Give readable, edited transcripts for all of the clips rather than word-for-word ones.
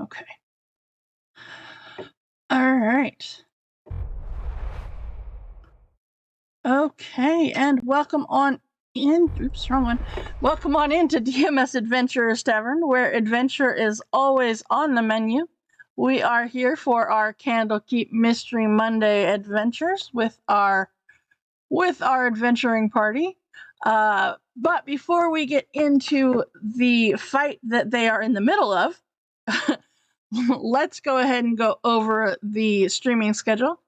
Okay. All right. Okay, and welcome on in. Oops, wrong one. Welcome on into DMS Adventurers Tavern, where adventure is always on the menu. We are here for our Candlekeep Mystery Monday adventures with our adventuring party. But before we get into the fight that they are in the middle of, let's go ahead and go over the streaming schedule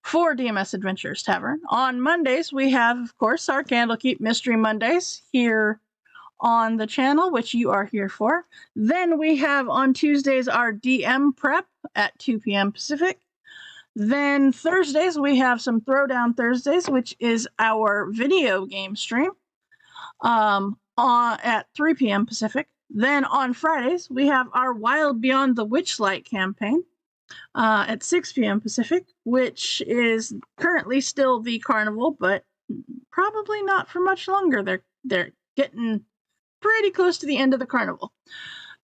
for DMS Adventures Tavern. On Mondays, we have, of course, our Candlekeep Mystery Mondays here on the channel, which you are here for. Then we have on Tuesdays our DM prep at 2 p.m. Pacific. Then Thursdays, we have some Throwdown Thursdays, which is our video game stream at 3 p.m. Pacific. Then on Fridays, we have our Wild Beyond the Witchlight campaign at 6 p.m. Pacific, which is currently still the carnival, but probably not for much longer. They're getting pretty close to the end of the carnival.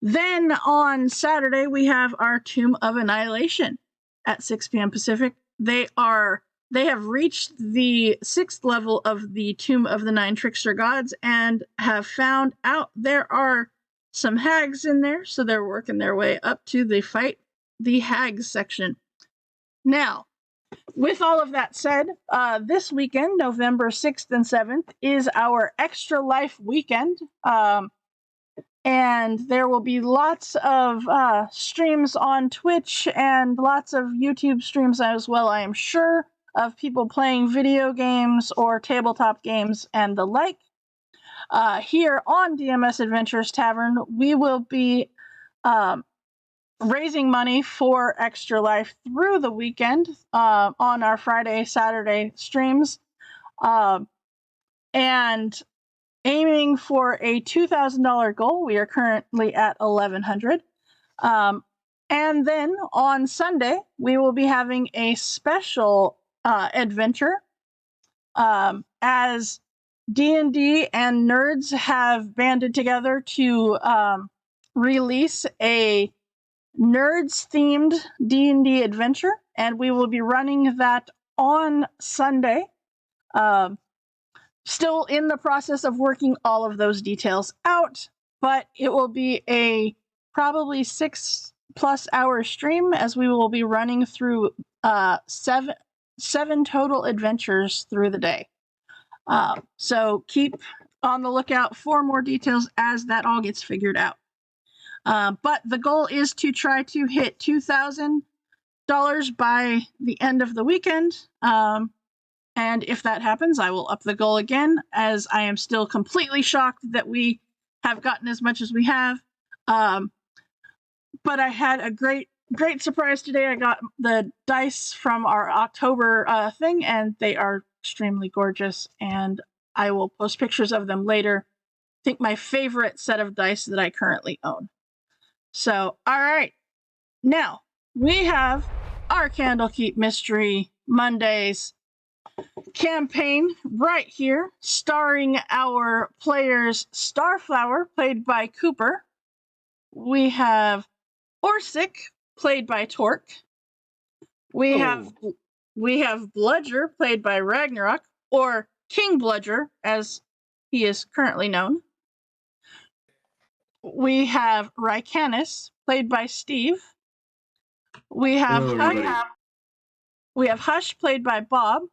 Then on Saturday, we have our Tomb of Annihilation at 6 p.m. Pacific. They have reached the 6th level of the Tomb of the Nine Trickster Gods and have found out there are some hags in there, so they're working their way up to the hags section. Now, with all of that said, this weekend, November 6th and 7th, is our Extra Life weekend. And there will be lots of streams on Twitch and lots of YouTube streams as well, I am sure, of people playing video games or tabletop games and the like. Here on DMS Adventures Tavern, we will be raising money for Extra Life through the weekend on our Friday, Saturday streams, and aiming for a $2,000 goal. We are currently at $1,100. And then on Sunday, we will be having a special adventure as D&D and nerds have banded together to release a nerds-themed D&D adventure, and we will be running that on Sunday. Still in the process of working all of those details out, but it will be a probably 6+ hour stream, as we will be running through seven total adventures through the day. So keep on the lookout for more details as that all gets figured out. But the goal is to try to hit $2,000 by the end of the weekend. And if that happens, I will up the goal again, as I am still completely shocked that we have gotten as much as we have. But I had a great surprise today. I got the dice from our October thing, and they are extremely gorgeous, and I will post pictures of them later. I think my favorite set of dice that I currently own. So, all right. Now, we have our Candlekeep Mystery Mondays campaign right here, starring our players Starflower, played by Cooper. We have Orsic, played by Torque. We have Bludger, played by Ragnarok, or King Bludger, as he is currently known. We have Rycanis, played by Steve. We have Hush, played by Bob,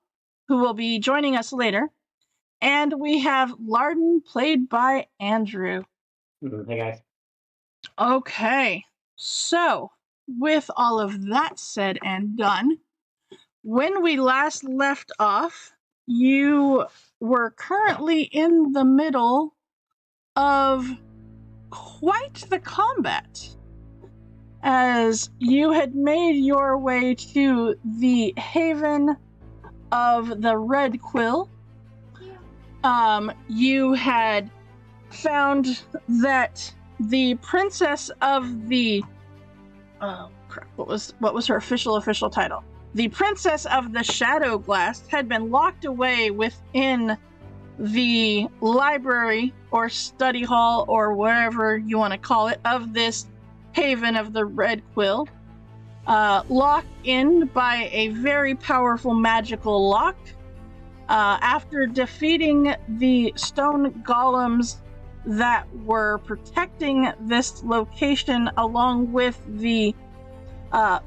who will be joining us later. And we have Larden, played by Andrew. Hey, guys. Okay, so with all of that said and done, when we last left off, you were currently in the middle of quite the combat, as you had made your way to the haven of the Red Quill. You had found that the princess of the what was her official title? The princess of the Shadow Glass had been locked away within the library or study hall or whatever you want to call it of this haven of the Red Quill, locked in by a very powerful magical lock. After defeating the stone golems that were protecting this location, along with the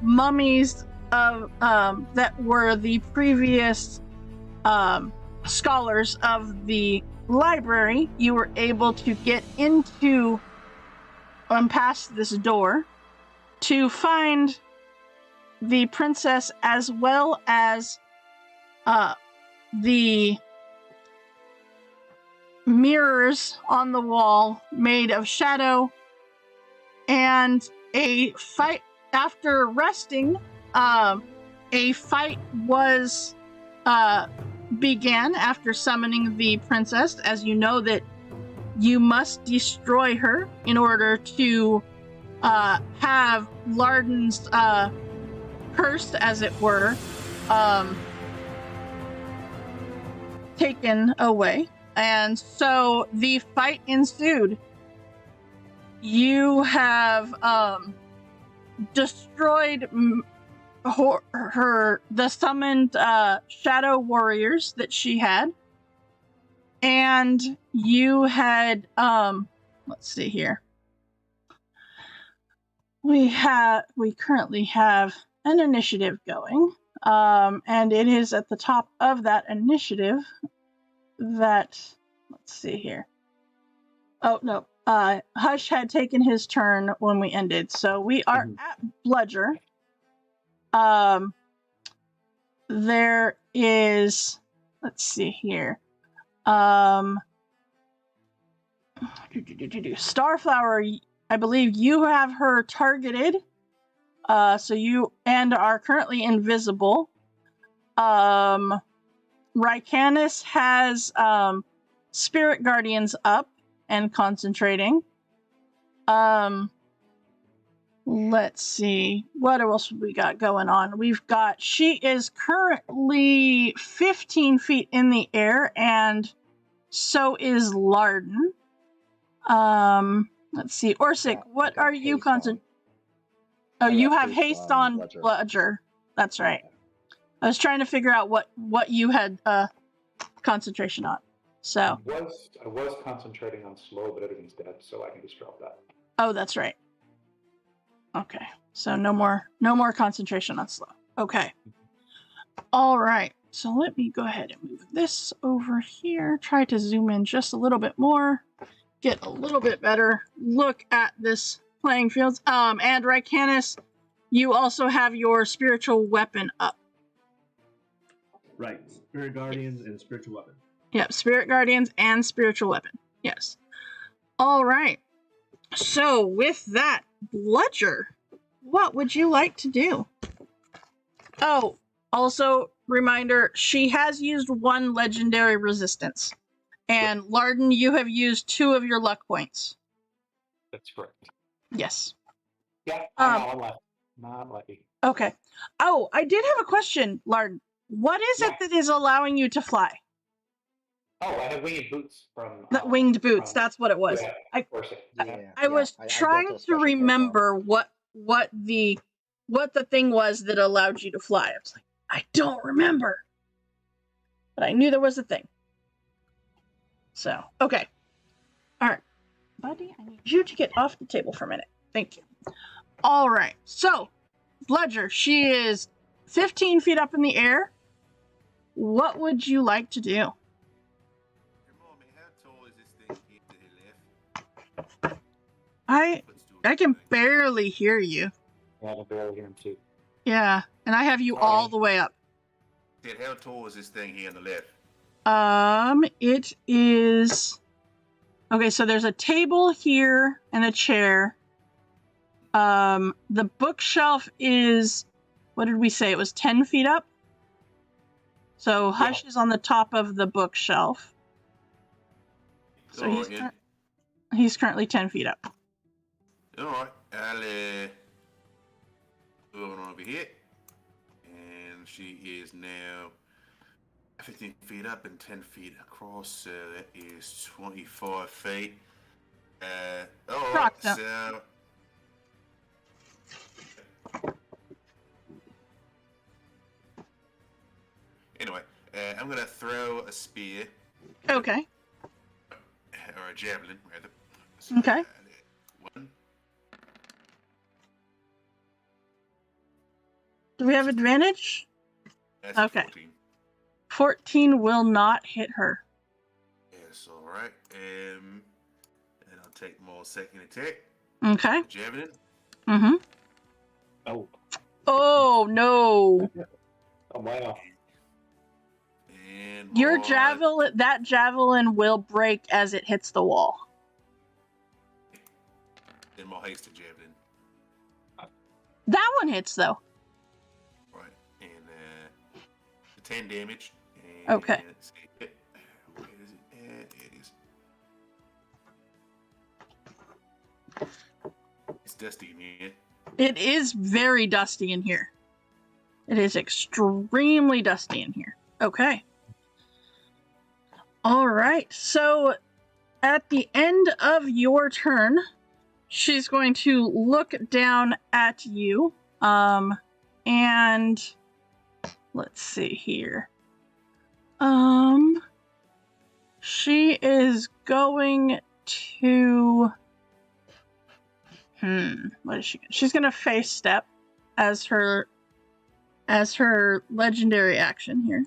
mummies of that were the previous scholars of the library, you were able to get into and past this door to find the princess, as well as the mirrors on the wall made of shadow, and a fight. After resting, a fight was began after summoning the princess, as you know that you must destroy her in order to have Larden's curse, as it were, taken away. And so the fight ensued. You have destroyed the summoned shadow warriors that she had, and you had let's see here. We currently have an initiative going, and it is at the top of that initiative that, let's see here. Oh no, Hush had taken his turn when we ended, so we are at Bludger. There is, let's see here. Starflower, I believe you have her targeted. So you are currently invisible. Rycanis has Spirit Guardians up and concentrating. Let's see. What else we got going on? She is currently 15 feet in the air, and so is Larden. Let's see. Orsic, what are you concentrating? Oh, you have haste on Bludger. That's right. I was trying to figure out what you had concentration on. So I was concentrating on slow, but everything's dead, so I can just drop that. Oh, that's right. Okay. So no more concentration on slow. Okay. All right. So let me go ahead and move this over here. Try to zoom in just a little bit more. Get a little bit better look at this playing field. And Rycanis, you also have your spiritual weapon up. Right. Spirit Guardians and Spiritual Weapon. Yep, Spirit Guardians and Spiritual Weapon. Yes. All right. So with that, Bludger, what would you like to do? Oh, also, reminder, she has used one legendary resistance. And Larden, you have used 2 of your luck points. That's correct. Yes. Yeah, I'm left. Not lucky. Okay. Oh, I did have a question, Larden. What is it that is allowing you to fly? Oh, I have winged boots from... Winged boots, that's what it was. Yeah, I was trying to remember what the thing was that allowed you to fly. I was like, I don't remember. But I knew there was a thing. So, okay. All right. Buddy, I need you to get off the table for a minute. Thank you. All right. So, Bludger, she is 15 feet up in the air. What would you like to do? I can barely hear you. Yeah, I can barely hear him too. Yeah, and I have you all the way up. How tall is this thing here on the left? It is... Okay, so there's a table here and a chair. The bookshelf is... What did we say? It was 10 feet up? So Hush is on the top of the bookshelf. So he's currently 10 feet up. Alright, I'll move on over here. And she is now 15 feet up and 10 feet across, so that is 25 feet. Alright, so I'm gonna throw a spear. Okay. Or a javelin, rather. So, Okay. 1. Do we have advantage? That's Okay. 14. 14 will not hit her. Yes, alright. And I'll take my second attack. Okay. Javelin. Mm-hmm. Oh. Oh, no. Oh, wow. And Your my- javelin, that javelin will break as it hits the wall. Then my hasted javelin. That one hits, though. Right. And 10 damage. And Okay. let's see. Where is it? It is. It's dusty in here. It is very dusty in here. It is extremely dusty in here. Okay. All right. So at the end of your turn, she's going to look down at you. And let's see here. She is going to what is she? She's gonna face step as her legendary action here.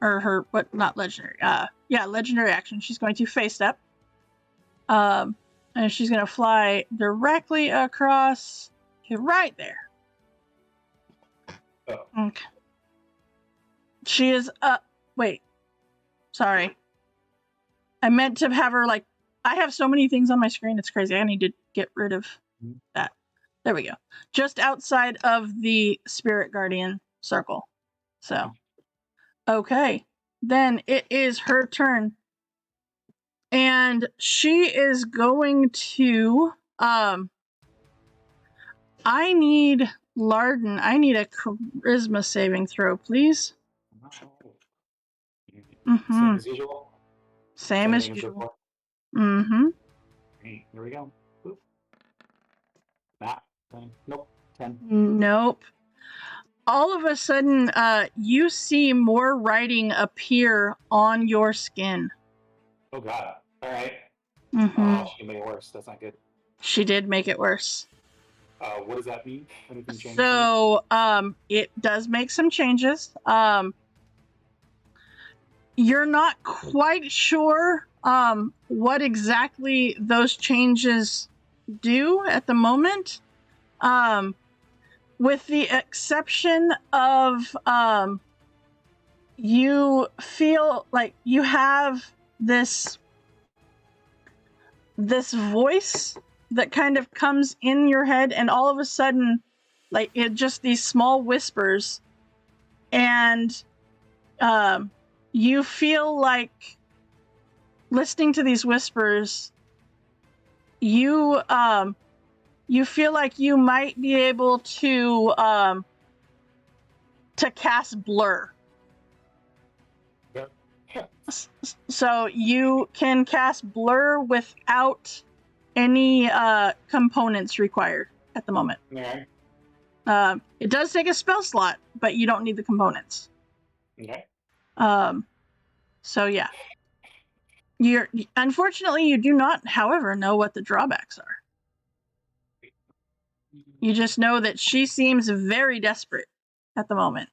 Or her what not legendary. Legendary action. She's going to face step. And she's gonna fly directly across to right there. Oh. Okay. She is wait. Sorry. I meant to have her like I have so many things on my screen, it's crazy. I need to get rid of that. There we go. Just outside of the Spirit Guardian circle. So, okay. Then it is her turn. And she is going to I need Larden. I need a charisma saving throw, please. Same as usual. Same as as usual. before. Mm-hmm. Hey, here we go. Oop. Nah. 10. Nope. 10. Nope. All of a sudden, you see more writing appear on your skin. Oh god. Alright. Mm-hmm. Oh, she can make it worse. That's not good. She did make it worse. What does that mean? Anything change? So, it does make some changes. You're not quite sure, what exactly those changes do at the moment. With the exception of, you feel like you have this voice that kind of comes in your head, and all of a sudden, like it just these small whispers, and you feel like listening to these whispers, you feel like you might be able to cast blur. So you can cast blur without any components required at the moment. Okay. It does take a spell slot, but you don't need the components. Okay. So yeah. Unfortunately you do not, however, know what the drawbacks are. You just know that she seems very desperate at the moment.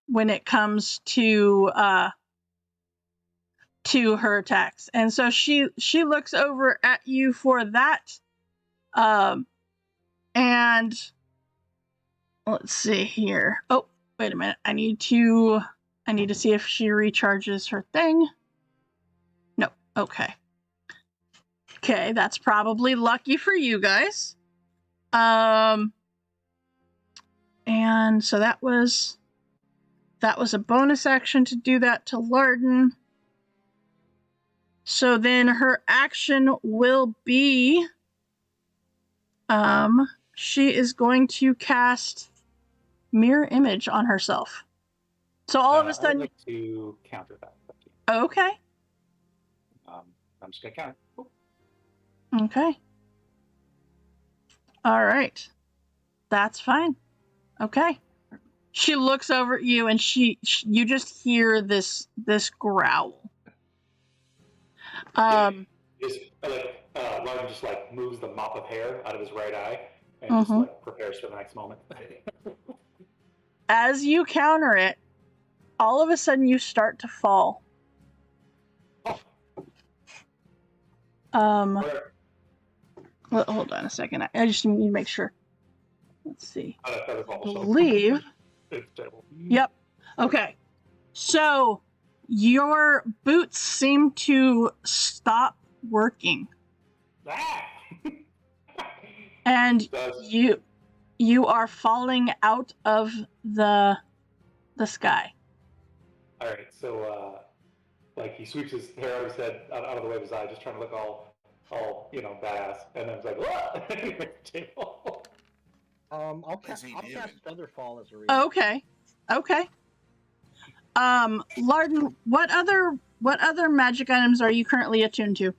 When it comes to her attacks. And so she looks over at you for that. And let's see here. Oh, wait a minute. I need to see if she recharges her thing. No. Okay. Okay, that's probably lucky for you guys. And so that was a bonus action to do that to Larden. So then her action will be she is going to cast Mirror Image on herself. So all of a I sudden would like to counter that. okay. I'm just gonna count it. Okay. All right. That's fine. Okay. She looks over at you, and you just hear this growl. Larkin just like moves the mop of hair out of his right eye and just Mhm. like prepares for the next moment. As you counter it, all of a sudden you start to fall. Where? Well, hold on a second. I just need to make sure. Let's see. That was I awful. believe. It's terrible. Yep. Okay. So your boots seem to stop working, Ah! and Does- you are falling out of the sky. All right, so like he sweeps his hair out of his head, out of the way of his eye, just trying to look all badass, and then it's like what? Table. I'll What's he doing? cast Featherfall as a reaction. Okay. Okay. Larden, what other magic items are you currently attuned to?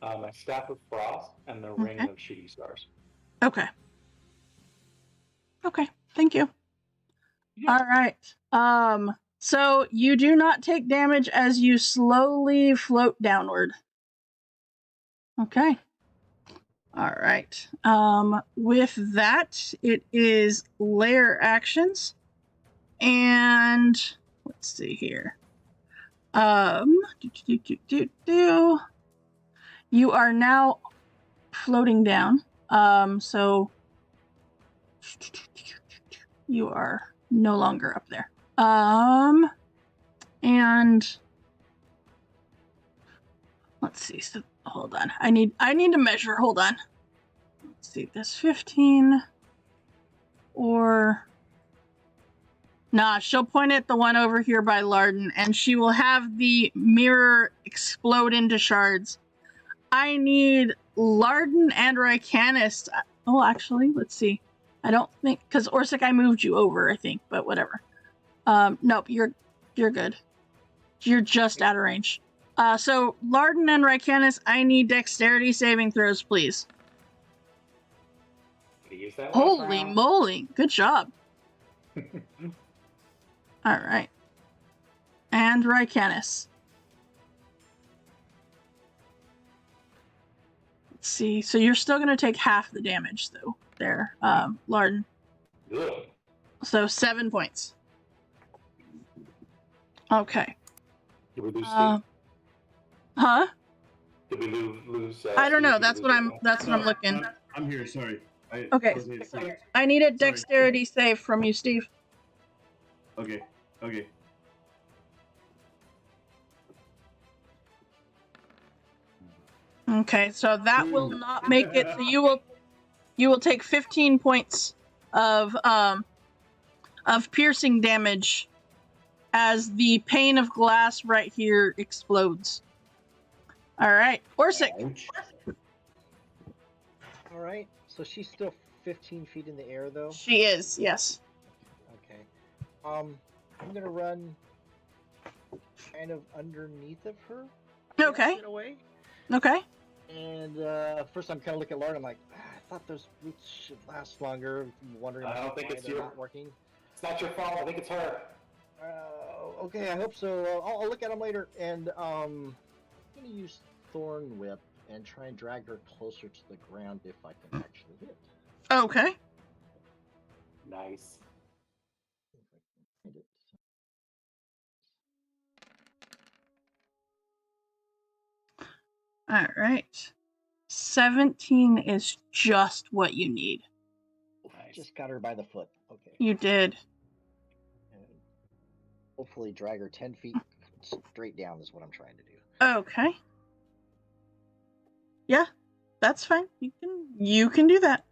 My staff of frost and the ring Okay. of shooting stars. Okay. Okay. Thank you. Yeah. All right. So you do not take damage as you slowly float downward. Okay. All right. With that, it is lair actions. And let's see here. You are now floating down. So you are no longer up there. And let's see. So hold on. I need to measure. Hold on. Let's see. This 15 or nah, she'll point at the one over here by Larden, and she will have the mirror explode into shards. I need Larden and Rycanis. Oh, actually, let's see. I don't think, because Orsic, I moved you over, I think, but whatever. Nope, you're good. You're just out of range. So Larden and Rycanis, I need dexterity saving throws, please. Could use that last Holy round. moly, good job. All right. And Rycanis. Let's see. So you're still going to take half the damage, though, there, Larden. Good. So 7 points. Okay. Did we lose Huh? Steve? Did we lose? I don't Steve? know. Did we That's lose what I'm. Steve? That's what I'm looking. I'm here. Sorry. Okay. wasn't asleep. I need a Sorry. dexterity save from you, Steve. Okay. Okay. Okay, so that will not make it. So you will take 15 points of piercing damage as the pane of glass right here explodes. All right, Orsic. Ouch. All right. So she's still 15 feet in the air, though. She is, yes. Okay. I'm gonna run kind of underneath of her. Okay. In a way. Okay. And first, I'm kind of looking at Lauren. I'm like, I thought those boots should last longer. I'm wondering I don't why think it's they're you. not working. It's not your fault. I think it's her. Okay, I hope so. I'll look at them later. And I'm gonna use Thorn Whip and try and drag her closer to the ground if I can actually hit. Okay. Nice. If I can find it. All right. 17 is just what you need. Nice. Just got her by the foot. Okay. You did. And hopefully drag her 10 feet straight down is what I'm trying to do. Okay. Yeah, that's fine. You can do that.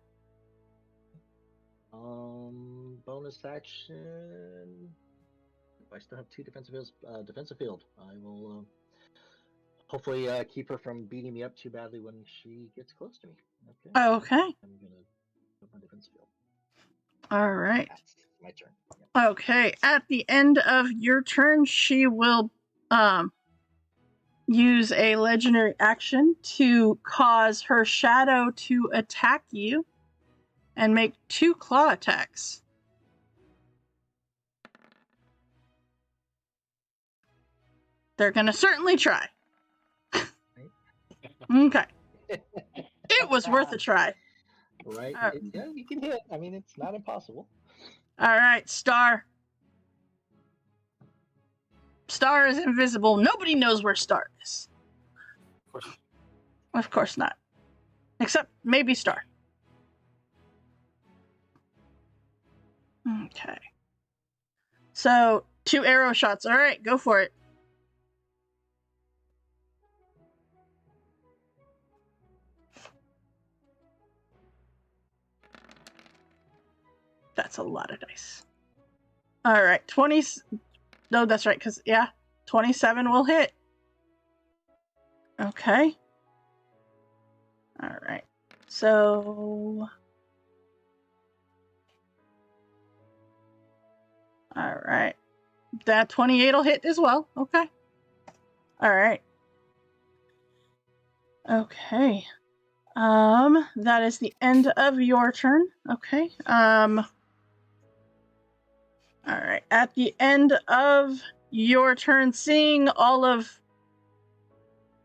Bonus action. I still have 2 defensive field. I will hopefully keep her from beating me up too badly when she gets close to me. Okay. Okay. I'm gonna put my defensive field. All right. That's my turn. Yeah. Okay. At the end of your turn, she will use a legendary action to cause her shadow to attack you and make 2 claw attacks. They're gonna certainly try. Okay. It was worth a try. Right? All Yeah, you can hit. I mean, it's not impossible. right, Star. Star is invisible. Nobody knows where Star is. Of course. Of course not. Except maybe Star. Okay. So, 2 arrow shots. All right, go for it. That's a lot of dice. All right, 20. No, that's right, because, yeah, 27 will hit. Okay. All right. So. All right. That 28 will hit as well. Okay. All right. Okay. That is the end of your turn. Okay. All right. At the end of your turn, seeing all of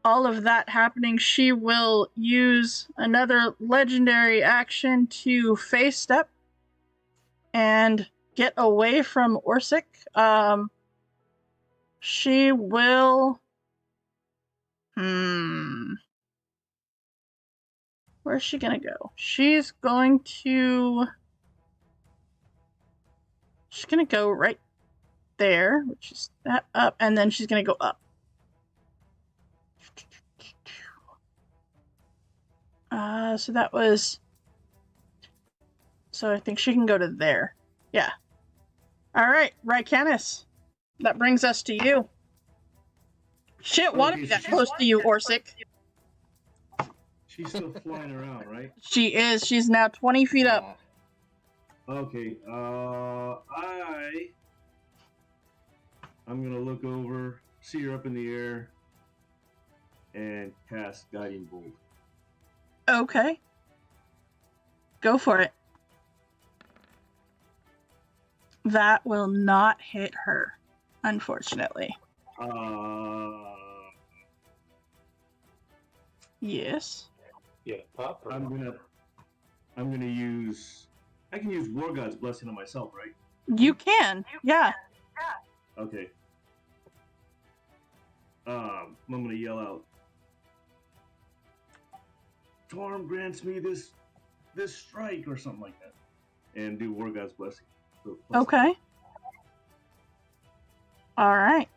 that happening, she will use another legendary action to face step and get away from Orsic. She will. Where's she gonna go? She's gonna go right there, which is that up, and then she's gonna go up. So that was. So I think she can go to there. Yeah. All right, Rycanis. That brings us to you. Shit, want to be that close to you, Orsic. She's still flying around, right? She is. She's now 20 feet up. Okay. I'm gonna look over, see her up in the air, and cast Guiding Bolt. Okay. Go for it. That will not hit her, unfortunately. Yes. Yeah, pop. Or I'm gonna use. I can use War God's Blessing on myself, right? You can. Yeah. Okay. I'm gonna yell out. Torm grants me this strike or something like that, and do War God's Blessing. So Okay. All right.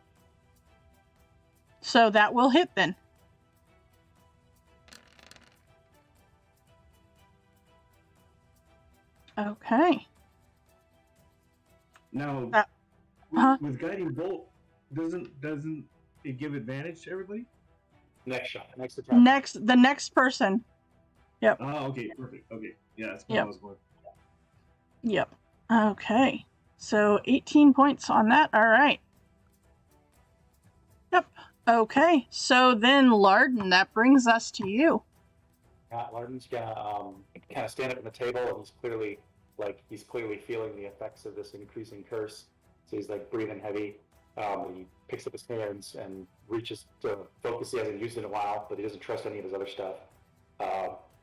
So that will hit then. Okay. Now, with Guiding Bolt, doesn't it give advantage to everybody? next shot, next attack. The next person. Yep. Oh, okay, perfect. Okay, yeah, that's what Yep. I was going. Yep. Okay. So 18 points on that. All right. Yep. Okay. So then, Larden, that brings us to you. Larden's gonna kind of stand up at the table, and he's clearly feeling the effects of this increasing curse. So he's like breathing heavy. He picks up his hands and reaches to focus. He hasn't used it in a while, but he doesn't trust any of his other stuff.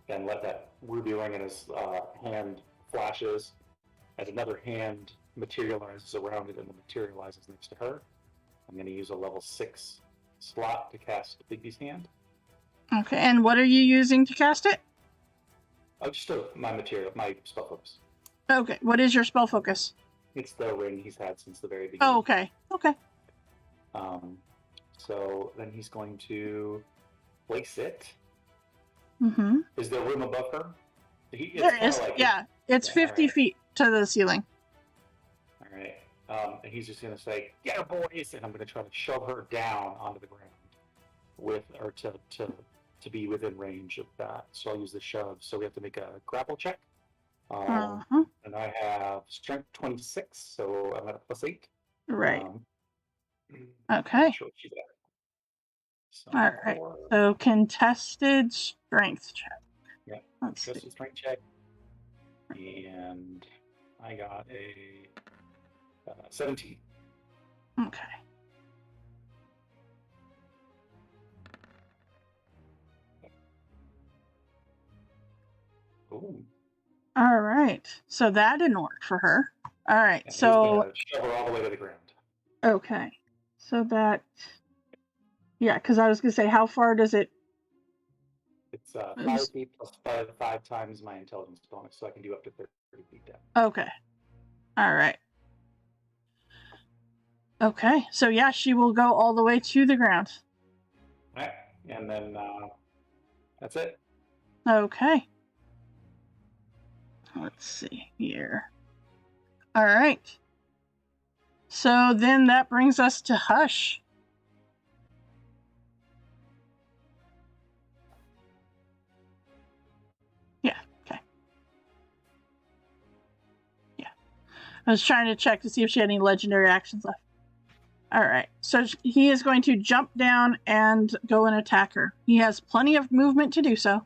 And let that ruby ring in his hand flashes as another hand materializes around it and materializes next to her. I'm going to use a level 6 slot to cast Bigby's hand. Okay. And what are you using to cast it? Oh, just my spell focus. Okay. What is your spell focus? It's the ring he's had since the very beginning. Oh, okay. Okay. So then he's going to place it. Mm-hmm. Is there room above her? There is. It's 50 feet to the ceiling. All right. And he's just going to say, "Get her, boys!" And I'm going to try to shove her down onto the ground to be within range of that. So I'll use the shove. So we have to make a grapple check. And I have strength 26, so I'm at a +8. Right. Okay. Sure she's at. So all right. So contested strength check. Yeah. Let's Contested see. strength check. And I got a 17. Okay. Ooh. All right. So that didn't work for her. All right. And he's So gonna shove her all the way to the ground. okay. So that yeah, because I was gonna say, how far does it? It's 5 feet plus 5 times my intelligence bonus, so I can do up to 30 feet down. Okay. All right. Okay. So yeah, she will go all the way to the ground. All right, and then that's it. Okay. Let's see here. All right. So then that brings us to Hush. Yeah, okay. Yeah. I was trying to check to see if she had any legendary actions left. All right. So he is going to jump down and go and attack her. He has plenty of movement to do so.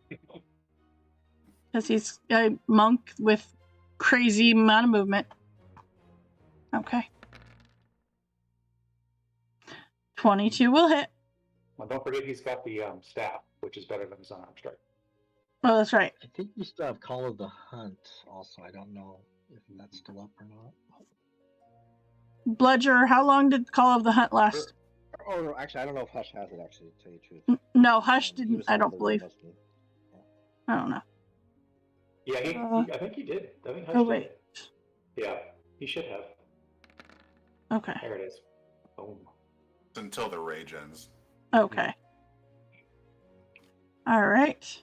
Because he's a monk with crazy amount of movement. Okay. 22 will hit. Well, don't forget he's got the staff, which is better than his unarmed strike. Oh, that's right. I think you still have Call of the Hunt also. I don't know if that's still up or not. Bludger, how long did Call of the Hunt last? Oh, no, actually, I don't know if Hush has it, actually, to tell you the truth. No, Hush He didn't, was I in don't the room believe. most of the- I don't know. Yeah, I think he did. I think Hush Oh, did. wait. Yeah, he should have. Okay. There it is. Boom. Until the rage ends. Okay. All right.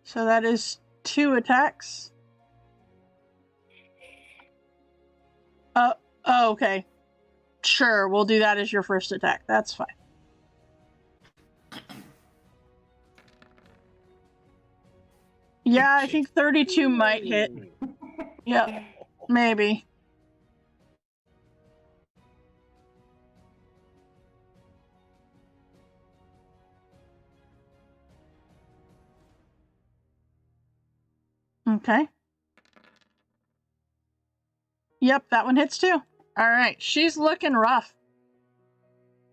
So that is 2 attacks. Oh, okay. Sure, we'll do that as your first attack. That's fine. Yeah, I think 32 might hit. Yep, maybe. Okay. Yep, that one hits too. All right, she's looking rough.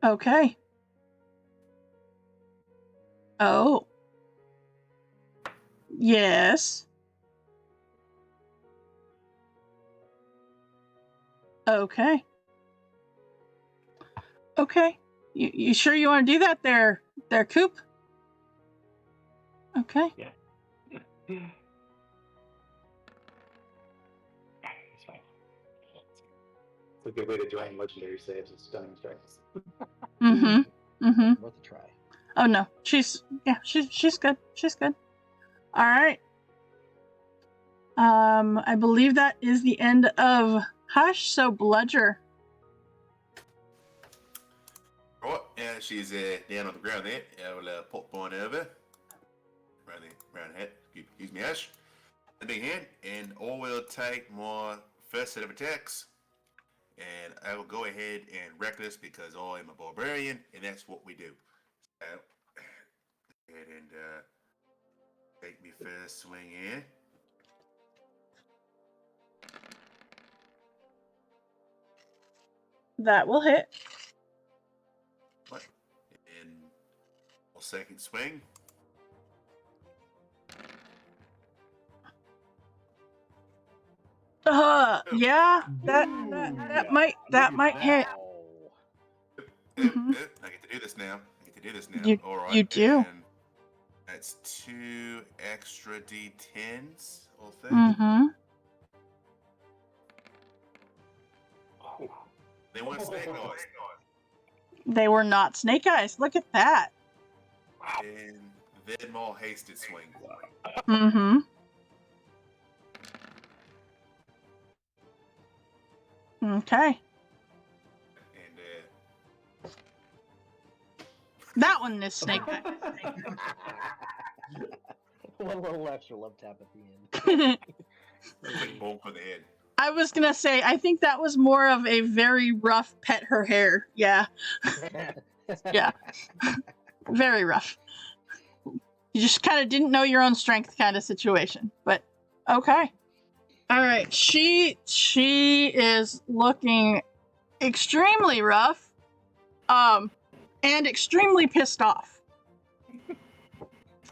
Okay. Oh. Yes. Okay. Okay. You sure you want to do that there, Coop? Okay. Yeah. It's fine. It's a good way to join legendary saves with stunning strikes. Mm-hmm. Mm-hmm. Worth a try. Oh no. She's good. She's good. All right. I believe that is the end of Hush, so Bludger. Right, she's down on the ground there. I will pop on over. Round the head. Excuse me, Ash. The big hand, and I will take my first set of attacks. And I will go ahead and reckless because I am a barbarian, and that's what we do. So, go ahead and take me first swing in. That will hit. What? And my second swing. Yeah, that might hit. Mhm. I get to do this now. All right. You do. And that's 2 extra D10s, I think. Mm-hmm. Oh. They want snake eyes. They were not snake eyes. Look at that. And then more hasted swing. Mm-hmm. Okay. And That one is snake eyes. One little extra love tap at the end. quick bonk on the head. I was gonna say, I think that was more of a very rough pet her hair. Yeah. Yeah. Very rough. You just kind of didn't know your own strength kind of situation. But okay. All right. She is looking extremely rough. and extremely pissed off.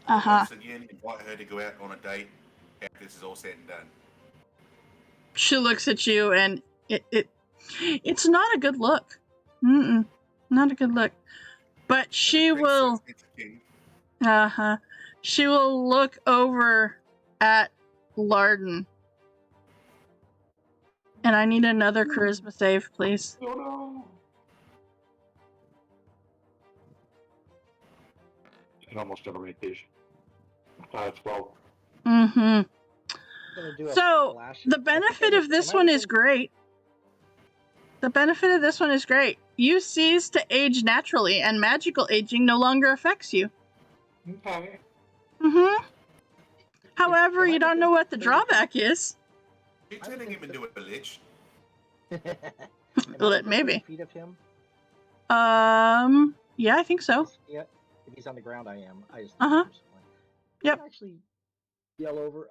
Once again, invite her to go out on a date after this is all said and done. She looks at you, and it's not a good look. Not a good look. But she will. She will look over at Larden. And I need another charisma save, please. Oh no! You can almost generate these. 12. So the benefit of this one is great. The benefit of this one is great. You cease to age naturally, and magical aging no longer affects you. Okay. However, you don't know what the drawback is. You're turning him into a lich. Maybe. Feet of him? Yeah, I think so. Yep. If he's on the ground, I am. I just Yep. Actually, yell over.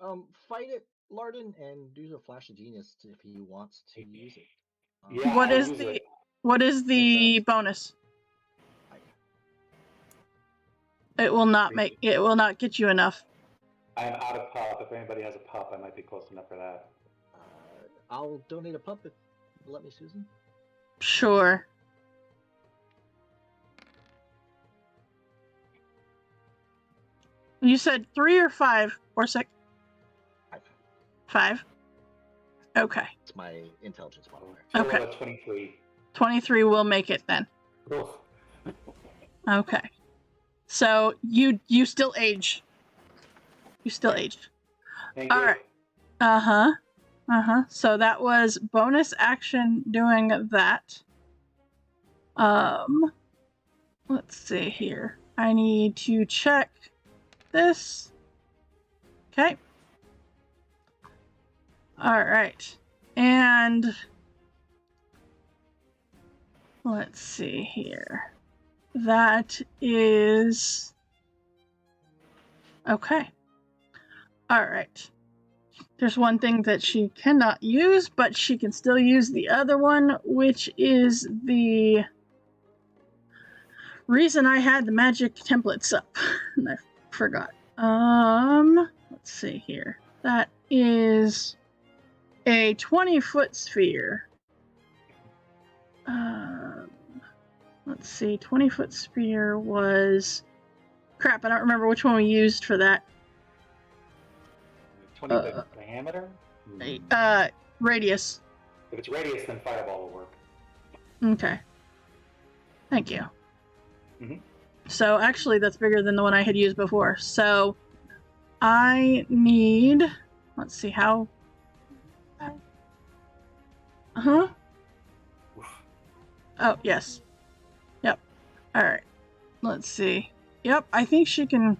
Fight it, Larden, and do a flash of genius if he wants to use it. Yeah, What I'll is use the it. what is the bonus? It will not get you enough. I am out of pup. If anybody has a pup, I might be close enough for that. I'll donate a pup if you let me, Susan. Sure. You said 3 or 5 or 6? 5. Okay. It's my intelligence modifier. Okay. 23. 23 will make it then. Oh. Okay. So you still age. You still age. Thank you. All right. So that was bonus action doing that. Let's see here. I need to check this. Okay. All right. And let's see here. That is okay. All right. There's one thing that she cannot use, but she can still use the other one, which is the reason I had the magic templates up. And I forgot. Let's see here. That is a 20-foot sphere. Let's see. 20-foot sphere was... Crap, I don't remember which one we used for that. 20 diameter? Radius. If it's radius, then fireball will work. Okay. Thank you. So actually, that's bigger than the one I had used before. So I need... Let's see how... Oh, yes. Yep. All right. Let's see. Yep, I think she can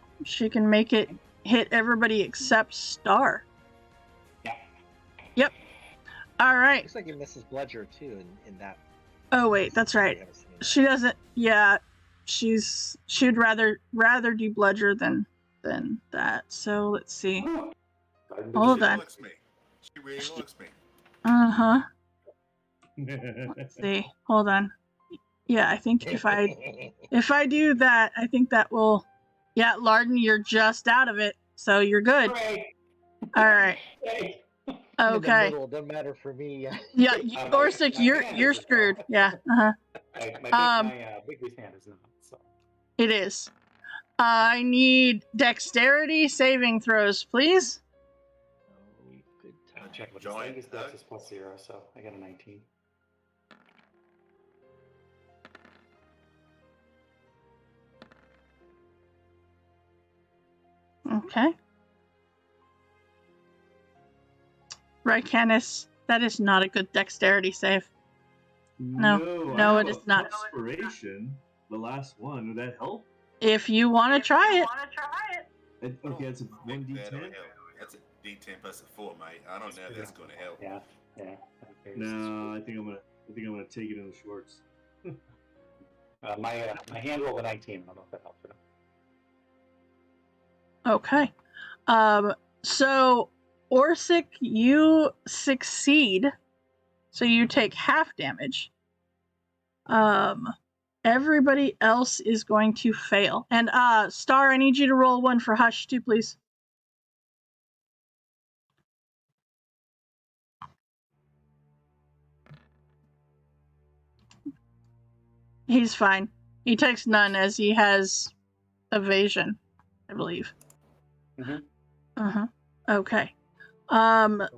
make it hit everybody except Star. Yeah. Yep. All right. Looks like it misses Bludger too in that. Oh wait, that's right. She doesn't. Yeah, she'd rather do Bludger than that. So let's see. Hold on. She really likes me. Let's see. Hold on. Yeah, I think if I do that, I think that will. Yeah, Larden, you're just out of it, so you're good. All right. Okay. Doesn't matter for me. Yeah, Gorsick, you're screwed. Yeah. My big hand is not. So. It is. I need dexterity saving throws, please. Good time. Check what his dex is +0, so I got a 19. Okay. Rycanis, that is not a good dexterity save. No, it is not. Inspiration, the last one, would that help? If you want to try it. Okay, it's a 1d10. That's a d10 plus a 4, mate. I don't know if that's going to help. Yeah. Okay. No, I think I'm gonna take it in the shorts. My hand rolled a 19. I don't know if that helps or Okay. not. So Orsic, you succeed. So you take half damage. Everybody else is going to fail. And Star, I need you to roll one for Hush too, please. He's fine. He takes none as he has evasion, I believe. Okay.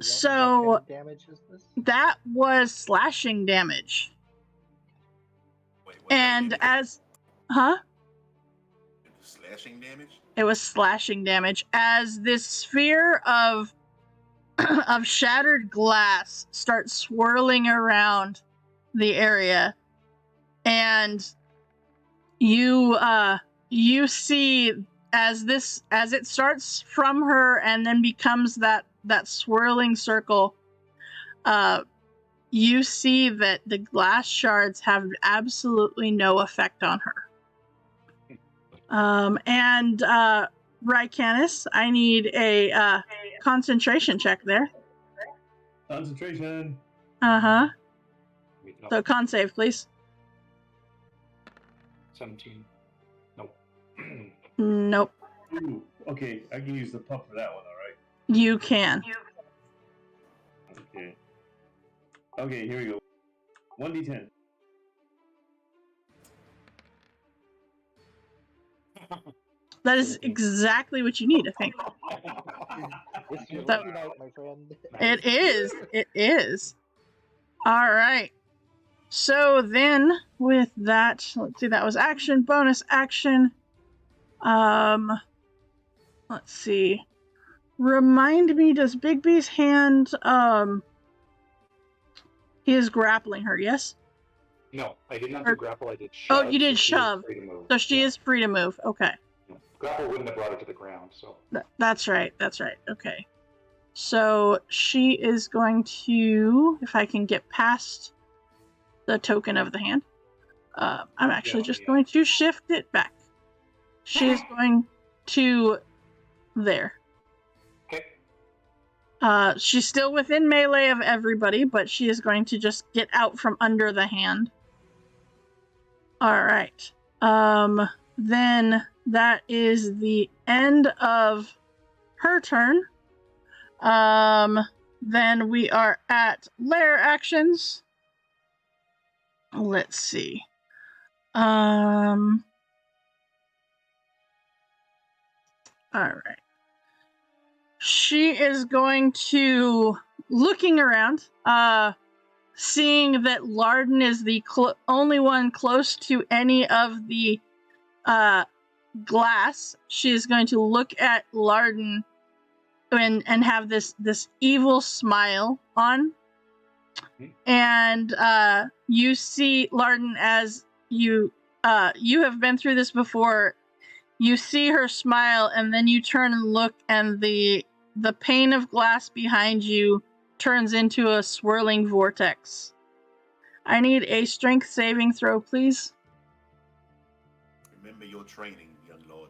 So what kind of damage is this? That was slashing damage. Wait, what kind of damage? Slashing damage? It was slashing damage as this sphere of of shattered glass starts swirling around the area, and you see as it starts from her and then becomes that swirling circle, you see that the glass shards have absolutely no effect on her. And Rycanis, I need a concentration check there. Concentration. So con save, please. 17. Nope. Nope. Ooh, okay, I can use the puff for that one, all right? You can. Okay. Okay, here we go. 1d10. That is exactly what you need, I think. It's your So- lucky night, my friend. It is. It is. All right. So then, with that, let's see. That was action, bonus action. Let's see. Remind me, does Bigby's hand? He is grappling her. Yes. No, I did not do grapple. I did shove. Oh, you did so she is shove. free to move. So she Yeah. is free to move. Okay. Yeah. Grapple wouldn't have brought her to the ground. So. That's right. That's right. Okay. So she is going to, if I can get past the token of the hand, I'm actually just going to shift it back. She is going to there. Okay. She's still within melee of everybody, but she is going to just get out from under the hand. All right. Then that is the end of her turn. Then we are at lair actions. Let's see. All right. She is going to, looking around, seeing that Larden is the only one close to any of the glass. She is going to look at Larden and have this evil smile on. And you see Larden, as you have been through this before. You see her smile, and then you turn and look, and the pane of glass behind you turns into a swirling vortex. I need a strength saving throw, please. Remember your training, young lord.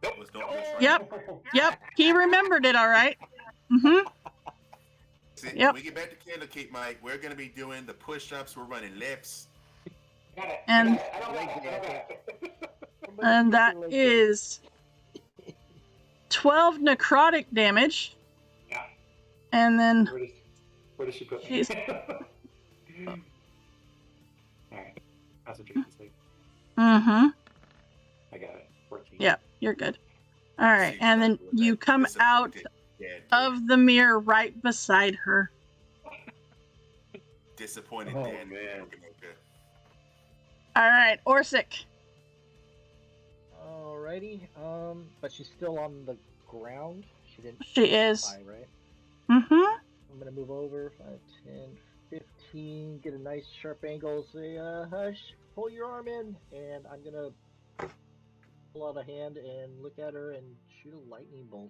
Nope. Was not your training. Yep, he remembered it all right. See, Yep. When we get back to Candlekeep, Mike, we're going to be doing the push-ups. We're running laps. Got it. And- I don't got it. And that is 12 necrotic damage. Yeah. And then Where does she put me? She's- Alright. Concentration save. Mm-hmm. I got it. 14. Yep, you're good. All right, and then you come out of the mirror right beside her. Disappointed Oh, Dan. man. Okay. All right, Orsic. Alrighty. But she's still on the ground. She didn't She is. fly, right? Mm-hmm. I'm gonna move over 5, 10, 15, get a nice sharp angle, say, Hush, pull your arm in, and I'm gonna pull out a hand and look at her and shoot a lightning bolt.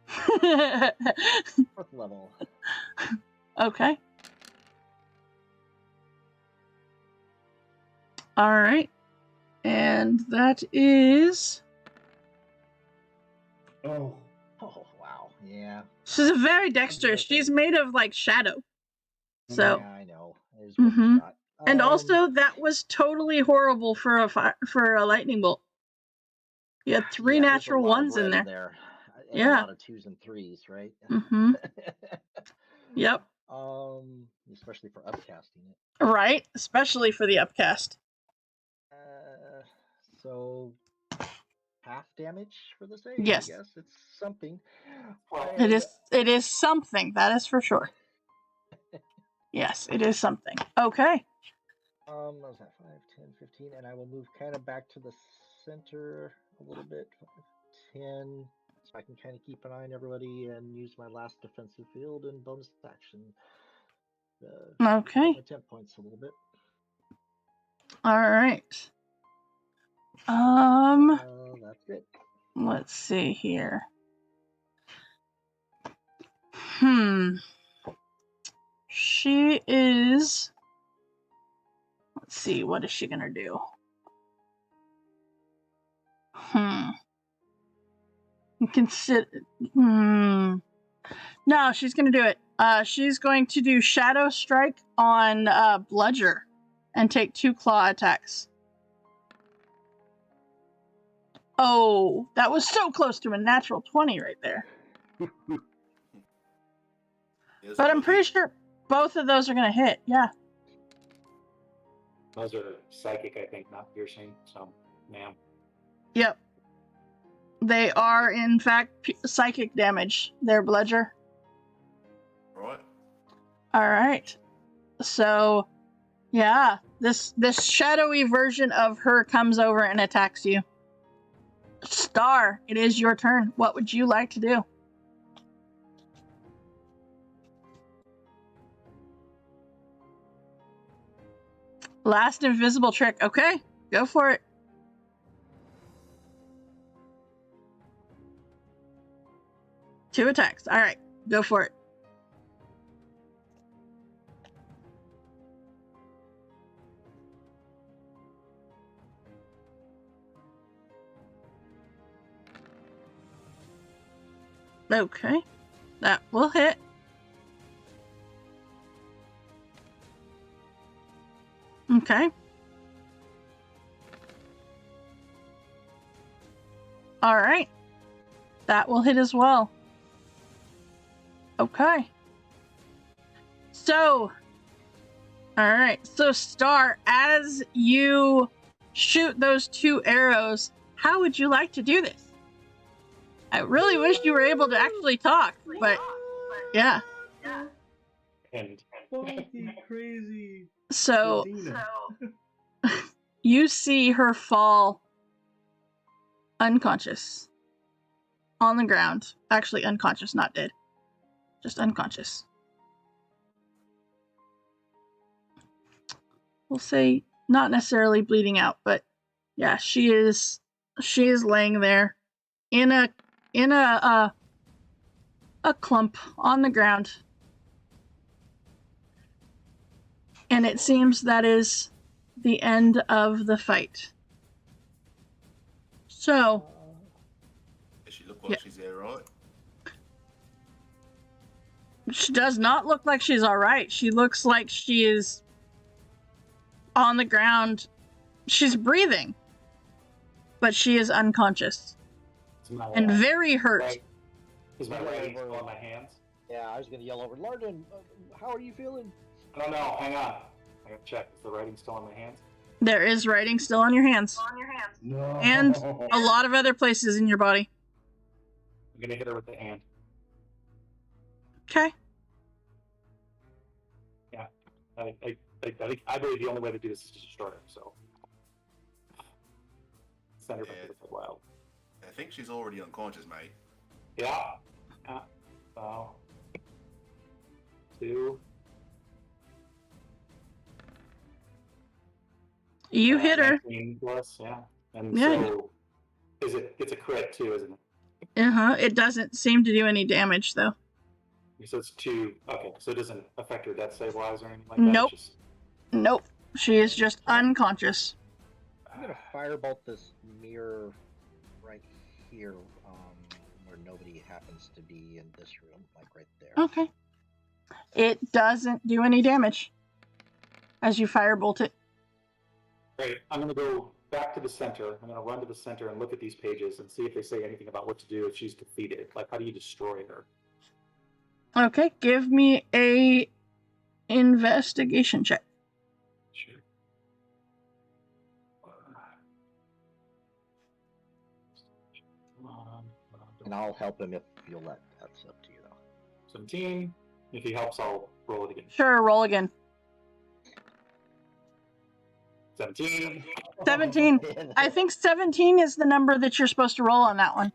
4th level. Okay. All right. And that is... Oh. Oh, wow. Yeah. She's very dexterous. She's made of, like, shadow. So, Yeah, I know. It was worth a shot. and also that was totally horrible for a lightning bolt. You had three yeah, there's a natural lot of ones in red there. and a Yeah. lot of 2s and 3s, right? Mm-hmm. Yep. Especially for upcasting it. Right, especially for the upcast. So half damage for the save. Yes. I guess it's something. It is something, that is for sure. Yes, it is something. Okay. What was that? 5, 10, 15, and I will move kind of back to the center a little bit. 5, 10, so I can kind of keep an eye on everybody and use my last defensive field and bonus action. Okay. My temp points a little bit. All right. That's it. Let's see here. She is. Let's see. What is she gonna do? Consider. No, she's gonna do it. She's going to do Shadow Strike on Bludger, and take 2 claw attacks. Oh, that was so close to a natural 20 right there. But I'm pretty sure both of those are gonna hit. Yeah. Those are psychic, I think, not piercing. So, ma'am. Yep. They are, in fact, psychic damage. They're Bludger. Right. All right. So, yeah, this shadowy version of her comes over and attacks you. Star, it is your turn. What would you like to do? Last invisible trick. Okay, go for it. Two attacks. All right, go for it. Okay, that will hit. Okay. All right. That will hit as well. Okay. So, all right. So, Star, as you shoot those 2 arrows, how would you like to do this? I really wish you were able to actually talk, but yeah. And Funky, crazy. So, Latina. you see her fall unconscious on the ground. Actually, unconscious, not dead. Just unconscious. We'll say not necessarily bleeding out, but yeah, she is laying there in a clump on the ground. And it seems that is the end of the fight. So, Does she look like she's there, right? she does not look like she's alright. She looks like she is on the ground. She's breathing, but she is unconscious and very hurt. Is my writing still on my hands? Yeah, I was going to yell over, Larden, how are you feeling? No, hang on. I gotta check. Is the writing still on my hands? There is writing still on your hands. No. And a lot of other places in your body. I'm gonna hit her with the hand. Okay. Yeah. I believe the only way to do this is to destroy her, so. Send her back to the wild. I think she's already unconscious, mate. Yeah. So. 2. You hit her. 19 plus, yeah. And Yeah. so, it's a crit too, isn't it? It doesn't seem to do any damage though. So it's 2. Okay, so it doesn't affect her death save wise or anything like Nope. that? It's just... Nope. She is just unconscious. I'm going to firebolt this mirror right here, where nobody happens to be in this room, like right there. Okay. It doesn't do any damage as you firebolt it. Great. I'm going to go back to the center. I'm going to run to the center and look at these pages and see if they say anything about what to do if she's defeated. Like, how do you destroy her? Okay, give me a investigation check. Sure. Come on. And I'll help him if you'll let. That's up to you, though. 17. If he helps, I'll roll it again. Sure, roll again. 17. 17. I think 17 is the number that you're supposed to roll on that one.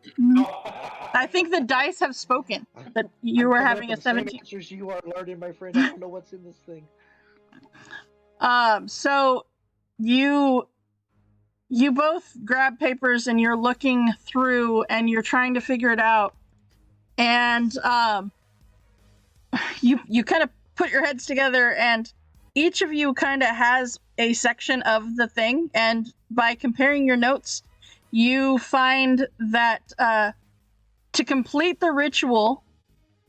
I think the dice have spoken that you were having a 17. Answers you are learning, my friend. I don't know what's in this thing. So you both grab papers and you're looking through and you're trying to figure it out. And you kind of put your heads together, and each of you kind of has a section of the thing, and by comparing your notes, you find that to complete the ritual,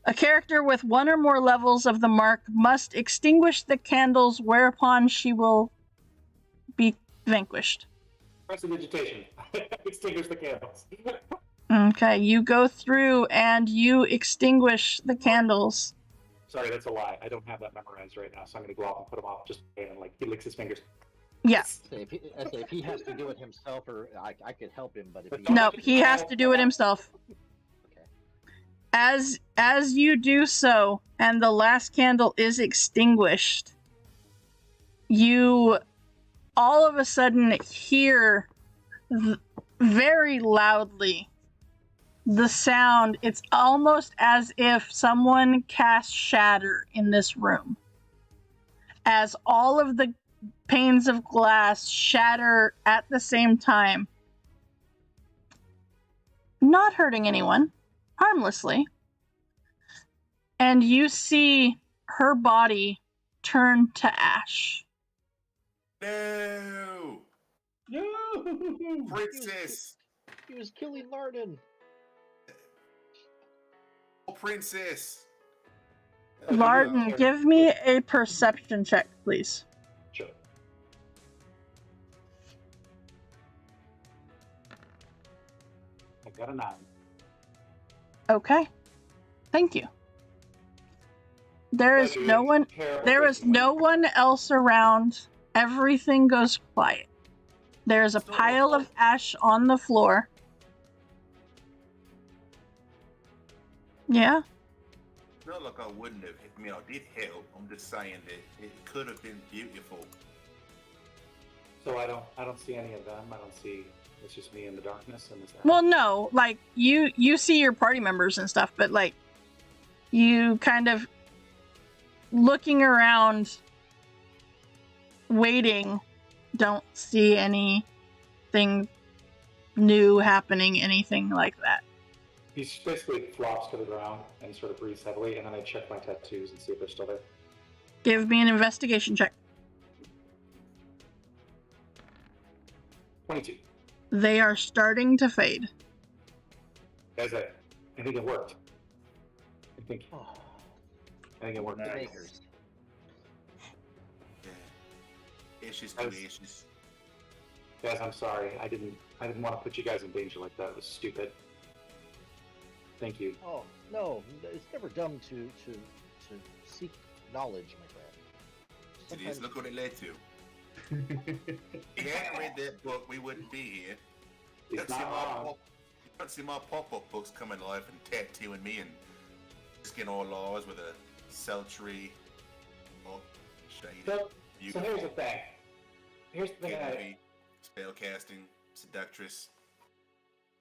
a character with one or more levels of the mark must extinguish the candles, whereupon she will be vanquished. Prestidigitation. Extinguish the candles. Okay, you go through and you extinguish the candles. Sorry, that's a lie. I don't have that memorized right now, so I'm going to go off and put him off just and like he licks his fingers. Yes. If he has to do it himself, or I could help him, but if he Nope, he has to do it himself. Okay. As you do so, and the last candle is extinguished, you all of a sudden hear very loudly the sound. It's almost as if someone cast shatter in this room, as all of the panes of glass shatter at the same time, not hurting anyone, harmlessly. And you see her body turn to ash. No! No! Princess! He was killing Larden. Oh, princess! Varden, give me a perception check, please. Sure. I got a 9. Okay. Thank you. There is no one else around. Everything goes quiet. There is a pile of ash on the floor. Yeah. Not like I wouldn't have. I mean, I did help. I'm just saying that it could have been beautiful. So I don't see any of them. I don't see. It's just me in the darkness and this. Well, no, like you see your party members and stuff, but like you kind of looking around, waiting, don't see anything new happening, anything like that. He basically flops to the ground and sort of breathes heavily, and then I check my tattoos and see if they're still there. Give me an investigation check. 22. They are starting to fade. Guys, I think it worked. I think it worked. Makers. Yeah. Issues to be issues. Guys, I'm sorry. I didn't want to put you guys in danger like that. It was stupid. Thank you. Oh no, it's never dumb to seek knowledge, my friend. It is. Look what it led to. If you hadn't read that book, we wouldn't be here. You don't see my pop-up books coming alive and tattooing me and skin all laws with a sultry, shady, So beautiful, here's the thing. Here's the thing. heavy, spellcasting, seductress.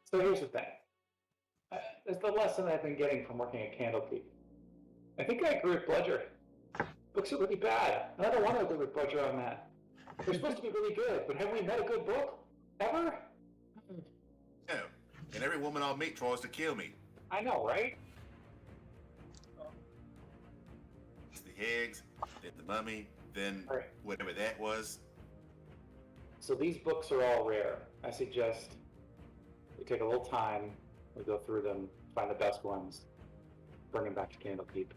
So here's the thing. It's the lesson I've been getting from working at Candlekeep. I think I agree with Bludger. Books are really bad, and I don't want to agree with Bludger on that. They're supposed to be really good, but have we met a good book? Ever? No. And every woman I'll meet tries to kill me. I know, right? It's the Higgs, then the Mummy, then Right. whatever that was. So these books are all rare. I suggest we take a little time, we go through them, find the best ones, bring them back to Candlekeep.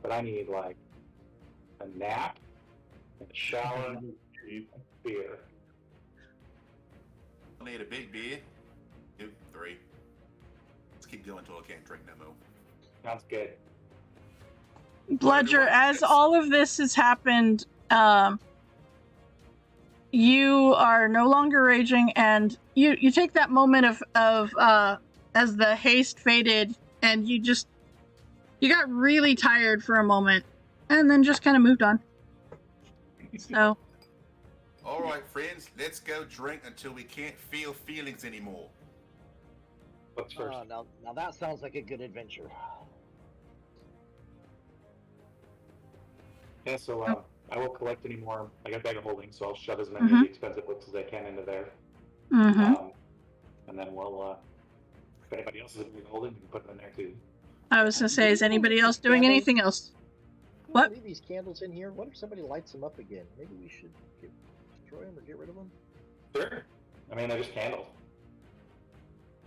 but I need like a nap, and a shower, Hey, and beer. I need a big beer. 2, 3. Let's keep going until I can't drink no more. Sounds good. Bludger, everyone, as yes. all of this has happened, you are no longer raging, and you take that moment of as the haste faded, and you got really tired for a moment, and then just kind of moved on. So All right, friends, let's go drink until we can't feel feelings anymore. What's first? Now that sounds like a good adventure. Yeah, so I won't collect any more. I got a bag of holding, so I'll shove as many Mhm. of the expensive books as I can into there. mhm. And then we'll, if anybody else is in the holding, we can put them in there too. I was gonna say, is anybody else doing anything else? Can What? we leave these candles in here? What if somebody lights them up again? Maybe we should destroy them or get rid of them? Sure. I mean, they're just candles.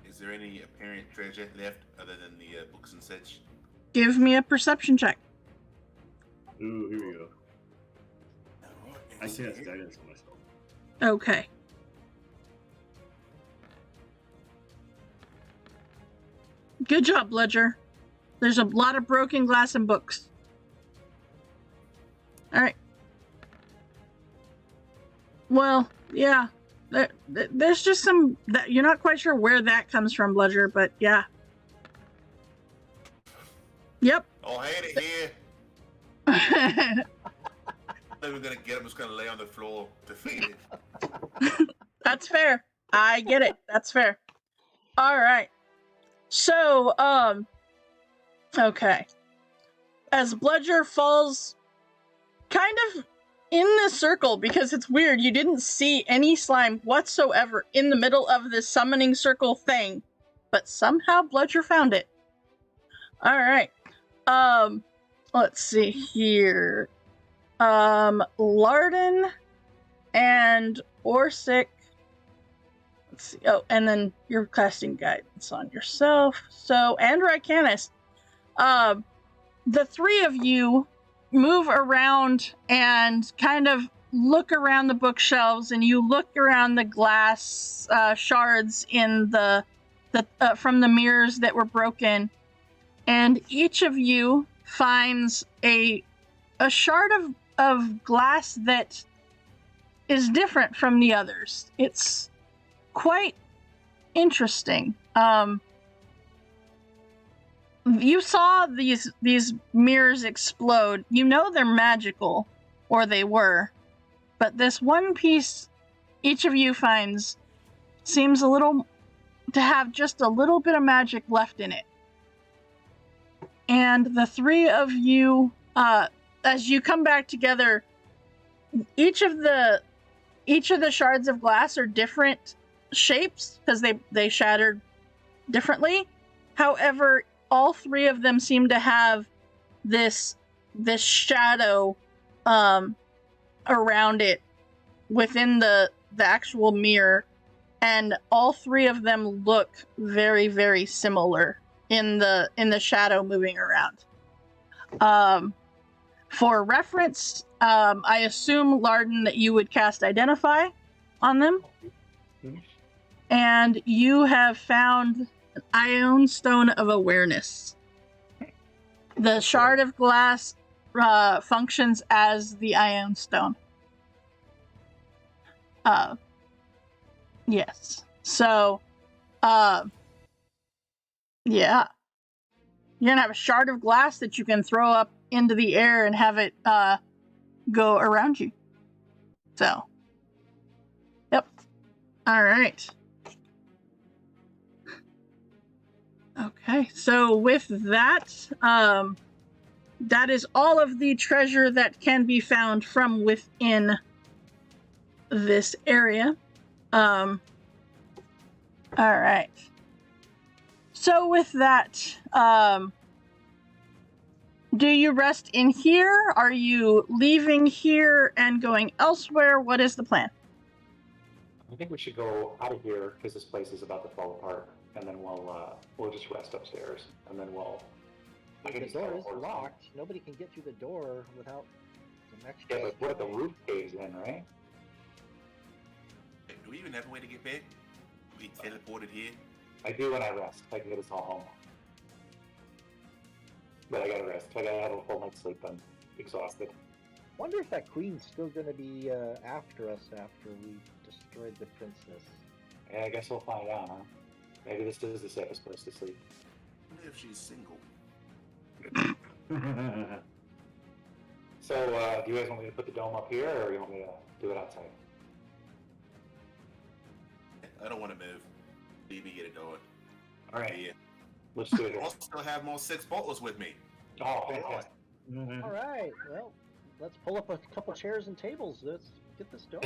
Is there any apparent treasure left other than the books and such? Give me a perception check. Ooh, here we go. All right, I let's see cast here. guidance on myself. Okay. Good job, Bludger. There's a lot of broken glass and books. All right. Well, yeah. There's just some that you're not quite sure where that comes from, Bludger, but yeah. Yep. Oh, I had it here. I'm not even gonna get him. I'm just gonna lay on the floor defeated. That's fair. I get it. That's fair. All right. So, okay. As Bludger falls kind of in the circle, because it's weird, you didn't see any slime whatsoever in the middle of this summoning circle thing, but somehow Bludger found it. All right. Let's see here. Larden and Orsic. Let's see. Oh, and then you're casting guidance on yourself. So, and Rycanis. The three of you move around and kind of look around the bookshelves, and you look around the glass shards in the from the mirrors that were broken, and each of you finds a shard of glass that is different from the others. It's quite interesting. You saw these mirrors explode. You know they're magical, or they were, but this one piece each of you finds seems to have just a little bit of magic left in it. And the three of you, as you come back together, each of the shards of glass are different shapes because they shattered differently. However, all three of them seem to have this shadow around it within the actual mirror, and all three of them look very, very similar in the shadow moving around. For reference, I assume, Larden, that you would cast Identify on them. Mhm. And you have found an Ion Stone of Awareness. The shard of glass functions as the Ion Stone. Yes. So, yeah. You're gonna have a shard of glass that you can throw up into the air and have it go around you. So, yep. All right. Okay, so with that, that is all of the treasure that can be found from within this area. All right. So with that, do you rest in here? Are you leaving here and going elsewhere? What is the plan? I think we should go out of here because this place is about to fall apart, and then we'll just rest upstairs, and then we'll I can The just door is teleport. locked. Nobody can get through the door without some extra. Yeah, but what if the strength. roof caves in, right? Do we even have a way to get back? We teleported here. I do when I rest. I can get us all home. But I gotta rest. I gotta have a full night's sleep. I'm exhausted. Wonder if that queen's still gonna be after us after we destroyed the princess. Yeah, I guess we'll find out, huh? Maybe this is the safest place to sleep. I wonder if she's single. So, do you guys want me to put the dome up here, or you want me to do it outside? I don't want to move. Leave me get it going. All right, Yeah. let's do it. I also have more 6 bottles with me. Oh, fantastic. All right, well, let's pull up a couple chairs and tables. Let's get this done.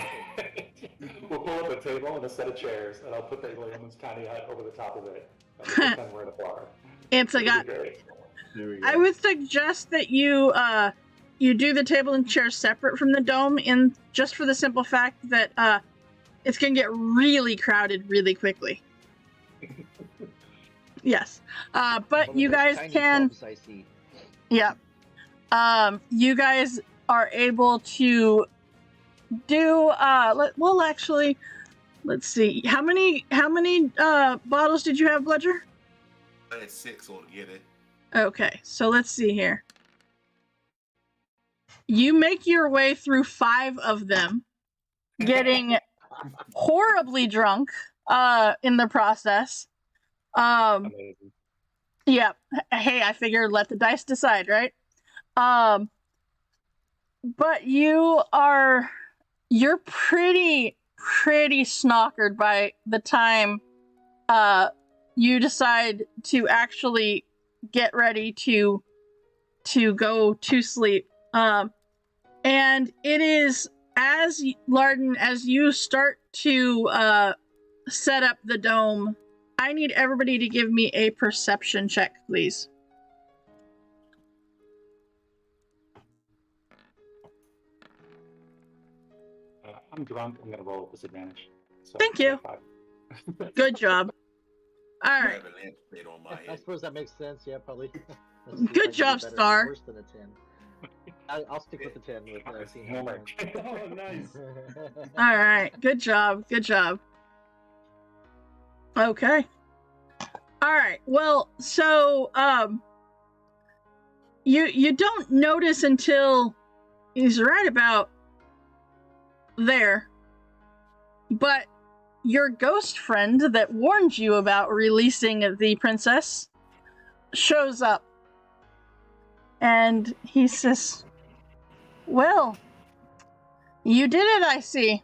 We'll pull up a table and a set of chairs, and I'll put the Williams tiny hut over the top of it. And we'll pretend we're in a bar. It's a It'll guy. be great. There we go. I would suggest that you do the table and chairs separate from the dome, in just for the simple fact that it's gonna get really crowded really quickly. Yes, but One you of those guys tiny can. pubs I see. Yeah. You guys are able to do well actually, let's see. How many bottles did you have, Bludger? I had 6 altogether. Okay, so let's see here. You make your way through 5 of them, getting horribly drunk in the process. Amazing. Yeah. Hey, I figured let the dice decide, right? But you're pretty snockered by the time you decide to actually get ready to go to sleep. And it is as Larden, as you start to set up the dome, I need everybody to give me a perception check, please. I'm drunk. I'm gonna roll with disadvantage. So, Thank you. 5. Good job. All I right. have a lampshade on my I head. suppose that makes sense. Yeah, probably. Let's see if I Good can do job, better- Star. Worse than a 10. I'll stick with the 10 with seeing how Hammer. Oh, nice. All right. Good job. Good job. Okay. All right. Well, so you don't notice until he's right about there. But your ghost friend that warned you about releasing the princess shows up. And he says, "Well, you did it, I see.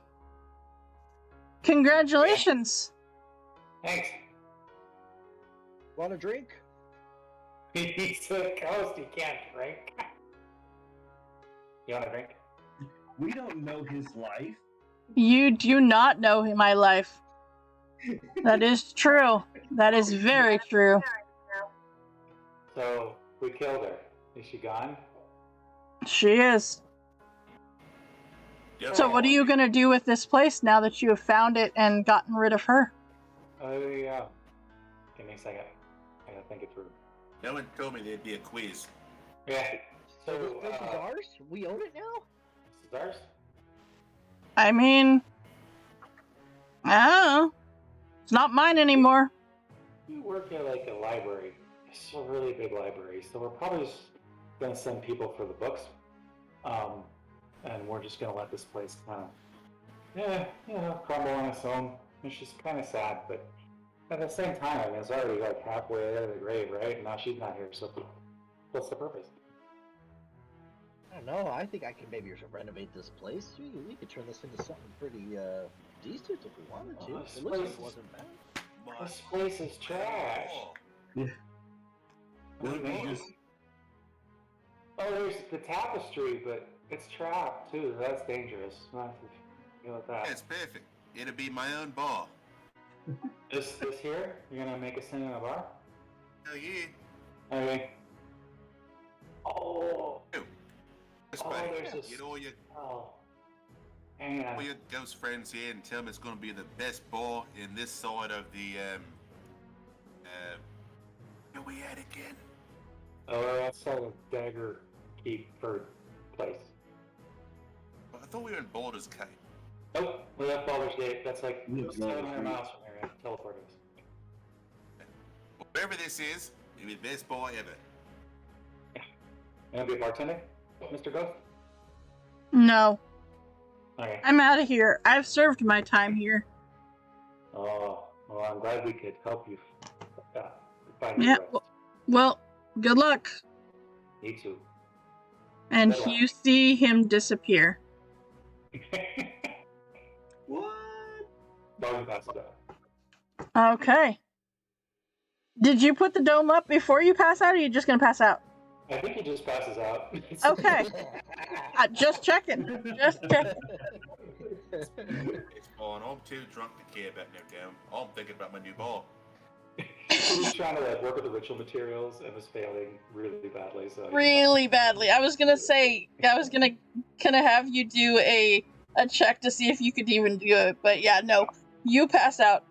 Congratulations." Thanks. Want a drink? He's a ghost. You can't drink. You want a drink? We don't know his life. You do not know my life. That is true. That is very true. So we killed her. Is she gone? She is. Yep. So what are you going to do with this place now that you have found it and gotten rid of her? Oh yeah. Give me a second. I gotta think it through. No one told me there'd be a quiz. Yeah. So So this is ours? We own it now? this is ours. I mean, I don't know. It's not mine anymore. We work at like a library. It's a really big library, so we're probably just gonna send people for the books. And we're just gonna let this place kind of, crumble on its own. It's just kind of sad, but at the same time, I mean, it's already like halfway out of the grave, right? And now she's not here, so what's the purpose? I don't know. I think I can maybe renovate this place. We could turn this into something pretty decent if we wanted to. Oh, It looks like it wasn't bad. My This place is trash. God. What we just Oh, there's the tapestry, but it's trapped too. That's dangerous. Not to deal with that. That's perfect. It'll be my own bar. This here, you're gonna make us in a bar? Hell yeah. Okay. Oh, This Oh, way. there's this- Get all your hang all on. your ghost friends here and tell them it's going to be the best bar in this side of the where we at again? outside of Dagger Keep for place. I thought we were in Baldur's Cave. Nope, we left Baldur's Gate. That's like We left Baldur's 700 Gate. miles from here. And teleport us. Whatever this is, you'll be the best boy ever. You want to be a bartender, Mr. Ghost? No, Okay. I'm out of here. I've served my time here. Oh, well, I'm glad we could help you find Yeah. your rest. Well, good luck. Me too. And Good luck. you see him disappear. What? Dog passes out. Okay. Did you put the dome up before you pass out, or are you just gonna pass out? I think he just passes out. Okay. Just checking. Just checking. It's fine. I'm too drunk to care about no damn. I'm thinking about my new bar. He was trying to like work with the ritual materials and was failing really badly. So Really badly. I was gonna have you do a check to see if you could even do it, but yeah, no. You pass out.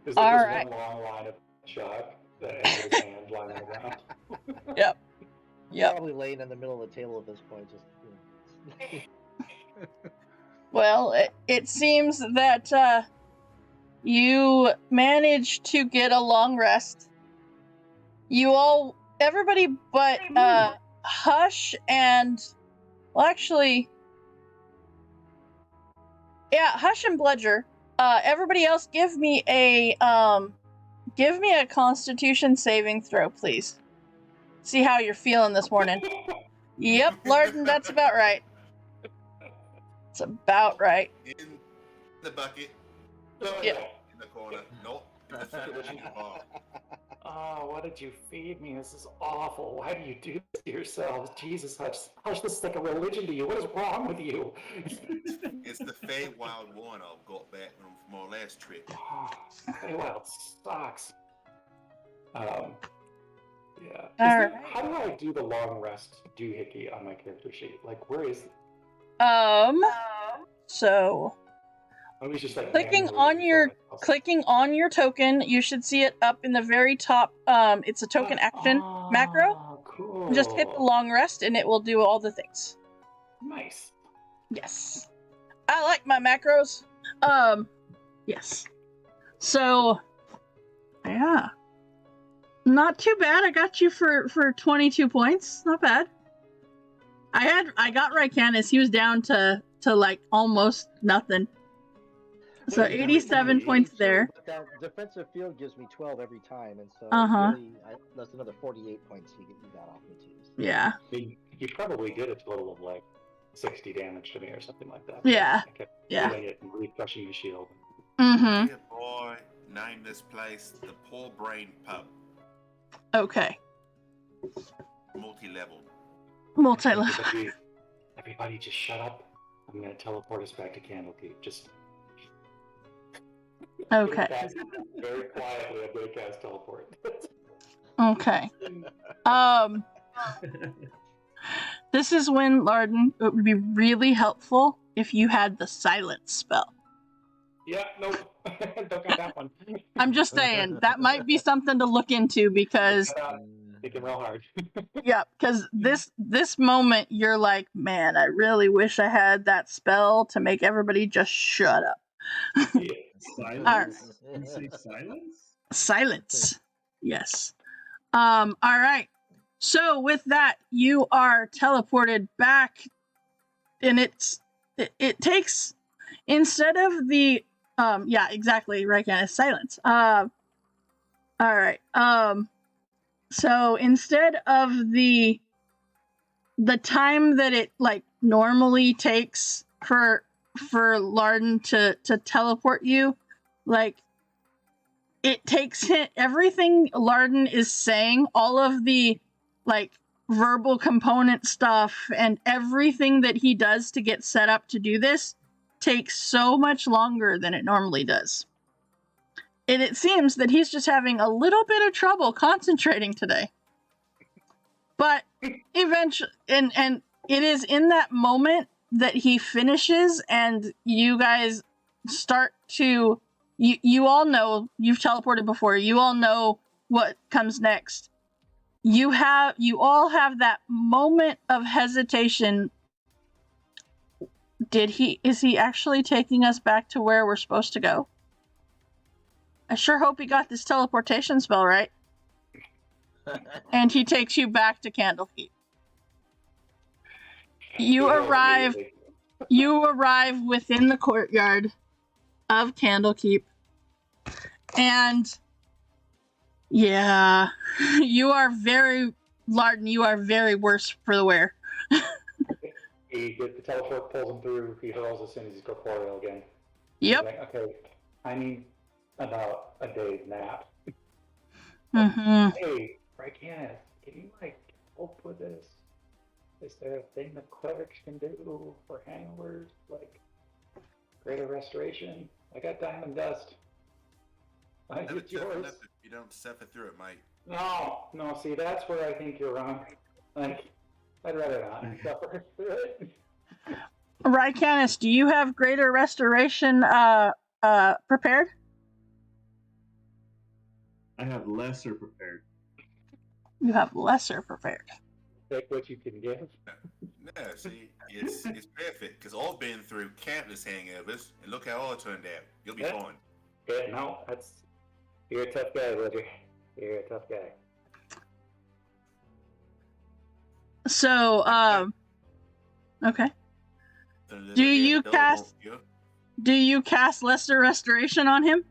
There's like All this right. one long line of chalk that ends with his hand lying on the ground. Yep. Probably laying in the middle of the table at this point, just. Well, it seems that you managed to get a long rest. Everybody but Hush and, well, actually, yeah, Hush and Bludger. Everybody else, give me a Constitution saving throw, please. See how you're feeling this morning. Yep, Larden, that's about right. It's about right. In the bucket, Yeah. in the corner, not in the center of the bar. Oh, what did you feed me? This is awful. Why do you do this to yourselves? Jesus, Hush, this is like a religion to you. What is wrong with you? It's the Feywild wine I've got back from our last trip. Oh, Feywild sucks. Yeah. Alright. How do I do the long rest doohickey on my character sheet? Like, where is it? So I was just like clicking manually on your control myself. clicking on your token, you should see it up in the very top. It's a token action macro. Cool. Just hit the long rest and it will do all the things. Nice. Yes. I like my macros. Yes. So yeah. Not too bad. I got you for 22 points. Not bad. I got Rycanis. He was down to like almost nothing. So 87 points there. But that defensive field gives me 12 every time, and so really, that's another 48 points you got off me too. So. Yeah. He probably did a total of like 60 damage to me or something like that. Yeah. I kept Yeah. doing it and refreshing the shield. Mm-hmm. Dear boy, name this place the Poor Brain Pub. Okay. Multi-level. Multi-level. Everybody just shut up. I'm gonna teleport us back to Candlekeep. Just Okay. Very quietly, I'm gonna cast teleport. Okay. This is when, Larden, it would be really helpful if you had the silence spell. Yeah, nope. Don't got that one. I'm just saying, that might be something to look into because Thinking real hard. yeah, because this moment you're like, man, I really wish I had that spell to make everybody just shut up. Yeah. Silence? You say silence? Silence. Yes. All right. So with that, you are teleported back, and it takes, instead of the yeah, exactly, right, and it's silence. All right. So instead of the time that it like normally takes for Larden to teleport you, like it takes everything Larden is saying, all of the like verbal component stuff and everything that he does to get set up to do this takes so much longer than it normally does. And it seems that he's just having a little bit of trouble concentrating today. But eventually, and it is in that moment that he finishes and you guys start to, you all know, you've teleported before, you all know what comes next. you all have that moment of hesitation. Is he actually taking us back to where we're supposed to go? I sure hope he got this teleportation spell right. And he takes you back to Candlekeep. You arrive within the courtyard of Candlekeep. And yeah, Larden, you are very worse for the wear. The teleport pulls him through. He hurls as soon as he's corporeal again. Yep. He's like, okay, I need about a day's nap. Mm-hmm. Hey, Rycanus, can you help with this? Is there a thing the clerics can do for hangovers, like greater restoration? I got diamond dust. I Never get yours. if you don't suffer through it, mate. No, see, that's where I think you're wrong. I'd rather not suffer through it. Rycanus, do you have greater restoration prepared? I have lesser prepared. You have lesser prepared. Take what you can give. No, see, it's perfect because I've been through countless hangovers, and look how I turned out. You'll be fine. Yeah, no, you're a tough guy, Roger. You're a tough guy. So, okay. Do you cast lesser restoration on him?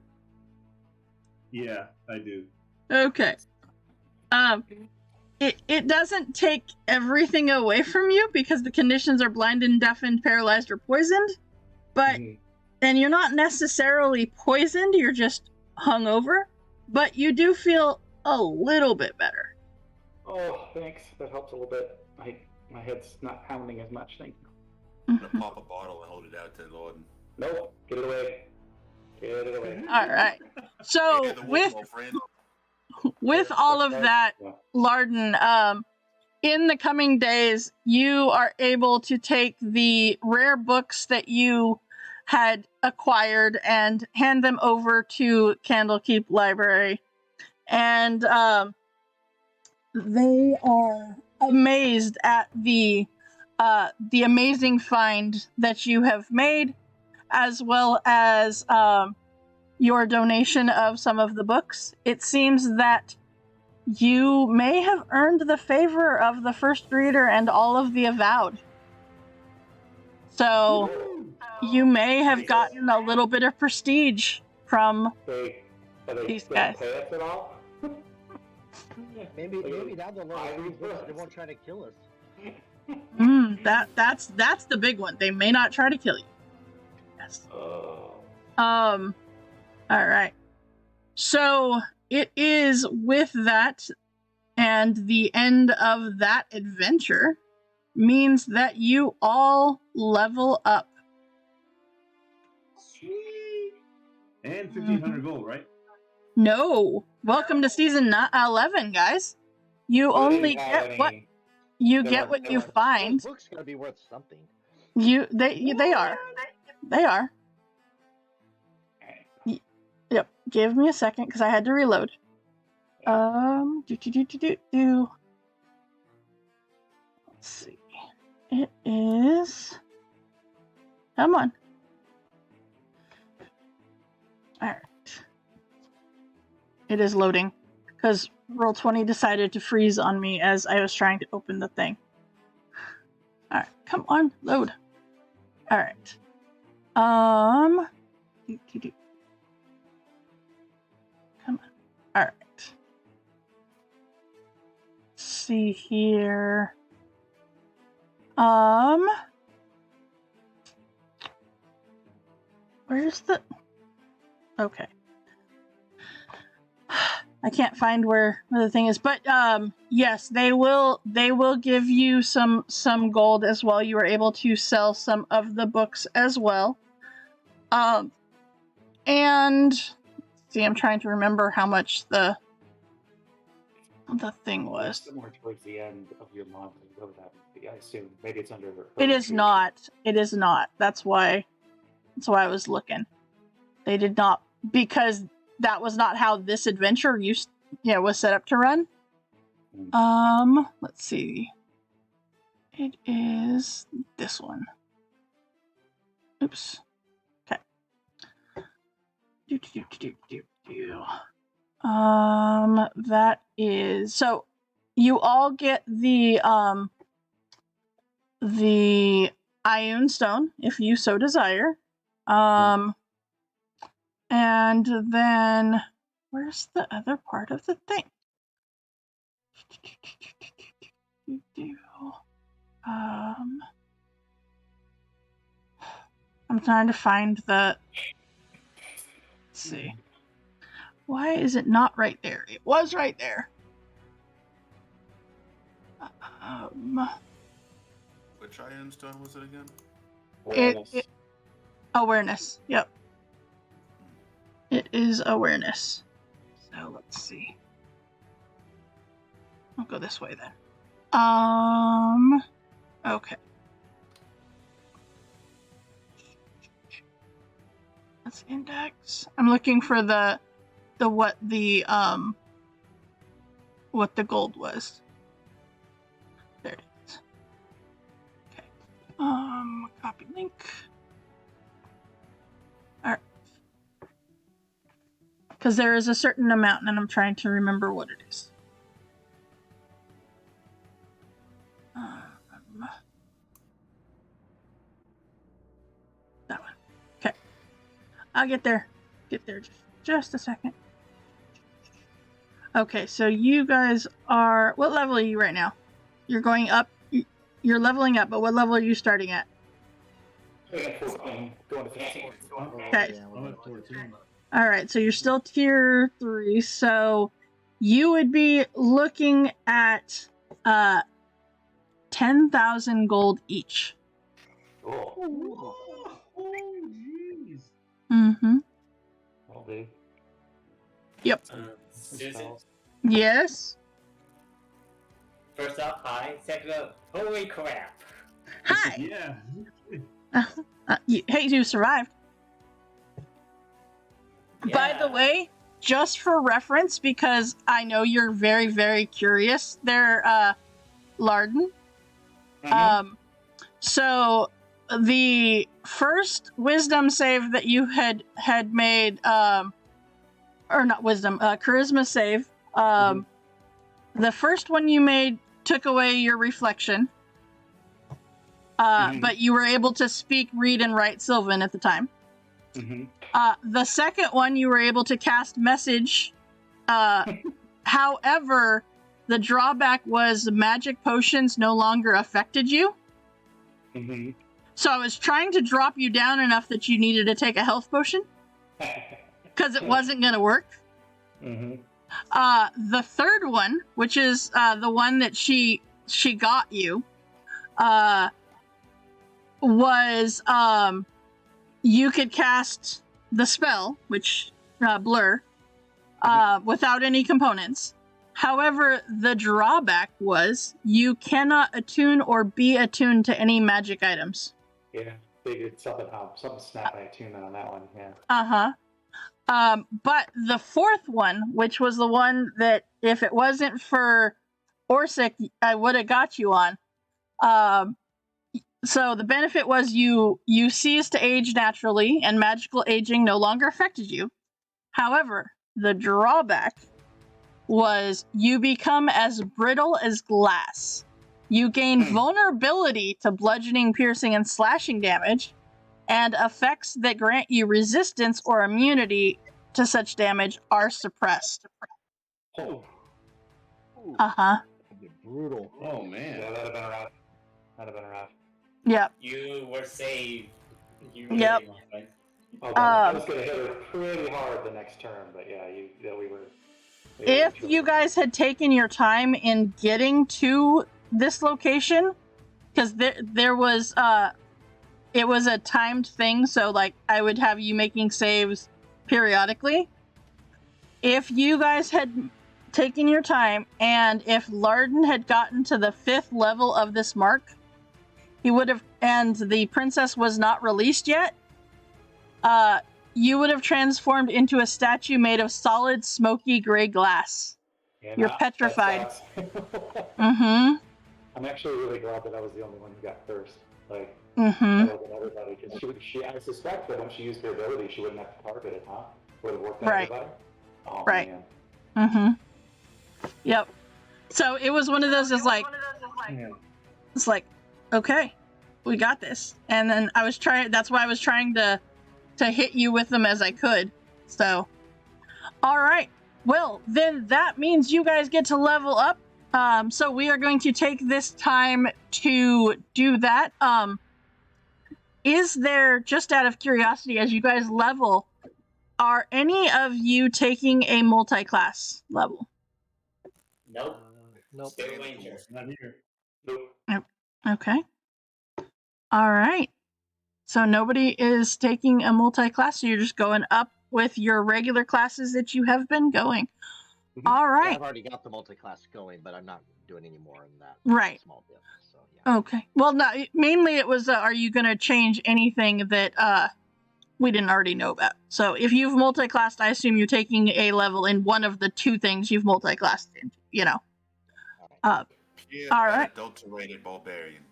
Yeah, I do. Okay. It doesn't take everything away from you because the conditions are blinded, deafened, paralyzed, or poisoned. But and you're not necessarily poisoned, you're just hungover. But you do feel a little bit better. Oh, thanks. That helps a little bit. My head's not pounding as much. Thank you. I'm gonna pop a bottle and hold it out to Lorden. Nope. Get it away. Get it away. All right. So Yeah, with all of that, Larden, in the coming days, you are able to take the rare books that you had acquired and hand them over to Candlekeep Library. And they are amazed at the amazing find that you have made, as well as your donation of some of the books. It seems that you may have earned the favor of the first reader and all of the avowed. So you may have gotten a little bit of prestige from these guys. Pay us at all? Maybe down the line they won't try to kill us. That's the big one. They may not try to kill you. Yes. All right. So it is with that, and the end of that adventure means that you all level up. Sweet. And 1,500 gold, right? No. Welcome to season 11, guys. You only get what you find. Those books gotta be worth something. They are. They are. Yep. Give me a second because I had to reload. Let's see. It is. Come on. All right. It is loading because Roll20 decided to freeze on me as I was trying to open the thing. All right, come on, load. All right. Come on. All right. Let's see here. Where's the? Okay. I can't find where the thing is, but yes, they will give you some gold as well. You are able to sell some of the books as well. And see, I'm trying to remember how much the thing was. Somewhere towards the end of your month, I assume maybe it's under. It is not. It is not. That's why I was looking. They did not, because that was not how this adventure was set up to run. Let's see. It is this one. Oops. Okay. That is so. You all get the Ioun Stone if you so desire. And then where's the other part of the thing? I'm trying to find the. Let's see. Why is it not right there? It was right there. Which Iron Stone was it again? Awareness. Awareness. Yep. It is awareness. So let's see. I'll go this way then. Okay. That's index. I'm looking for the what the gold was. There it is. Okay. Copy link. Alright. Because there is a certain amount and I'm trying to remember what it is. That one. Okay. I'll get there. Get there just a second. Okay, so you guys are... What level are you right now? You're going up. You're leveling up, but what level are you starting at? Going to 15. Okay. I'm at 14. Alright, so you're still tier 3, so you would be looking at 10,000 gold each. Cool. Oh, jeez. Mm-hmm. Will do. Yep. Susan, Spells. Yes? first off, hi. Second off, holy crap. Hi! Yeah. Hey, you survived. By the Yeah. way, just for reference, because I know you're very, very curious there, Larden. So the first wisdom save that you had made, or not wisdom, charisma save, the first one you made took away your reflection, but you were able to speak, read, and write Sylvan at the time. The second one you were able to cast message. However, the drawback was magic potions no longer affected you. So I was trying to drop you down enough that you needed to take a health potion because it wasn't going to work. The third one, which is the one that she got you, was you could cast the spell, which blur, without any components. However, the drawback was you cannot attune or be attuned to any magic items. Yeah, figured something snapped my attunement on that one. Yeah. But the fourth one, which was the one that if it wasn't for Orsic, I would have got you on. So the benefit was you ceased to age naturally, and magical aging no longer affected you. However, the drawback was you become as brittle as glass. You gain vulnerability to bludgeoning, piercing, and slashing damage, and effects that grant you resistance or immunity to such damage are suppressed. Oh, Brutal. Oh, yeah, man. that'd have been rough. That'd have been rough. Yep. You were saved. You Yep. really were. Okay, I was gonna hit her pretty hard the next turn, but yeah, we were. If you guys had taken your time in getting to this location, because there was it was a timed thing, so like I would have you making saves periodically. If you guys had taken your time, and if Larden had gotten to the 5th level of this mark, he would have, and the princess was not released yet, you would have transformed into a statue made of solid, smoky gray glass. And You're that petrified. sucks. Mm-hmm. I'm actually really glad that I was the only one who got cursed. Like, Mm-hmm. other than everybody, because I suspect that when she used her ability, she wouldn't have to target it, huh? Would have worked on Right. everybody. Oh Right. man. Mm-hmm. Yep. So it was one of those. It's like, Yeah. it's like, okay, we got this. And then I was trying. That's why I was trying to hit you with them as I could. So, all right. Well, then that means you guys get to level up. So we are going to take this time to do that. Is there, just out of curiosity, as you guys level, are any of you taking a multi-class level? Nope. Nope. Still Stay in the Ranger. course. Not here. Nope. Okay. All right. So nobody is taking a multi-class, so you're just going up with your regular classes that you have been going. Mhm. All Yeah, right. I've already got the multi-class going, but I'm not doing any more in that Right. small bit. So yeah. Okay. Well, no, mainly it was, are you going to change anything that we didn't already know about? So if you've multi-classed, I assume you're taking a level in one of the two things you've multi-classed in, you know. Pure All right. unadulterated barbarian.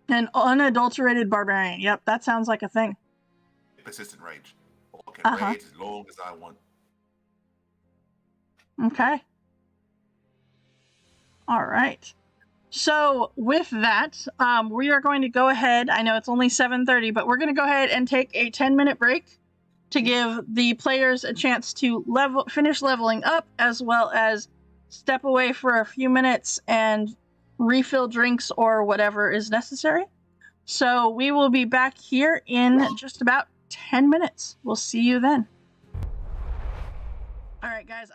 An unadulterated barbarian. Yep, that sounds like a thing. Persistent rage. Or can Uh-huh. rage as long as I want. Okay. All right. So with that, we are going to go ahead. I know it's only 7:30, but we're going to go ahead and take a 10-minute break to give the players a chance to finish leveling up, as well as step away for a few minutes and refill drinks or whatever is necessary. So we will be back here in just about 10 minutes. We'll see you then. All right, guys.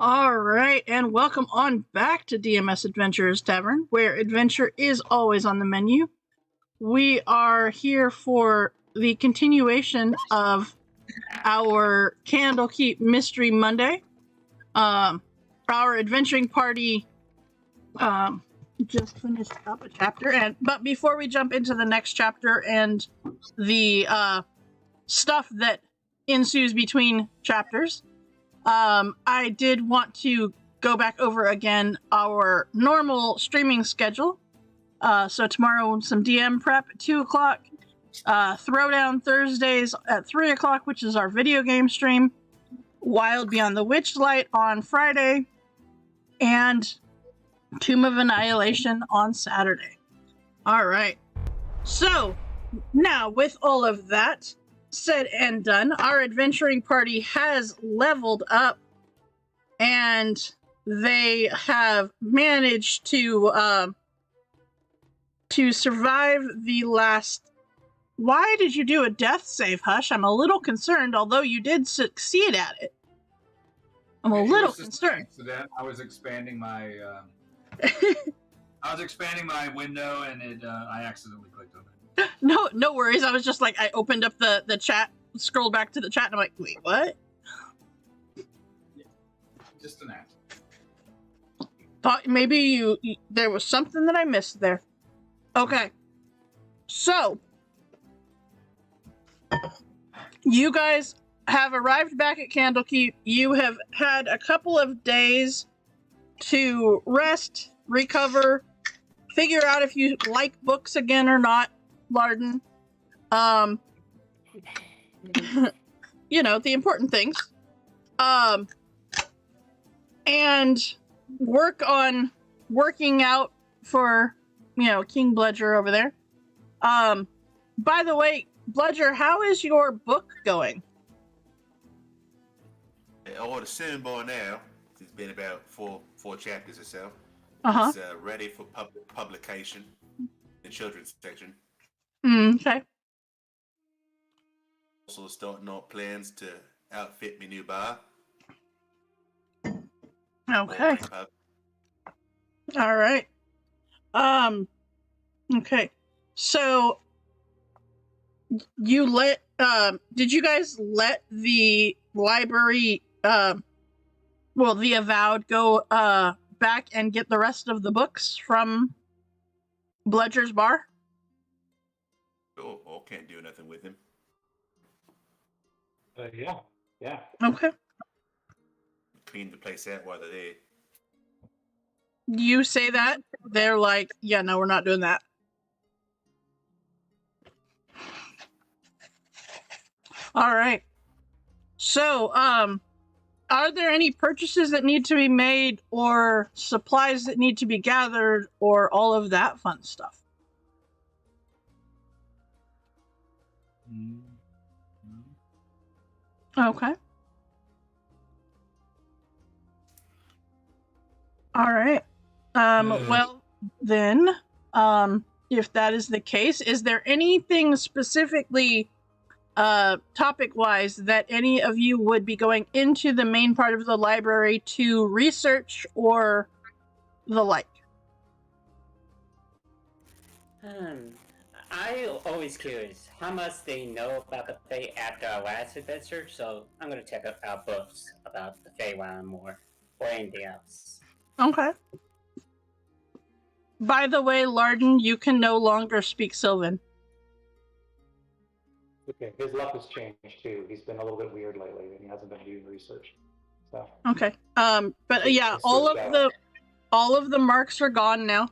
All right, and welcome on back to DMS Adventurers Tavern, where adventure is always on the menu. We are here for the continuation of our Candlekeep Mystery Monday. Our adventuring party just finished up a chapter, but before we jump into the next chapter and the stuff that ensues between chapters, I did want to go back over again our normal streaming schedule. So tomorrow, some DM prep at 2 o'clock. Throwdown Thursdays at 3 o'clock, which is our video game stream. Wild Beyond the Witchlight on Friday. And Tomb of Annihilation on Saturday. All right. So, now with all of that said and done, our adventuring party has leveled up, and they have managed to survive the last. Why did you do a death save, Hush? I'm a little concerned, although you did succeed at it. I'm a little concerned. Accident. I was expanding my window, and I accidentally clicked on it. No worries. I was just like, I opened up the chat, scrolled back to the chat, and I'm like, wait, what? Yeah, just an accident. Thought maybe you there was something that I missed there. Okay. So, you guys have arrived back at Candlekeep. You have had a couple of days to rest, recover, figure out if you like books again or not, Larden. You know, the important things. And working out for, King Bludger over there. By the way, Bludger, how is your book going? Oh, the Sinball now. It's been about four chapters or so. Uh-huh. It's ready for publication in the children's section. Okay. Also starting out plans to outfit my new bar. Okay. All right. Okay. So did you guys let the library the Avowed go back and get the rest of the books from Bludger's bar? Oh, can't do nothing with him. Yeah. Okay. Clean the place out while they're there. You say that, they're like, yeah, no, we're not doing that. All right. So, are there any purchases that need to be made or supplies that need to be gathered or all of that fun stuff? Okay. All right. Well, then, if that is the case, is there anything specifically topic-wise that any of you would be going into the main part of the library to research or the like? I always curious how much they know about the Fae after our last adventure, so I'm gonna check out our books about the Feywild more, or anything else. Okay. By the way, Larden, you can no longer speak Sylvan. Okay, his luck has changed too. He's been a little bit weird lately, and he hasn't been doing research. So. Okay. But yeah, all of the marks are gone now.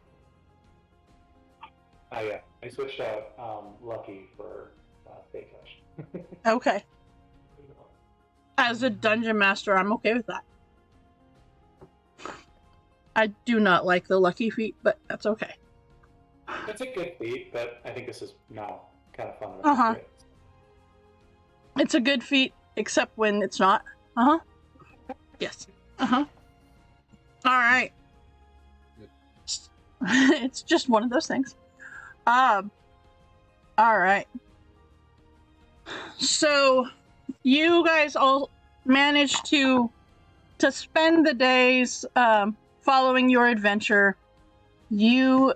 Oh yeah, I switched out Lucky for Fake Hush. Okay. As a dungeon master, I'm okay with that. I do not like the lucky feat, but that's okay. It's a good feat, but I think this is now kind of fun. Uh-huh. It's a good feat, except when it's not. Uh-huh. Yes. Uh-huh. All right. It's just one of those things. All right. So, you guys all managed to to spend the days following your adventure, you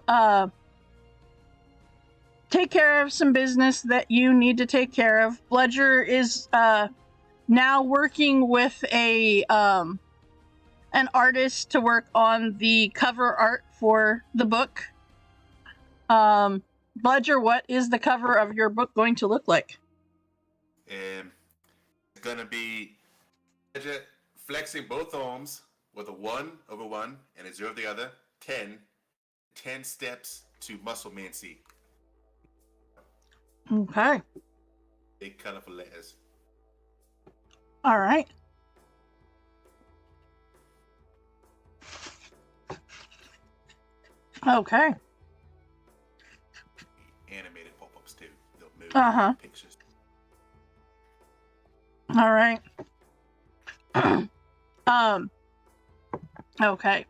take care of some business that you need to take care of. Bludger is now working with an artist to work on the cover art for the book. Bludger, what is the cover of your book going to look like? It's gonna be flexing both arms with a 1 over 1 and a 0 of the other. 10 steps to muscle mancy. Okay. Big colorful letters. All right. Okay. Animated pop-ups too. They'll move pictures. All right. Okay.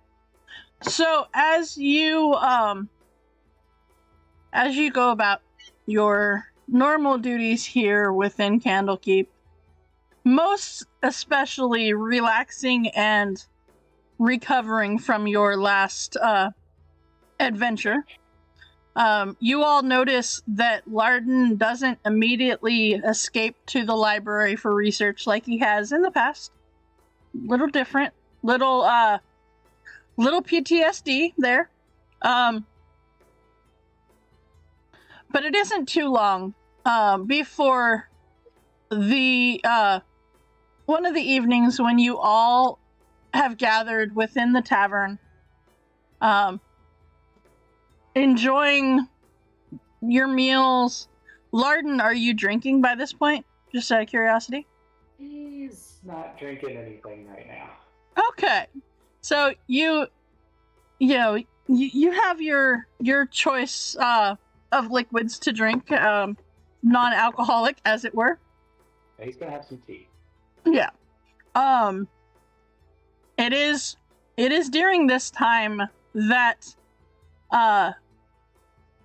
So as you go about your normal duties here within Candlekeep, most especially relaxing and recovering from your last adventure, you all notice that Larden doesn't immediately escape to the library for research like he has in the past. Little different, little PTSD there. But it isn't too long before the one of the evenings when you all have gathered within the tavern, enjoying your meals. Larden, are you drinking by this point? Just out of curiosity. He's not drinking anything right now. Okay, so you have your choice of liquids to drink, non-alcoholic, as it were. He's gonna have some tea. Yeah. It is during this time that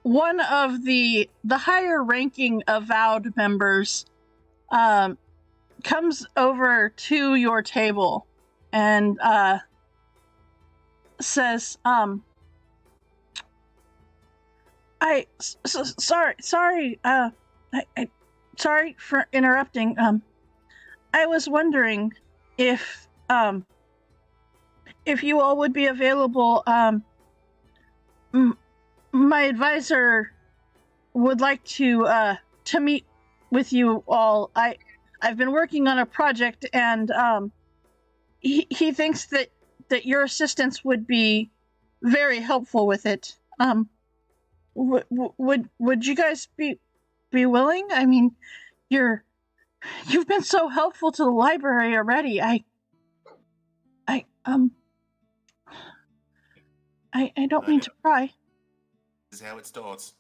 one of the higher ranking avowed members comes over to your table and says, sorry, sorry for interrupting. I was wondering if you all would be available. My advisor would like to meet with you all. I've been working on a project, and he thinks that your assistance would be very helpful with it. Would you guys be willing? I mean, you've been so helpful to the library already. I don't mean to pry. This is how it starts.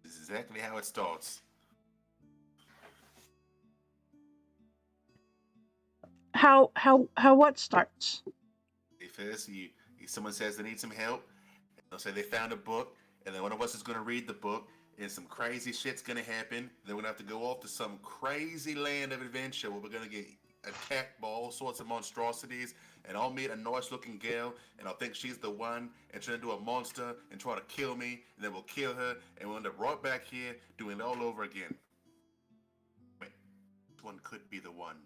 This is exactly how it starts. How what starts? First, someone says they need some help. They'll say they found a book, and then one of us is going to read the book, and some crazy shit's going to happen. Then we're going to have to go off to some crazy land of adventure where we're going to get attacked by all sorts of monstrosities, and I'll meet a nice-looking girl, and I'll think she's the one, and turn into a monster, and try to kill me, and then we'll kill her, and we'll end up right back here doing it all over again. Wait, this one could be the one.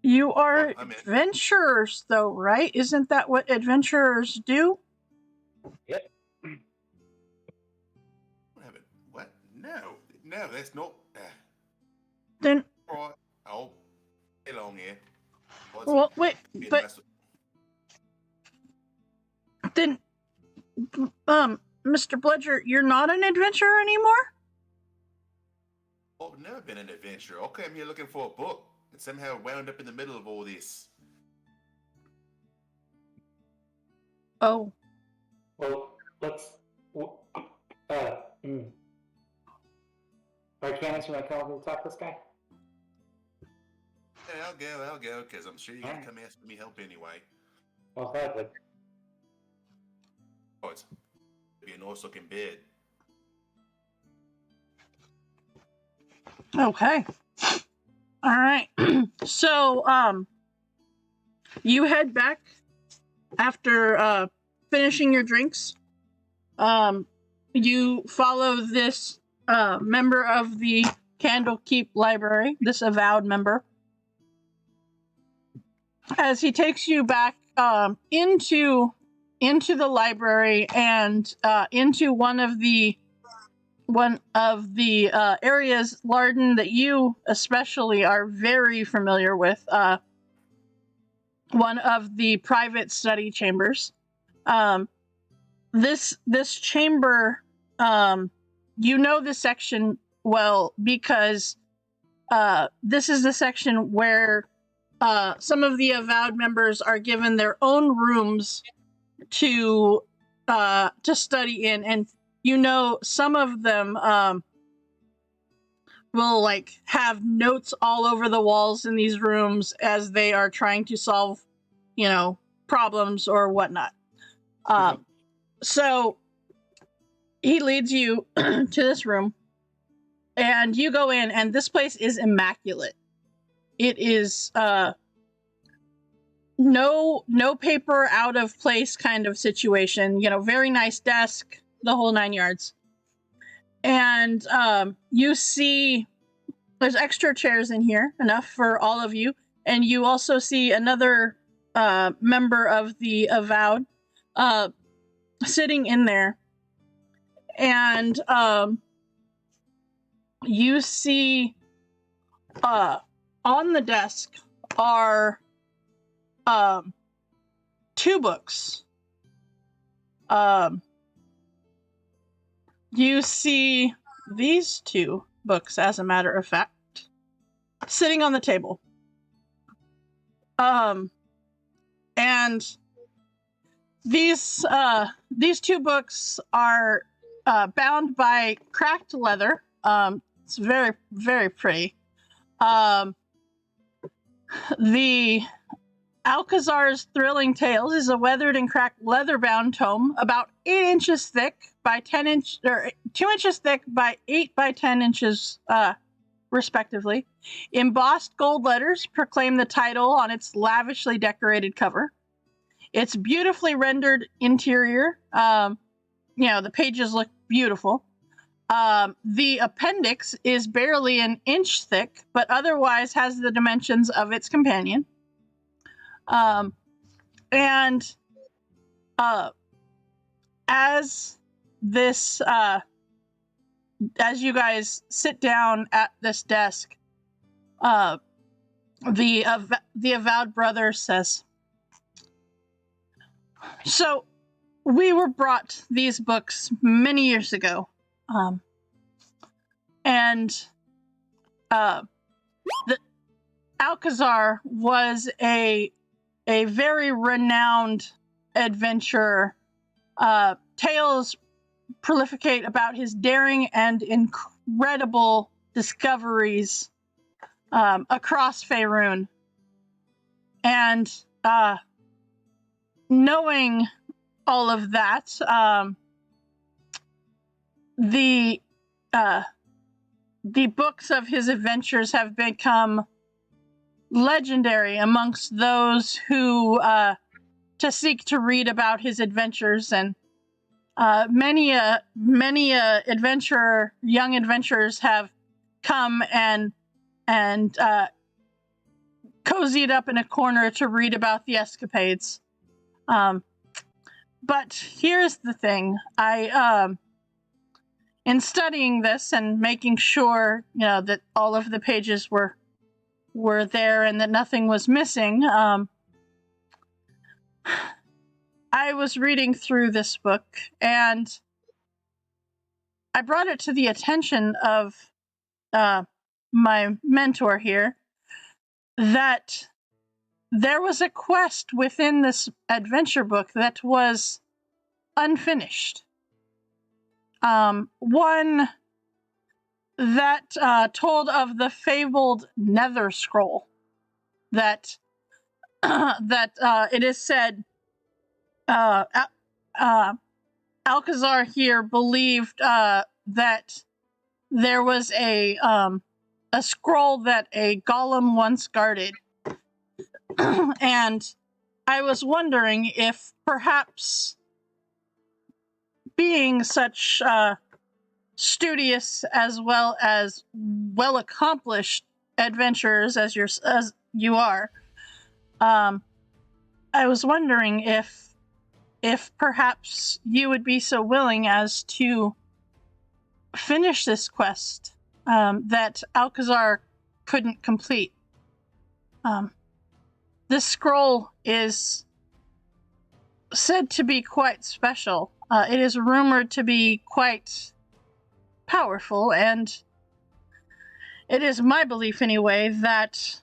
You are adventurers, though, right? Isn't that what adventurers do? Yep. What? No, that's not. Then. Right. Oh, get along here. Well, wait, but then, Mr. Bludger, you're not an adventurer anymore? I've never been an adventurer. I came here looking for a book, and somehow wound up in the middle of all this. Oh. Well, let's. I can't answer my call to talk to this guy. Yeah, I'll go, because I'm sure you're going to come ask me help anyway. Well, gladly. Oh, it's be a nice looking bed. Okay. All right. So, you head back after finishing your drinks. You follow this member of the Candlekeep library, this avowed member, as he takes you back into the library and into one of the areas, Larden, that you especially are very familiar with. One of the private study chambers. This chamber, you know this section well because this is the section where some of the avowed members are given their own rooms to study in, and you know some of them will like have notes all over the walls in these rooms as they are trying to solve, problems or whatnot. So he leads you to this room, and you go in, and this place is immaculate. It is no paper out of place kind of situation. Very nice desk, the whole 9 yards. And you see there's extra chairs in here, enough for all of you. And you also see another member of the avowed sitting in there. And you see on the desk are 2 books. You see these 2 books, as a matter of fact, sitting on the table. And these 2 books are bound by cracked leather. It's very, very pretty. The Alcazar's Thrilling Tales is a weathered and cracked leather-bound tome about 8 inches thick by 2 inches thick by 8 by 10 inches, respectively. Embossed gold letters proclaim the title on its lavishly decorated cover. It's beautifully rendered interior. The pages look beautiful. The appendix is barely an inch thick, but otherwise has the dimensions of its companion. As you guys sit down at this desk, the avowed brother says, "So, we were brought these books many years ago, and the Alcazar was a very renowned adventurer. Tales prolificate about his daring and incredible discoveries across Faerun. And knowing all of that, the books of his adventures have become legendary amongst those who to seek to read about his adventures, and many young adventurers have come and cozied up in a corner to read about the escapades. But here's the thing: in studying this and making sure, that all of the pages were there and that nothing was missing, I was reading through this book, and I brought it to the attention of my mentor here that there was a quest within this adventure book that was unfinished. One that told of the fabled Nether Scroll that it is said Alcazar here believed that there was a a scroll that a golem once guarded. And I was wondering if perhaps being such studious as well as well accomplished adventurers as you are, I was wondering if perhaps you would be so willing as to finish this quest that Alcazar couldn't complete. This scroll is said to be quite special. It is rumored to be quite powerful, and it is my belief anyway that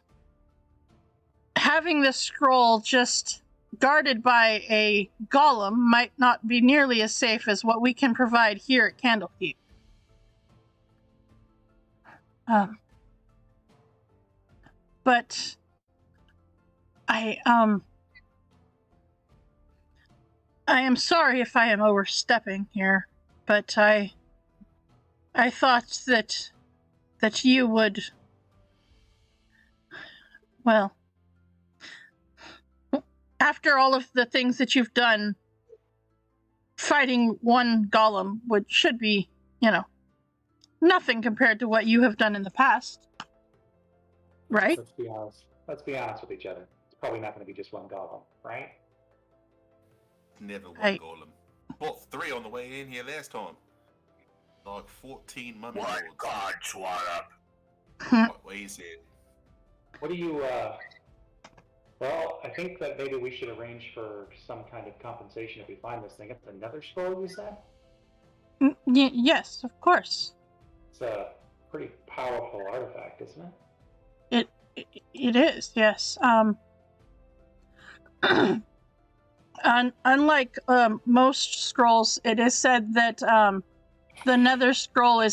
having this scroll just guarded by a golem might not be nearly as safe as what we can provide here at Candlekeep. But I am sorry if I am overstepping here, but I thought that you would, well, after all of the things that you've done, fighting one golem should be, nothing compared to what you have done in the past. Right? Let's be honest. Let's be honest with each other. It's probably not going to be just one golem, right? Never one golem. Bought 3 on the way in here last time. Like 14 mummy lords. God, swat up. What you said? What do you, well, I think that maybe we should arrange for some kind of compensation if we find this thing. It's another scroll, you said? Yes, of course. It's a pretty powerful artifact, isn't it? It is, yes. Unlike most scrolls, it is said that the Nether Scroll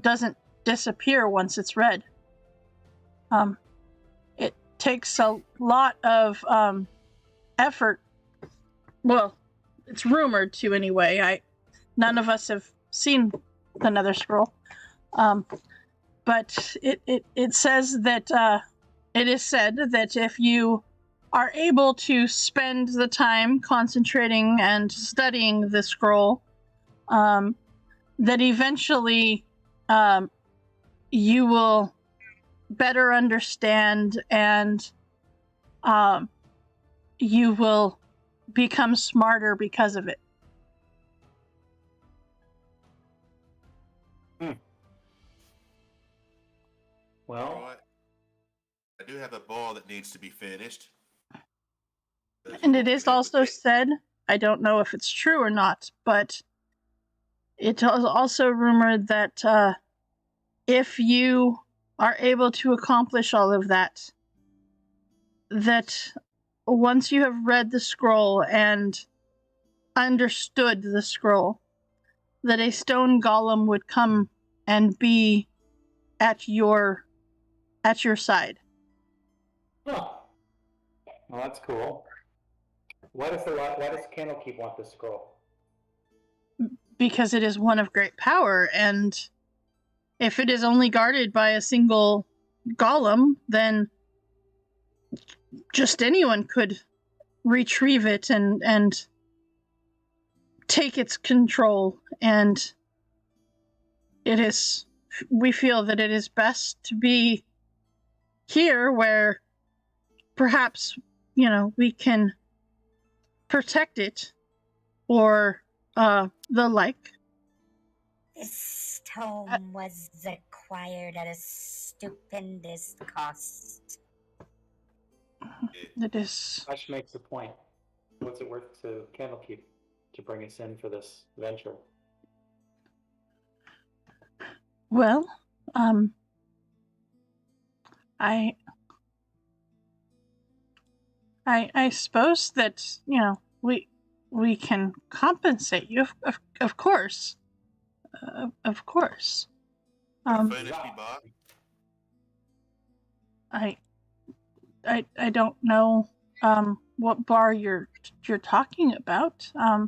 doesn't disappear once it's read. It takes a lot of effort. Well, it's rumored to anyway. None of us have seen the Nether Scroll, but it says that it is said that if you are able to spend the time concentrating and studying the scroll, that eventually you will better understand and you will become smarter because of it. Well, Right. I do have a bar that needs to be finished. And it is also said, I don't know if it's true or not, but it is also rumored that if you are able to accomplish all of that, that once you have read the scroll and understood the scroll, that a stone golem would come and be at your side. huh. Well, that's cool. Why does Candlekeep want this scroll? Because it is one of great power, and if it is only guarded by a single golem, then just anyone could retrieve it and take its control. And we feel that it is best to be here where perhaps, we can protect it or the like. This tome was acquired at a stupendous cost. It is. Ash makes a point. What's it worth to Candlekeep to bring us in for this venture? Well, I suppose that, we can compensate you, of course. Of course. Furnish me bar. I don't know what bar you're talking about. I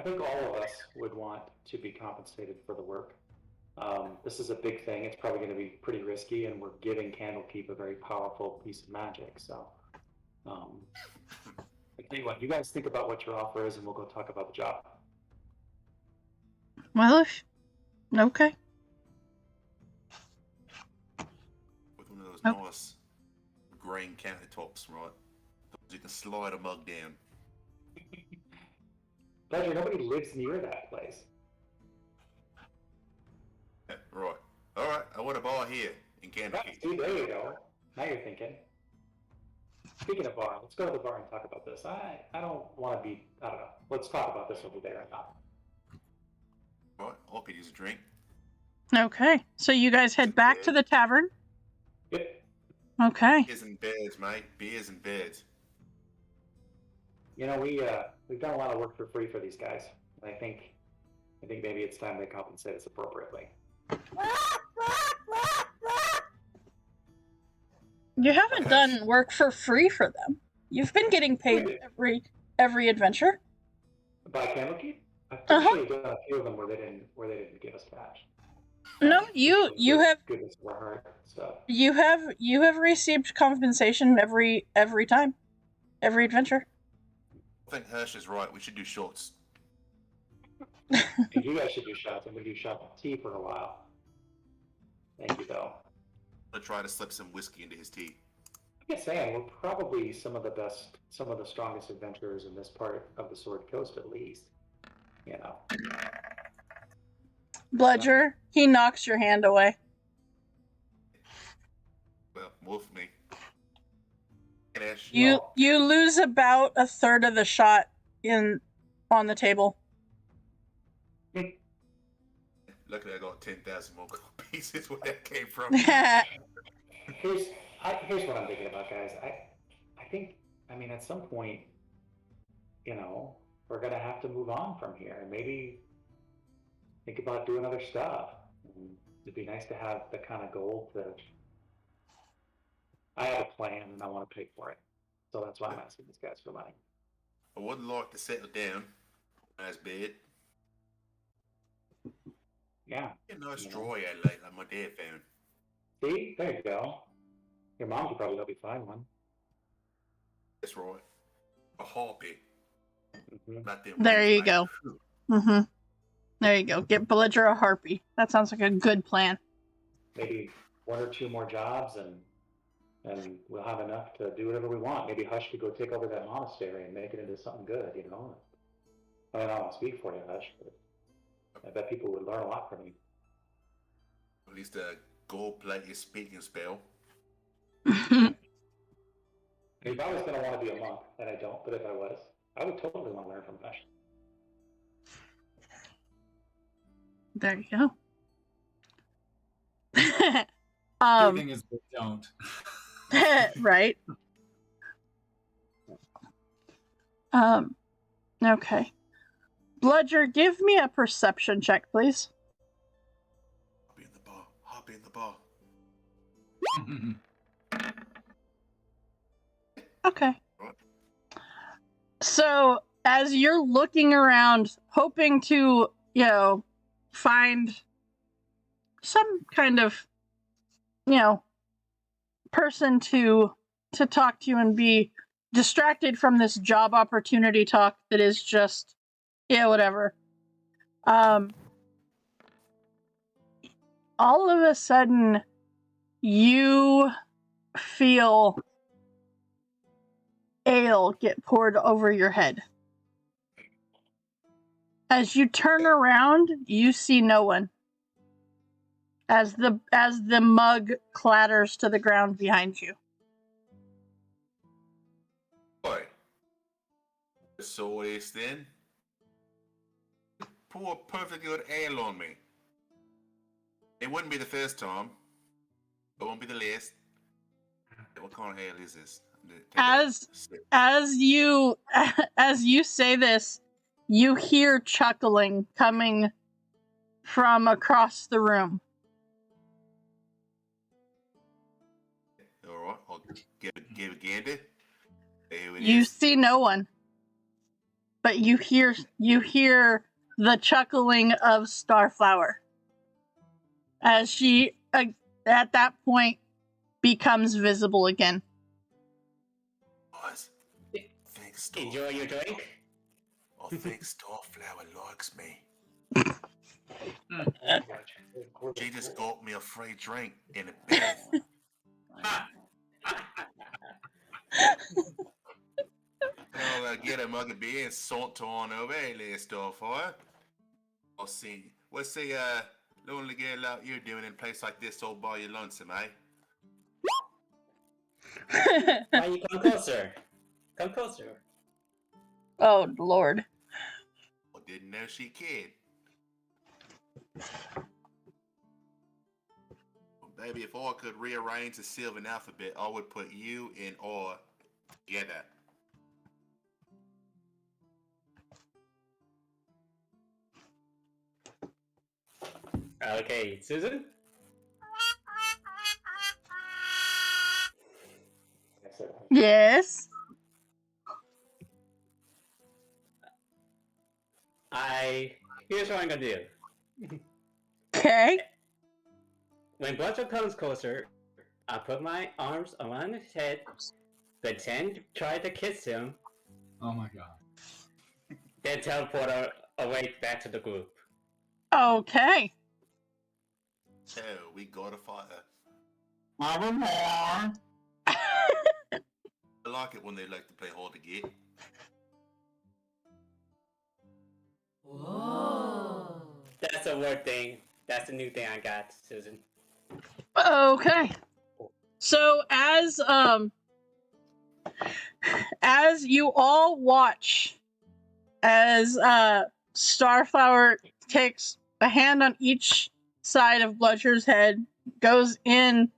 think all of us would want to be compensated for the work. This is a big thing. It's probably going to be pretty risky, and we're giving Candlekeep a very powerful piece of magic. So, I tell you what, you guys think about what your offer is, and we'll go talk about the job. Well, okay. With one of those Oh. nice green countertops, right? You can slide a mug down. Pleasure, nobody lives near that place. Yeah, right. All right. I want a bar here in Right, Candlekeep. see, there you go. Now you're thinking. Speaking of bar, let's go to the bar and talk about this. I don't want to be, I don't know. Let's talk about this over there. Right. I could use a drink. Okay. So you guys head back to the tavern. Yep. Okay. Beers and beds, mate. Beers and beds. You know, we've done a lot of work for free for these guys. And I think maybe it's time they compensate us appropriately. You haven't Okay. done work for free for them. You've been getting paid every adventure. By Candlekeep? I've Uh-huh. actually done a few of them where they didn't give us cash. No, you have goodness of our heart stuff. you have received compensation every time, every adventure. I think Hirsch is right. We should do shorts. You guys should do shots, and we do shot tea for a while. Thank you, though. I'll try to slip some whiskey into his tea. I'm just saying, we're probably some of the strongest adventurers in this part of the Sword Coast, at least. You know. Bludger, he knocks your hand away. Well, wolf me. And Ash, You lose about a third of the shot on the table. luckily I got 10,000 more gold pieces where that came from. Here's what I'm thinking about, guys. I mean, at some point, you know, we're gonna have to move on from here, and maybe think about doing other stuff. And it'd be nice to have the kind of gold that I have a plan, and I want to pay for it. So that's why I'm asking these guys for money. I would like to settle down. Nice bed. Yeah. A nice drawer you had like my dad found. See, there you go. Your mom could probably help you find one. That's right. A harpy. Mm-hmm. Not them There wings, you mate. go. Mm-hmm. There you go. Get Belliger a harpy. That sounds like a good plan. Maybe one or two more jobs, and we'll have enough to do whatever we want. Maybe Hush could go take over that monastery and make it into something good, you know? I don't want to speak for you, Hush, but I bet people would learn a lot from you. At least a gold-plated speaking spell. And if I was going to want to be a monk, and I don't, but if I was, I would totally want to learn from Hush. There you go. The thing is, they don't. Right. Okay. Bludger, give me a perception check, please. Hop in the bar. Hop in the bar. Okay. Right. So, as you're looking around, hoping to, you know, find some kind of, you know, person to talk to and be distracted from this job opportunity talk that is just, yeah, whatever. All of a sudden, you feel ale get poured over your head. As you turn around, you see no one. As the mug clatters to the ground behind you. Boy. So this then. Pour perfectly good ale on me. It wouldn't be the first time. It won't be the last. What kind of ale is this? As you say this, you hear chuckling coming from across the room. Alright, I'll give a gander. You see no one. But you hear the chuckling of Starflower. as she, at that point, becomes visible again. Boys, think Enjoy your drink. I think Starflower likes me. She just got me a free drink in a bed. I'll get a mug of beer and saunter on over, there, Starfire. I'll see. What's the lonely girl out you doing in a place like this all by your lonesome, eh? Why you come closer? Come closer. Oh, Lord. I didn't know she cared. Well, baby, if I could rearrange the Sylvan alphabet, I would put you and R together. Okay, Susan? Yes. Here's what I'm gonna do. Okay. When Bludger comes closer, I put my arms around his head, pretend try to kiss him, Oh my god. then teleport away back to the group. Okay. So, we gotta fight her. Nevermore. I like it when they like to play hard to get. Whoa. That's a word thing. That's a new thing I got, Susan. Okay. So as you all watch as Starflower takes a hand on each side of Bludger's head, goes in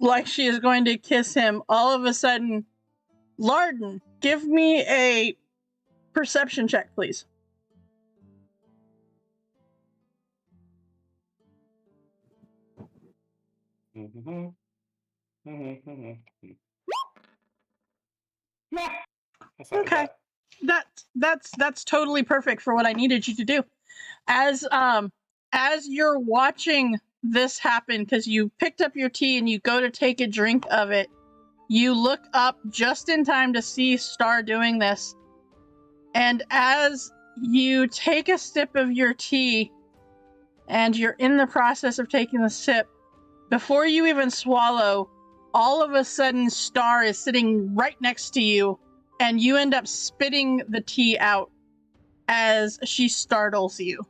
like she is going to kiss him, all of a sudden, Larden, give me a perception check, please. Okay. That's totally perfect for what I needed you to do. As you're watching this happen, because you picked up your tea and you go to take a drink of it, you look up just in time to see Star doing this. And as you take a sip of your tea and you're in the process of taking the sip, before you even swallow, all of a sudden Star is sitting right next to you, and you end up spitting the tea out as she startles you.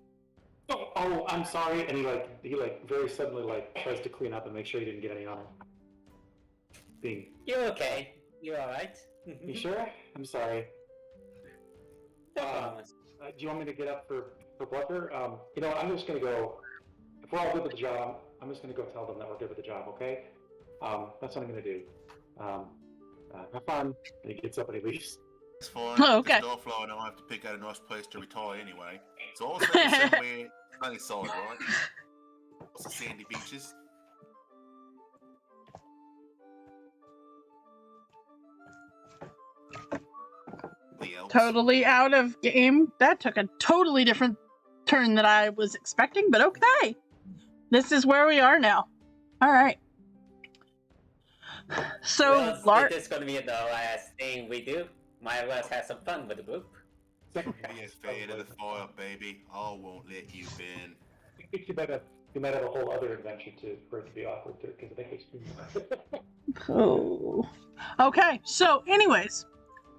Oh, I'm sorry. And he very suddenly tries to clean up and make sure he didn't get any on him. You're okay. You're alright. You sure? I'm sorry. No problem. Do you want me to get up for Blucker? I'm just gonna go. If we're all good with the job, I'm just gonna go tell them that we're good with the job. Okay? That's what I'm gonna do. Have fun. And he gets up and he leaves. It's fine. Oh, okay. Starflower and I have to pick out a nice place to retire anyway. So I'll stay somewhere sunny side, right? What's the sandy beaches? The Alps. Totally out of game. That took a totally different turn than I was expecting, but okay. This is where we are now. All right. So, this is going to be the last thing we do. Might as well have some fun with the group. Be a fair to the fire, baby. I won't let you burn. I think you might have a whole other adventure for it to be awkward too, because I think it's Oh. Okay, so anyways,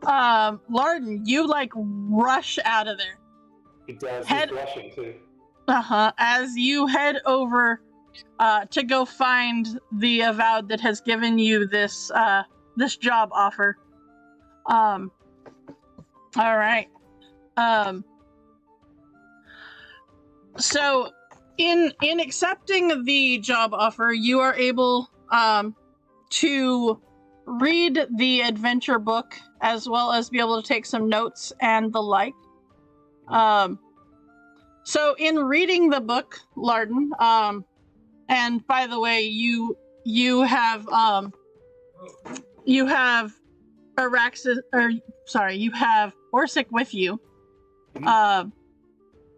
Larden, you rush out of there. He does. He's blushing too. As you head over to go find the Avowed that has given you this job offer. All right. So in accepting the job offer, you are able to read the adventure book as well as be able to take some notes and the like. So in reading the book, Larden, and by the way, you have you have Orsic with you.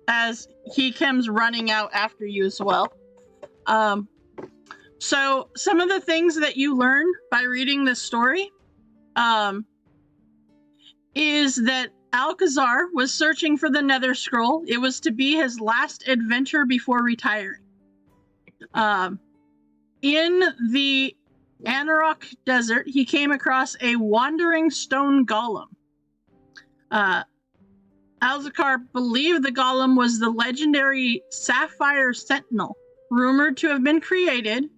As he comes running out after you as well. So some of the things that you learn by reading this story is that Alcazar was searching for the Nether Scroll. It was to be his last adventure before retiring. In the Anarok Desert, he came across a wandering stone golem. Alcazar believed the golem was the legendary Sapphire Sentinel, rumored to have been created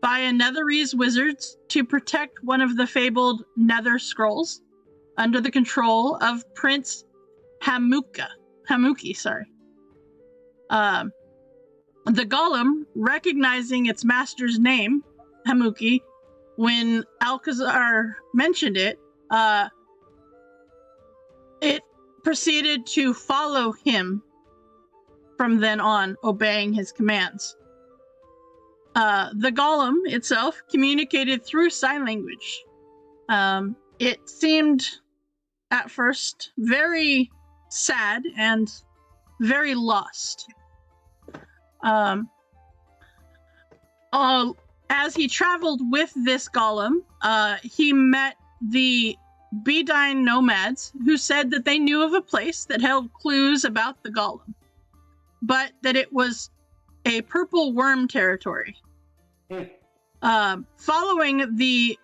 by a Netherese wizards to protect one of the fabled Nether Scrolls under the control of Prince Hamuki, sorry. The golem, recognizing its master's name, Hamuki, when Alcazar mentioned it, it proceeded to follow him from then on, obeying his commands. The golem itself communicated through sign language. It seemed at first very sad and very lost. As he traveled with this golem, he met the Bedine nomads who said that they knew of a place that held clues about the golem, but that it was a purple worm territory. Following the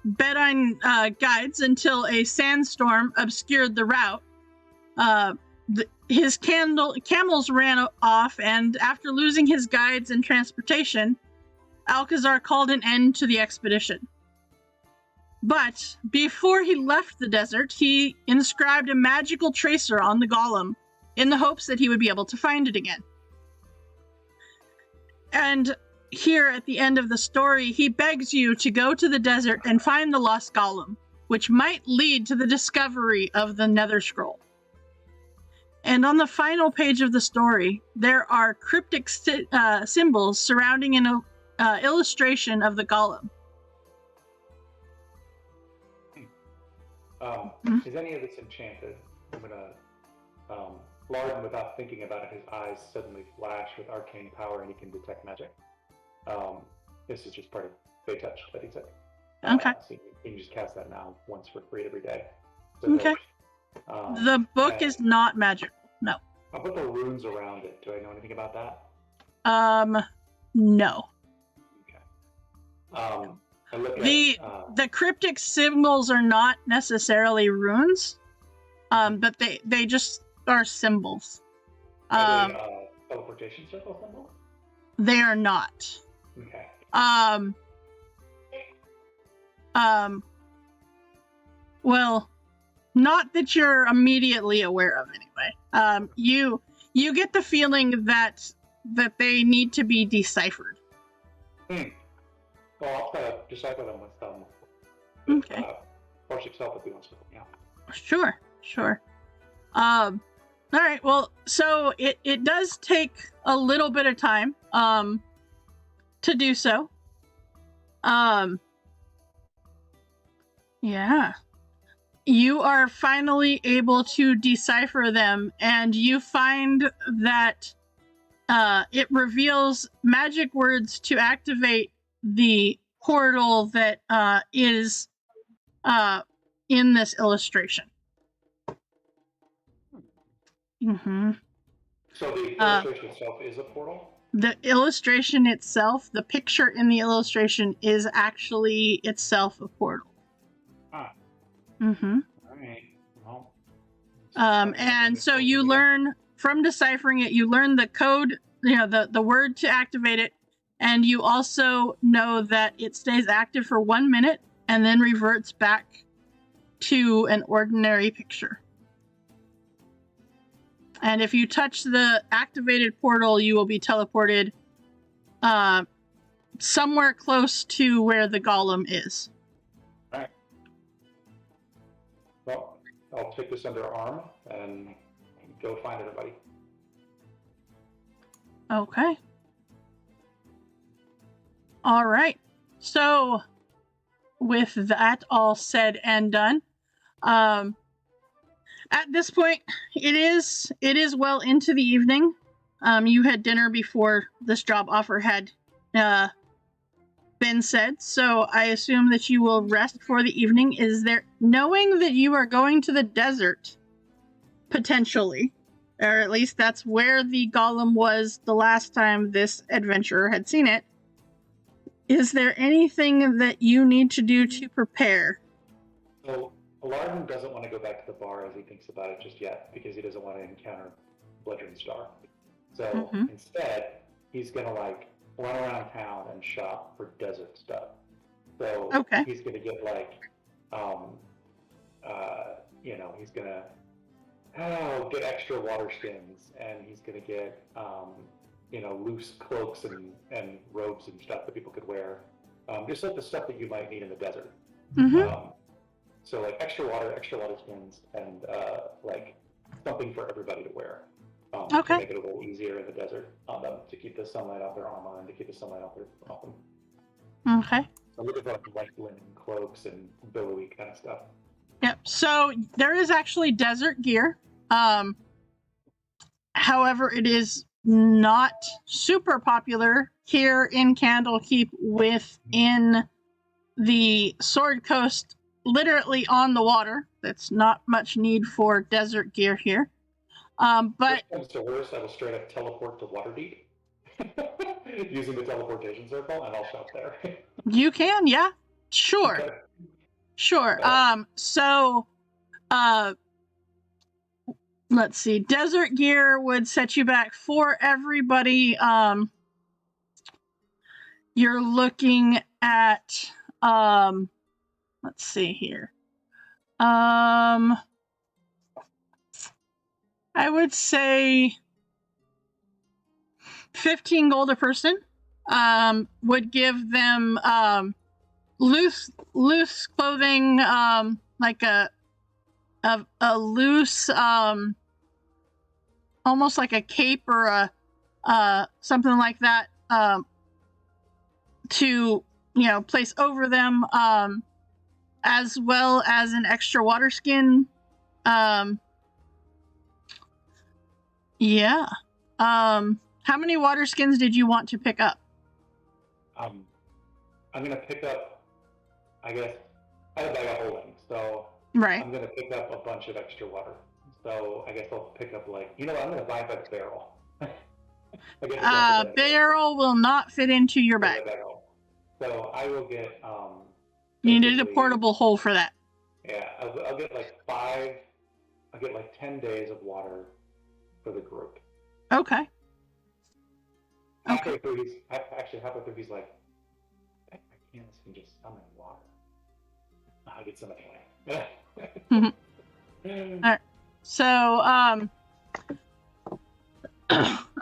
Bedine guides until a sandstorm obscured the route, his camels ran off, and after losing his guides and transportation, Alcazar called an end to the expedition. But before he left the desert, he inscribed a magical tracer on the golem in the hopes that he would be able to find it again. And here at the end of the story, he begs you to go to the desert and find the lost golem, which might lead to the discovery of the Nether Scroll. And on the final page of the story, there are cryptic symbols surrounding an illustration of the golem. Is any of this enchanted? I'm gonna, Lauren, without thinking about it, his eyes suddenly flash with arcane power and he can detect magic. This is just part of Fey Touch that he said. Okay. So you can just cast that now once for free every day. So Okay. The book is not magical. No. I'll put the runes around it. Do I know anything about that? No. Okay. I look at The cryptic symbols are not necessarily runes, but they just are symbols. are they, teleportation circle symbols? They are not. Okay. Well, not that you're immediately aware of anyway. You get the feeling that they need to be deciphered. Well, I'll try to decipher them with Okay. Porshik's help if he wants to help me out. Sure. All right. Well, so it does take a little bit of time to do so. Yeah. You are finally able to decipher them, and you find that it reveals magic words to activate the portal that is in this illustration. Mm-hmm. So the illustration itself is a portal? The illustration itself, the picture in the illustration is actually itself a portal. Ah. Mm-hmm. All right. Well. And so you learn from deciphering it, you learn the code, the word to activate it, and you also know that it stays active for 1 minute and then reverts back to an ordinary picture. And if you touch the activated portal, you will be teleported somewhere close to where the golem is. All right. Well, I'll take this under arm and go find everybody. Okay. All right. So, with that all said and done, at this point, it is well into the evening. You had dinner before this job offer had been said, so I assume that you will rest for the evening. Is there, knowing that you are going to the desert, potentially, or at least that's where the golem was the last time this adventurer had seen it, is there anything that you need to do to prepare? So Alarm doesn't want to go back to the bar as he thinks about it just yet, because he doesn't want to encounter Bludgeon Star. So instead, he's gonna like run around town and shop for desert stuff. So he's gonna get like, he's gonna get extra water skins, and he's gonna get loose cloaks and robes and stuff that people could wear, just like the stuff that you might need in the desert. So like extra water skins, and like something for everybody to wear. To make it a little easier in the desert on them, to keep the sunlight off their armor and to keep the sunlight off them. Okay. So looking for like light linen cloaks and billowy kind of stuff. Yep. So there is actually desert gear. However, it is not super popular here in Candlekeep within the Sword Coast, literally on the water. That's not much need for desert gear here. But worst comes to worst, I will straight up teleport to Waterdeep using the teleportation circle, and I'll shop there. You can, yeah, sure, Okay. sure. Let's see. Desert gear would set you back for everybody. You're looking at let's see here. I would say 15 gold a person. Would give them loose clothing, like a loose, almost like a cape or a something like that, to place over them, as well as an extra water skin. Yeah. How many water skins did you want to pick up? I'm gonna pick up, I guess, I have a bag of holding, so Right. I'm gonna pick up a bunch of extra water. So I guess I'll pick up like, I'm gonna buy a barrel. Barrel will not fit into your bag. So I will get. You need a portable hole for that. Yeah, I'll get like 5. I'll get like 10 days of water for the group. Okay. Halfway through, he's like, I can't just summon water. I'll get some anyway. All right. So,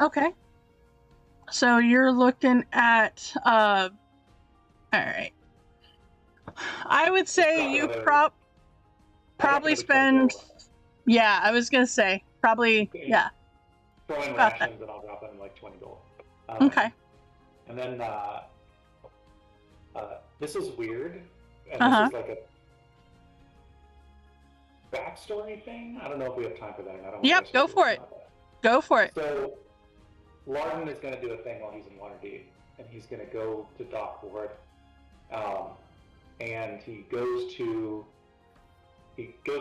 okay. So you're looking at, all right. I would say you probably spend, yeah, I was going to say, probably, yeah. Throw in rations and I'll drop in like 20 gold. Okay. And then, this is weird, and this is like a backstory thing. I don't know if we have time for that. I don't. Yep, go for it. Go for it. So, Larden is going to do a thing while he's in Waterdeep, and he's going to go to Dockward, and he goes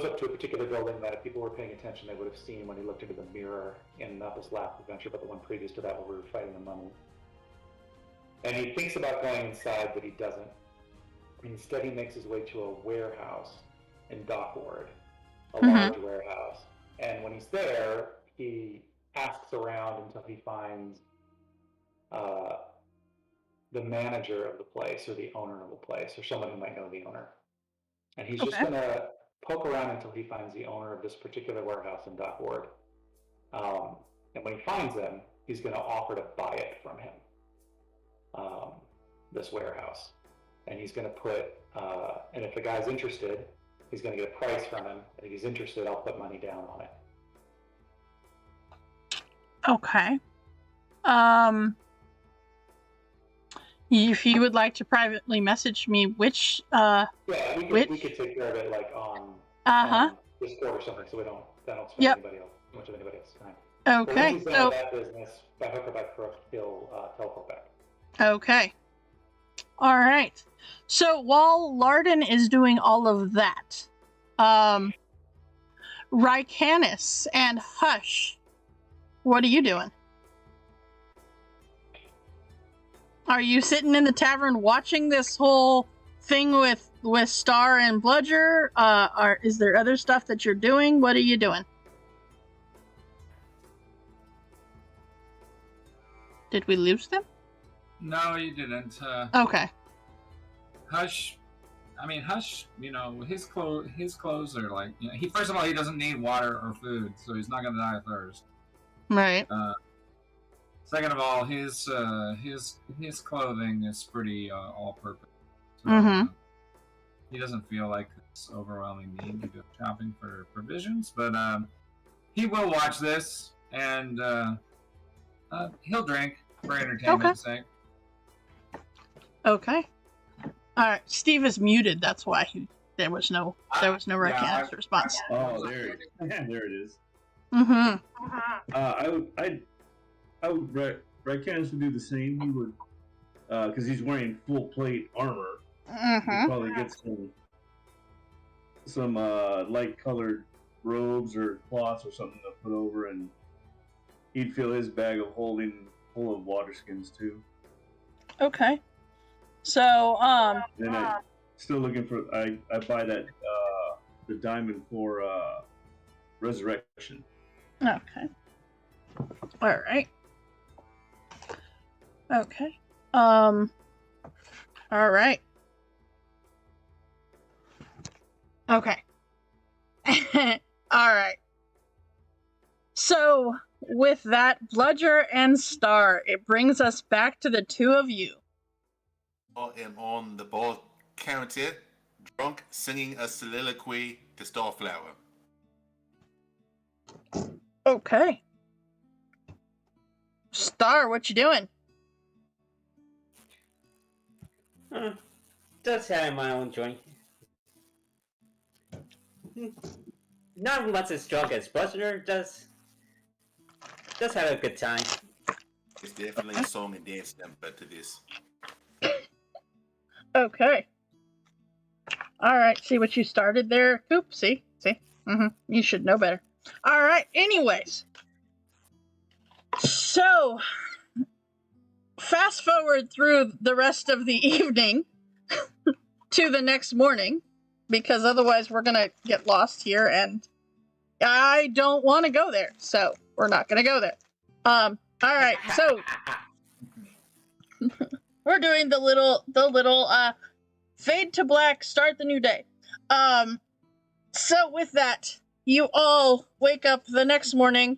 up to a particular building that if people were paying attention, they would have seen when he looked into the mirror in not this last adventure, but the one previous to that where we were fighting the mummy. And he thinks about going inside, but he doesn't. Instead, he makes his way to a warehouse in Dockward, a large warehouse. And when he's there, he asks around until he finds the manager of the place, or the owner of the place, or someone who might know the owner. And he's just going to poke around until he finds the owner of this particular warehouse in Dockward. And when he finds them, he's going to offer to buy it from him, this warehouse. And he's going to put, and if the guy's interested, he's going to get a price from him. And if he's interested, I'll put money down on it. Okay. If you would like to privately message me which, yeah, we could take care of it like on Discord or something, so we don't spend much of anybody else's time. Okay, so that business, by hook or by crook, he'll teleport back. Okay. All right. So while Larden is doing all of that, Rycanis and Hush, what are you doing? Are you sitting in the tavern watching this whole thing with Star and Bludger? Is there other stuff that you're doing? What are you doing? Did we lose them? No, you didn't. Okay. Hush. I mean, Hush. You know, his clothes are like. You know, he first of all, he doesn't need water or food, so he's not gonna die of thirst. Right. Second of all, his clothing is pretty all-purpose. So, Mm-hmm. he doesn't feel like this overwhelming need to go shopping for provisions, but he will watch this and he'll drink for entertainment's sake. Okay. All right. Steve is muted. That's why there was no Rycanis response. Oh, there it is. Mm-hmm. I would Rycanis would do the same. He would, because he's wearing full plate armor. Mm-hmm. He'd probably get some light colored robes or cloths or something to put over, and he'd fill his bag of holding full of water skins too. Okay. So And I still looking for. I buy that the diamond for resurrection. Okay. All right. Okay. All right. Okay. All right. So, with that, Bludger and Star, it brings us back to the two of you. I am on the ball counter, drunk, singing a soliloquy to Starflower. Okay. Star, what you doing? Just having my own joint. Not much as drunk as Buster does. Just have a good time. It's definitely a song and dance number to this. Okay. All right. See what you started there, Coop? See? Mm-hmm. You should know better. All right. Anyways. So, fast forward through the rest of the evening to the next morning, because otherwise we're going to get lost here, and I don't want to go there, so we're not going to go there. All right, so we're doing the little fade to black, start the new day. So with that, you all wake up the next morning,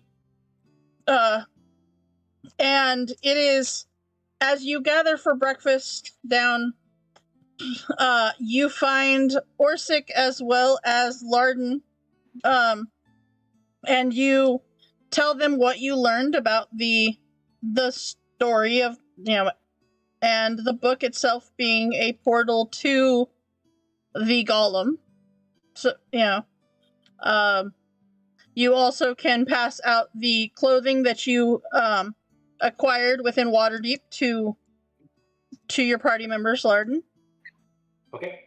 and it is, as you gather for breakfast down, you find Orsic as well as Larden, and you tell them what you learned about the story of, and the book itself being a portal to the Golem. So, you also can pass out the clothing that you acquired within Waterdeep to your party members, Larden. Okay.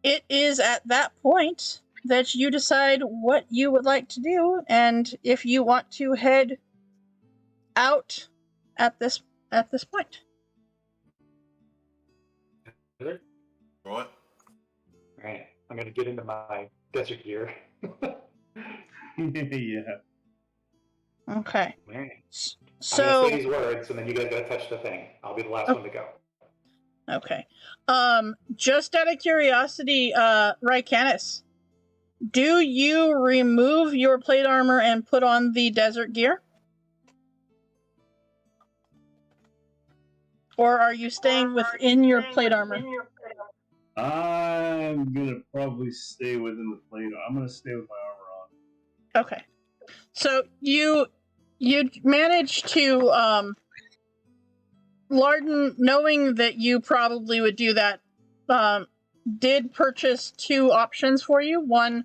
It is at that point that you decide what you would like to do, and if you want to head out at this point. Right. Right? Right. I'm gonna get into my desert gear. Yeah. Okay. Right. So I'm gonna say these words, and then you guys gotta touch the thing. I'll be the last one to go. okay. Just out of curiosity, Rycanis, do you remove your plate armor and put on the desert gear? Or are you staying within your plate armor? I'm gonna probably stay within the plate. I'm gonna stay with my armor on. Okay. So you managed to, Larden, knowing that you probably would do that, did purchase two options for you. One,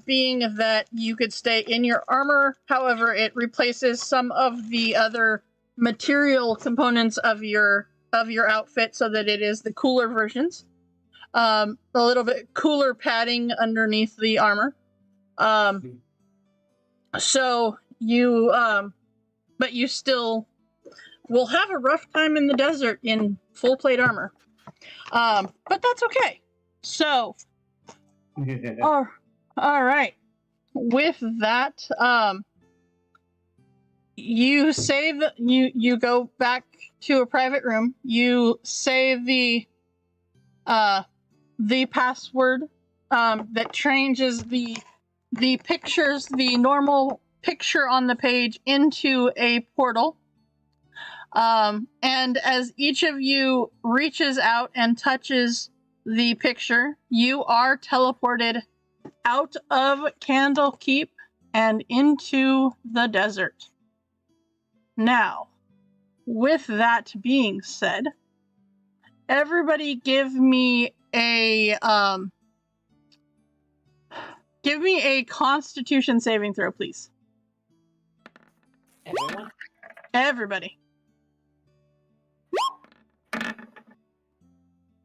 being that you could stay in your armor. However, it replaces some of the other material components of your outfit so that it is the cooler versions. A little bit cooler padding underneath the armor. So you, but you still will have a rough time in the desert in full plate armor. But that's okay. So, all right. With that, you save. You go back to a private room. You say the password that changes the pictures, the normal picture on the page, into a portal. And as each of you reaches out and touches the picture, you are teleported out of Candlekeep and into the desert. Now, with that being said, everybody give me a Constitution saving throw, please. Everyone? Everybody.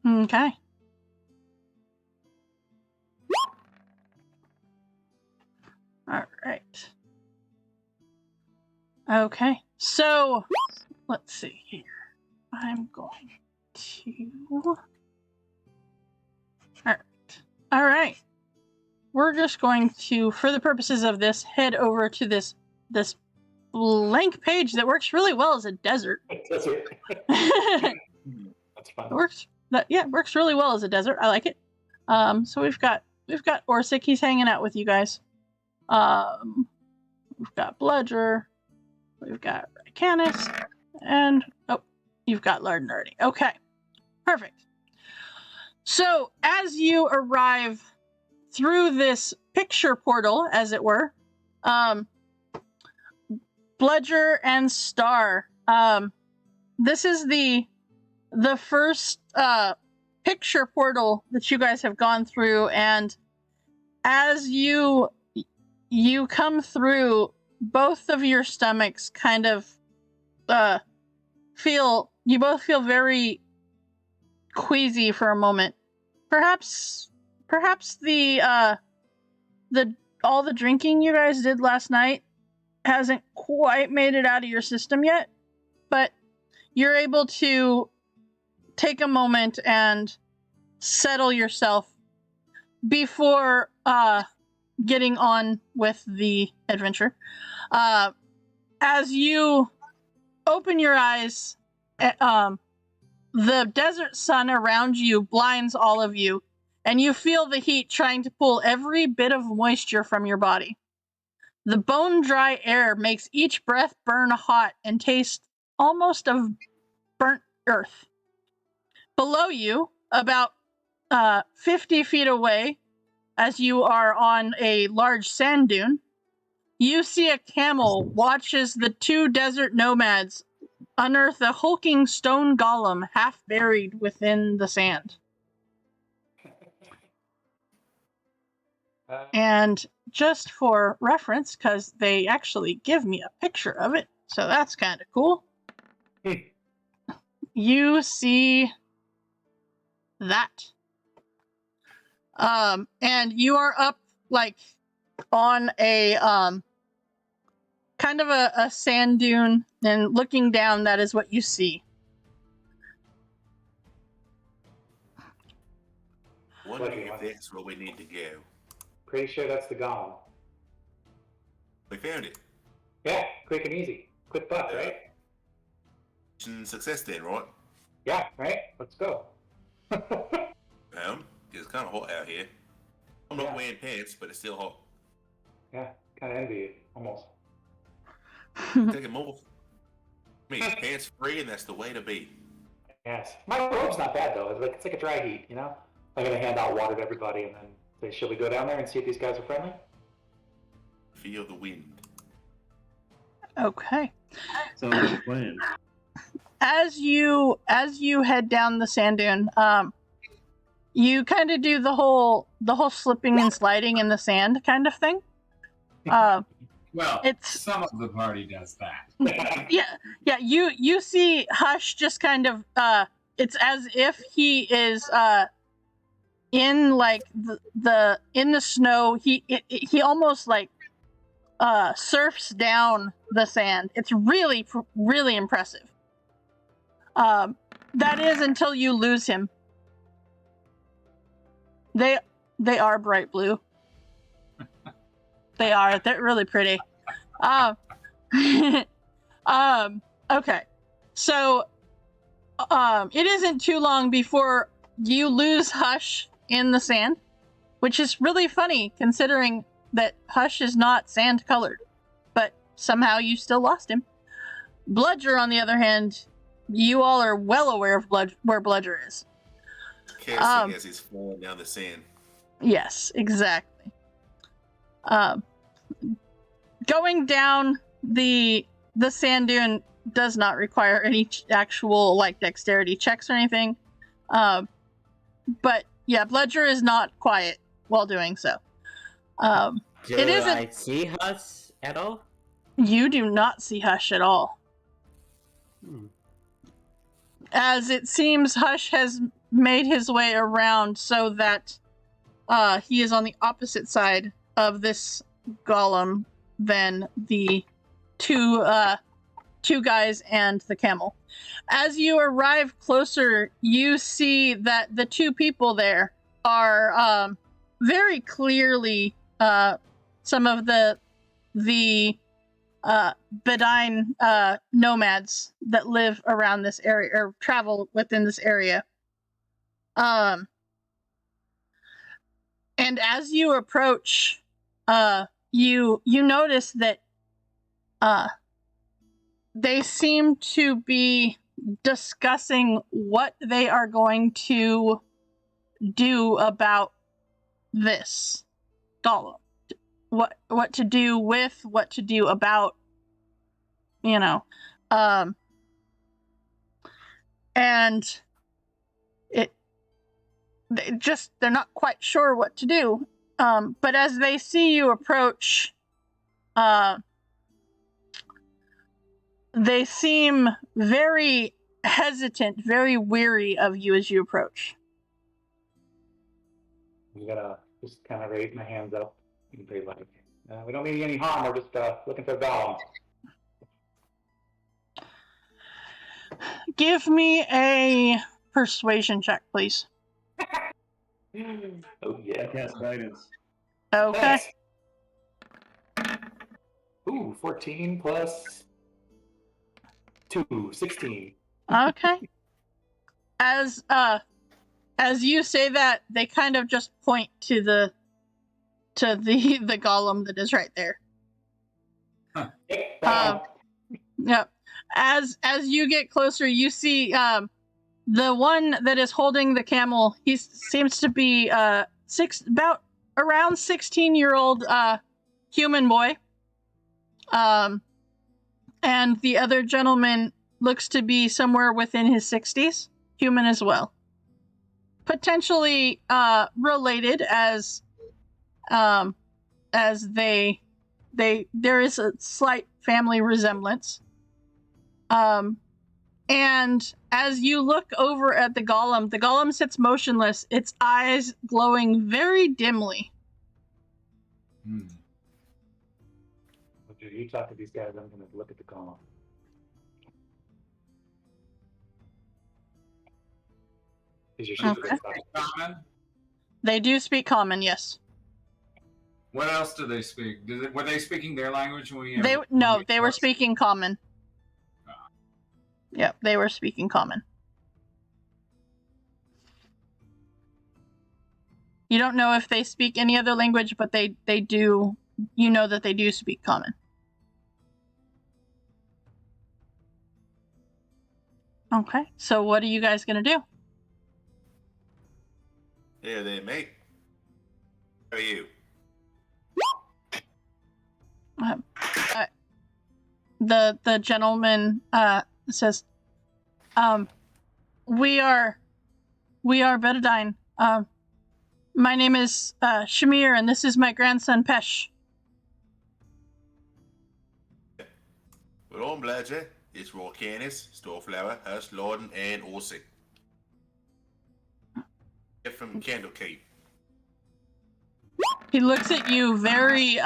Okay. All right. Okay. So, let's see here. I'm going to... All right. We're just going to, for the purposes of this, head over to this blank page that works really well as a desert. Desert. It That's fun. works really well as a desert. I like it. So we've got Orsic. He's hanging out with you guys. We've got Bludger. We've got Canis, and you've got Larden already. Okay, perfect. So as you arrive through this picture portal, as it were, Bludger and Star, this is the first picture portal that you guys have gone through, and as you come through, both of your stomachs kind of feel very queasy for a moment. Perhaps the all the drinking you guys did last night hasn't quite made it out of your system yet, but you're able to take a moment and settle yourself before getting on with the adventure. As you open your eyes, the desert sun around you blinds all of you, and you feel the heat trying to pull every bit of moisture from your body. The bone-dry air makes each breath burn hot and taste almost of burnt earth. Below you, about 50 feet away, as you are on a large sand dune, you see a camel watches the two desert nomads unearth a hulking stone golem half buried within the sand. And just for reference, because they actually give me a picture of it, so that's kind of cool. You see that. And you are up, like, on a, kind of a sand dune, and looking down, that is what you see. Wondering if that's where we need to go. Pretty sure that's the golem. We found it. Yeah, quick and easy. Quick buck, right? Mission success then, right? Yeah, right? Let's go. It's kind of hot out here. I'm not wearing pants, but it's still hot. Yeah, kind of envy you, almost. Take them off. I mean, pants free, and that's the way to be. Yes. My robe's not bad, though. It's like a dry heat, you know? I'm going to hand out water to everybody, and then say, should we go down there and see if these guys are friendly? Feel the wind. Okay. Sounds like a plan. As you head down the sand dune, you kind of do the whole slipping and sliding in the sand kind of thing. Well, It's- some of the party does that. Yeah. You see Hush just kind of it's as if he is in like the in the snow. He almost like surfs down the sand. It's really impressive. That is until you lose him. They are bright blue. They're really pretty. Okay. So it isn't too long before you lose Hush in the sand, which is really funny considering that Hush is not sand colored, but somehow you still lost him. Bludger, on the other hand, you all are well aware of where Bludger is. Casting as he's falling down the sand. Yes, exactly. Going down the sand dune does not require any actual like dexterity checks or anything. But yeah, Bludger is not quiet while doing so. Do it isn't. I see Hush at all? You do not see Hush at all. As it seems Hush has made his way around so that he is on the opposite side of this golem than the two guys and the camel. As you arrive closer, you see that the two people there are very clearly some of the Bedine nomads that live around this area or travel within this area. And as you approach, you notice that they seem to be discussing what they are going to do about this golem. What to do with, what to do about, and they're not quite sure what to do. But as they see you approach, they seem very hesitant, very weary of you as you approach. I'm gonna just kind of raise my hands up and be like, we don't mean any harm, we're just looking for a golem. Give me a persuasion check, please. Oh yeah. Cast guidance. Okay. Nice. Ooh, 14 plus 2, 16. Okay. As you say that, they kind of just point to the golem that is right there. Yep. As you get closer, you see the one that is holding the camel. He seems to be around 16-year-old human boy. And the other gentleman looks to be somewhere within his 60s, human as well. Potentially related as there is a slight family resemblance. And as you look over at the golem sits motionless, its eyes glowing very dimly. Okay, you talk to these guys, I'm gonna look at the golem. Is your sheep Okay. Common? They do speak common, yes. What else do they speak? Were they speaking their language when we? They were speaking common. Yep, they were speaking common. You don't know if they speak any other language, but they do. You know that they do speak common. Okay, so what are you guys gonna do? Yeah, there, mate. How are you? The gentleman says, we are Betadine. My name is Shamir, and this is my grandson Pesh. Well, Bladger, it's Volcanis, Storeflower, Hurst, Lorden, and Orsic. They're from Candlekeep. He looks at you very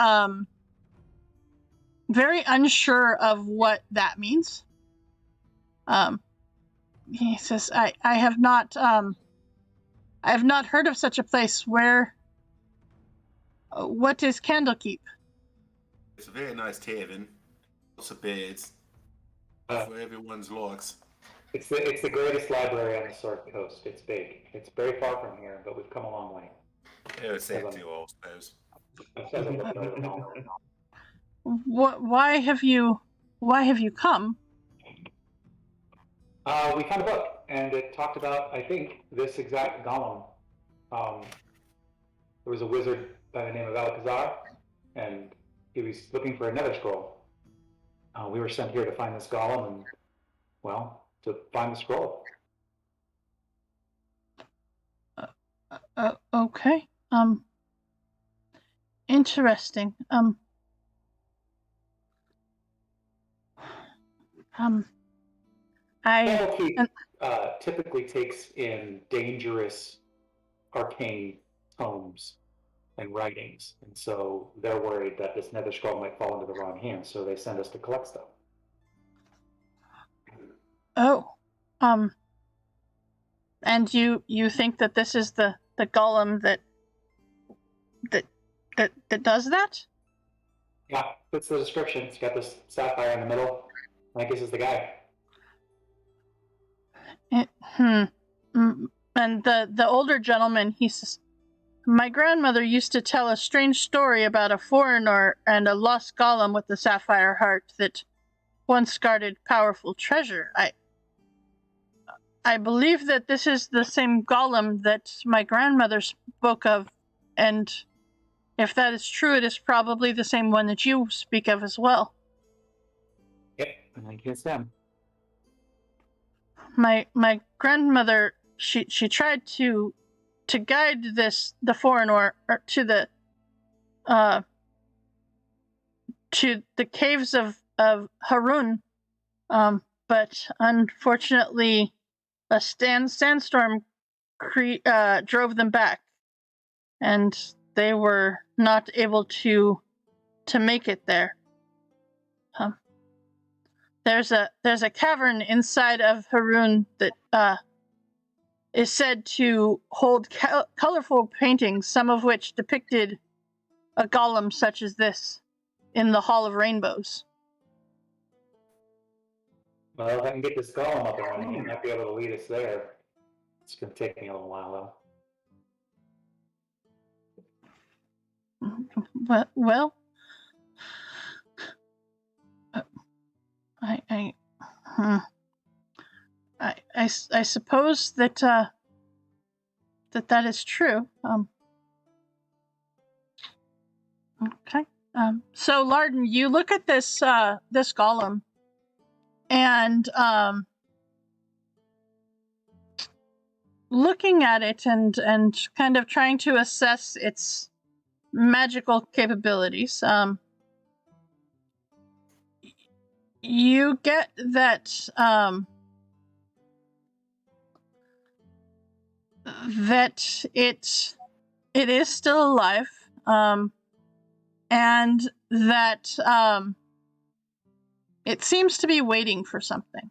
very unsure of what that means. He says, I have not heard of such a place. Where what is Candlekeep? It's a very nice tavern. Lots of beds for everyone's likes. It's the greatest library on the South Coast. It's big. It's very far from here, but we've come a long way. Yeah, it's that too, I suppose. As I look at it now. Why have you come? We found a book, and it talked about, I think, this exact golem. There was a wizard by the name of Alcazar, and he was looking for a nether scroll. We were sent here to find this golem, and, well, to find the scroll. Okay. Interesting. Candlekeep typically takes in dangerous, arcane tomes and writings, and so they're worried that this nether scroll might fall into the wrong hands, so they send us to collect stuff. Oh, and you think that this is the golem that does that? Yeah, that's the description. It's got this sapphire in the middle. I think this is the guy. And the older gentleman, he says, my grandmother used to tell a strange story about a foreigner and a lost golem with the sapphire heart that once guarded powerful treasure. I believe that this is the same golem that my grandmother spoke of, and if that is true, it is probably the same one that you speak of as well. Yep, I think it's them. My grandmother, she tried to guide the foreigner to the caves of Harun, but unfortunately, a sandstorm drove them back, and they were not able to make it there. There's a cavern inside of Harun that is said to hold colorful paintings, some of which depicted a golem such as this in the Hall of Rainbows. Well, if I can get this golem up and running, he might be able to lead us there. It's going to take me a little while, though. Well, I suppose that that is true. Okay. So Larden, you look at this this golem, and looking at it and kind of trying to assess its magical capabilities. You get that that it is still alive, and that it seems to be waiting for something.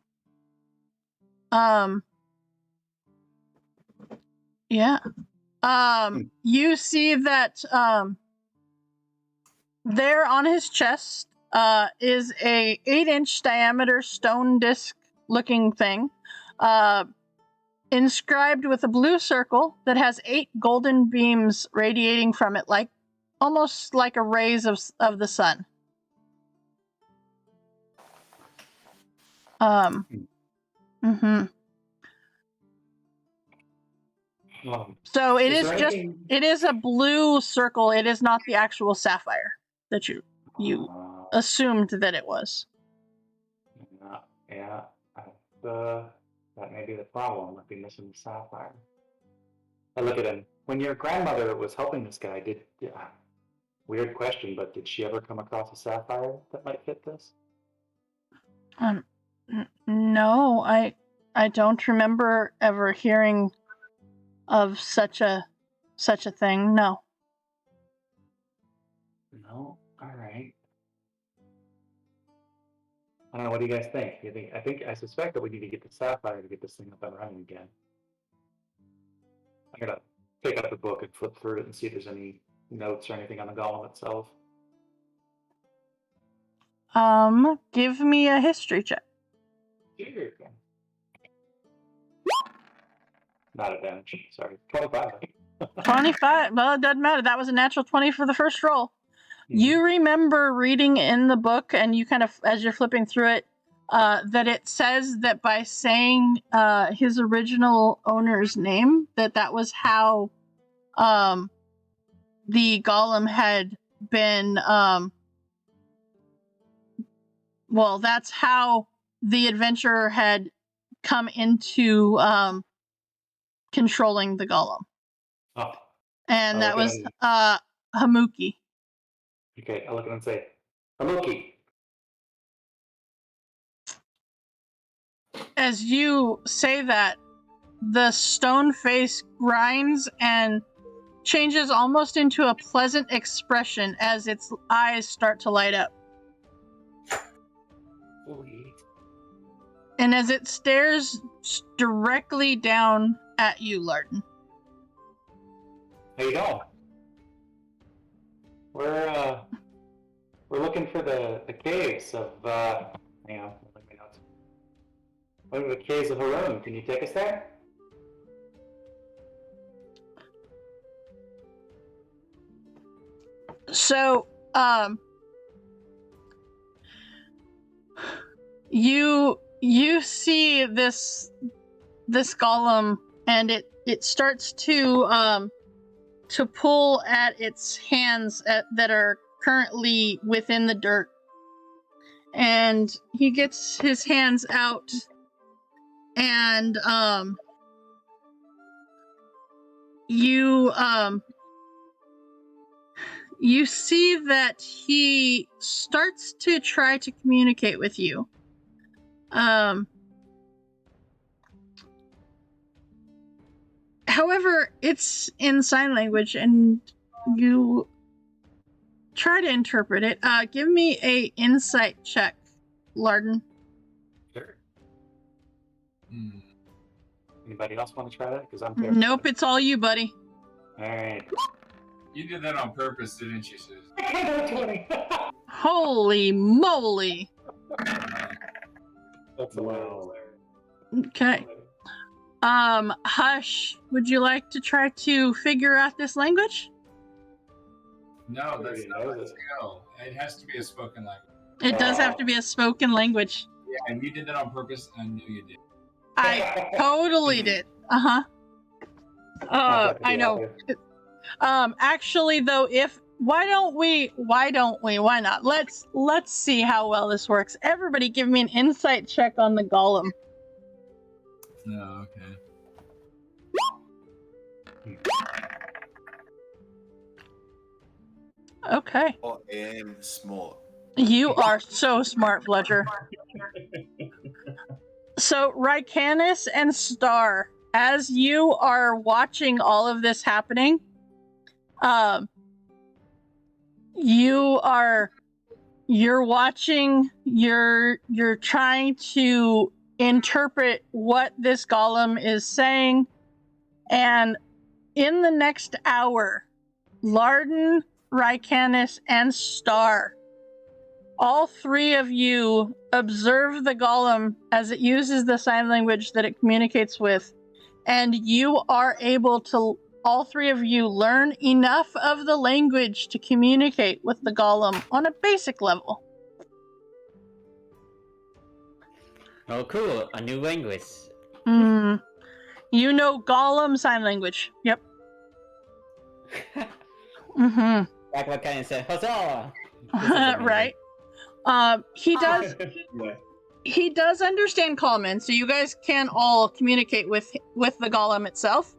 Yeah. You see that there on his chest is a 8-inch diameter stone disc looking thing, inscribed with a blue circle that has 8 golden beams radiating from it, like almost like a rays of the sun. So it is just it is a blue circle. It is not the actual sapphire that you assumed that it was. Yeah, that may be the problem. Might be missing the sapphire. I look at him. When your grandmother was helping this guy, weird question, but did she ever come across a sapphire that might fit this? No, I don't remember ever hearing of such a thing. No. No. All right. I don't know. What do you guys think? I suspect that we need to get the sapphire to get this thing up and running again. I'm gonna pick up the book and flip through it and see if there's any notes or anything on the golem itself. Give me a history check. Sure. Not advantage. Sorry. 25. 25. Well, it doesn't matter. That was a natural 20 for the first roll. You remember reading in the book, and you kind of, as you're flipping through it, that it says that by saying his original owner's name, that was how the golem had been. Well, that's how the adventurer had come into controlling the golem. Oh. And that was Okay. Hamuki. Okay, I'll look at him and say, Hamuki. As you say that, the stone face grinds and changes almost into a pleasant expression as its eyes start to light up. And as it stares directly down at you, Larden. How you doing? We're looking for the caves of hang on, let me notes. Looking for the caves of Haroon. Can you take us there? So, you see this golem, and it starts to pull at its hands that are currently within the dirt, and he gets his hands out, and you see that he starts to try to communicate with you. However, it's in sign language, and you try to interpret it. Give me a insight check, Larden. Sure. Anybody else want to try that? Because I'm terrified. Nope, it's all you, buddy. All right. You did that on purpose, didn't you, Susan? I can't do 20. Holy moly! That's Wow. Okay. Hush, would you like to try to figure out this language? No, that's Everybody not knows let's it. go. It has to be a spoken language. It does have to be a spoken language. Yeah, and you did that on purpose. I knew you did. I totally did. I know. Actually, though, why not? Let's see how well this works. Everybody give me an insight check on the golem. Oh, okay. Okay. I am smart. You are so smart, Fletcher. So, Rycanis and Star, as you are watching all of this happening, you're watching, you're trying to interpret what this golem is saying, and in the next hour, Larden, Rycanis, and Star, all three of you observe the golem as it uses the sign language that it communicates with, and you are able to, all three of you, learn enough of the language to communicate with the golem on a basic level. Oh, cool. A new language. You know golem sign language. Yep. Mm-hmm. Like what kind of say, huzzah! Right. He does. Yeah. He does understand common, so you guys can all communicate with the golem itself.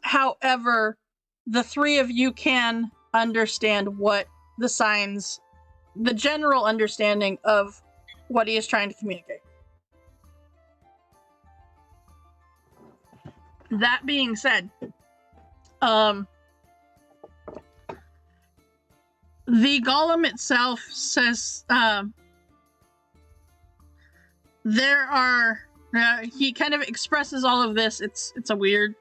However, the three of you can understand what the signs, the general understanding of what he is trying to communicate. That being said, the golem itself says there are. He kind of expresses all of this. It's a weird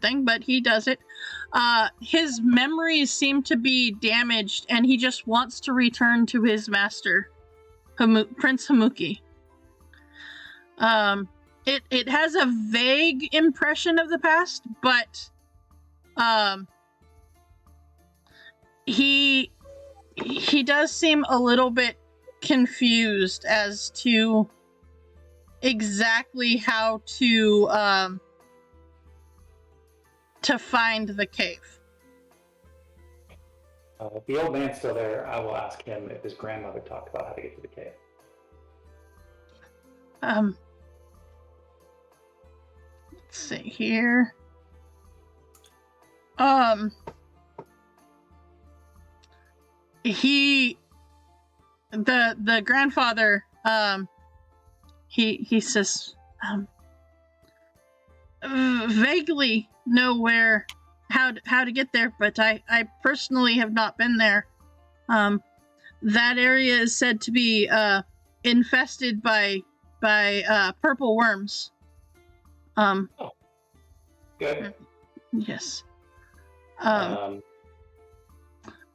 thing, but he does it. His memories seem to be damaged, and he just wants to return to his master, Prince Hamuki. It has a vague impression of the past, but he does seem a little bit confused as to exactly how to find the cave. If the old man's still there, I will ask him if his grandmother talked about how to get to the cave. Let's see here. The grandfather, he says, vaguely know how to get there, but I personally have not been there. That area is said to be infested by purple worms. Good. Yes.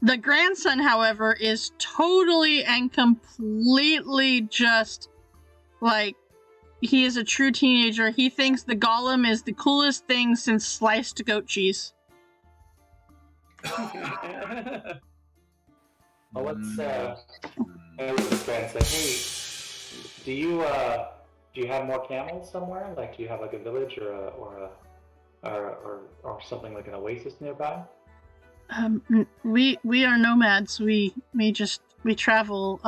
The grandson, however, is totally and completely just like, he is a true teenager. He thinks the golem is the coolest thing since sliced goat cheese. Well, let's this guy and say, hey, do you have more camels somewhere? Like, do you have like a village or something like an oasis nearby? We are nomads. We travel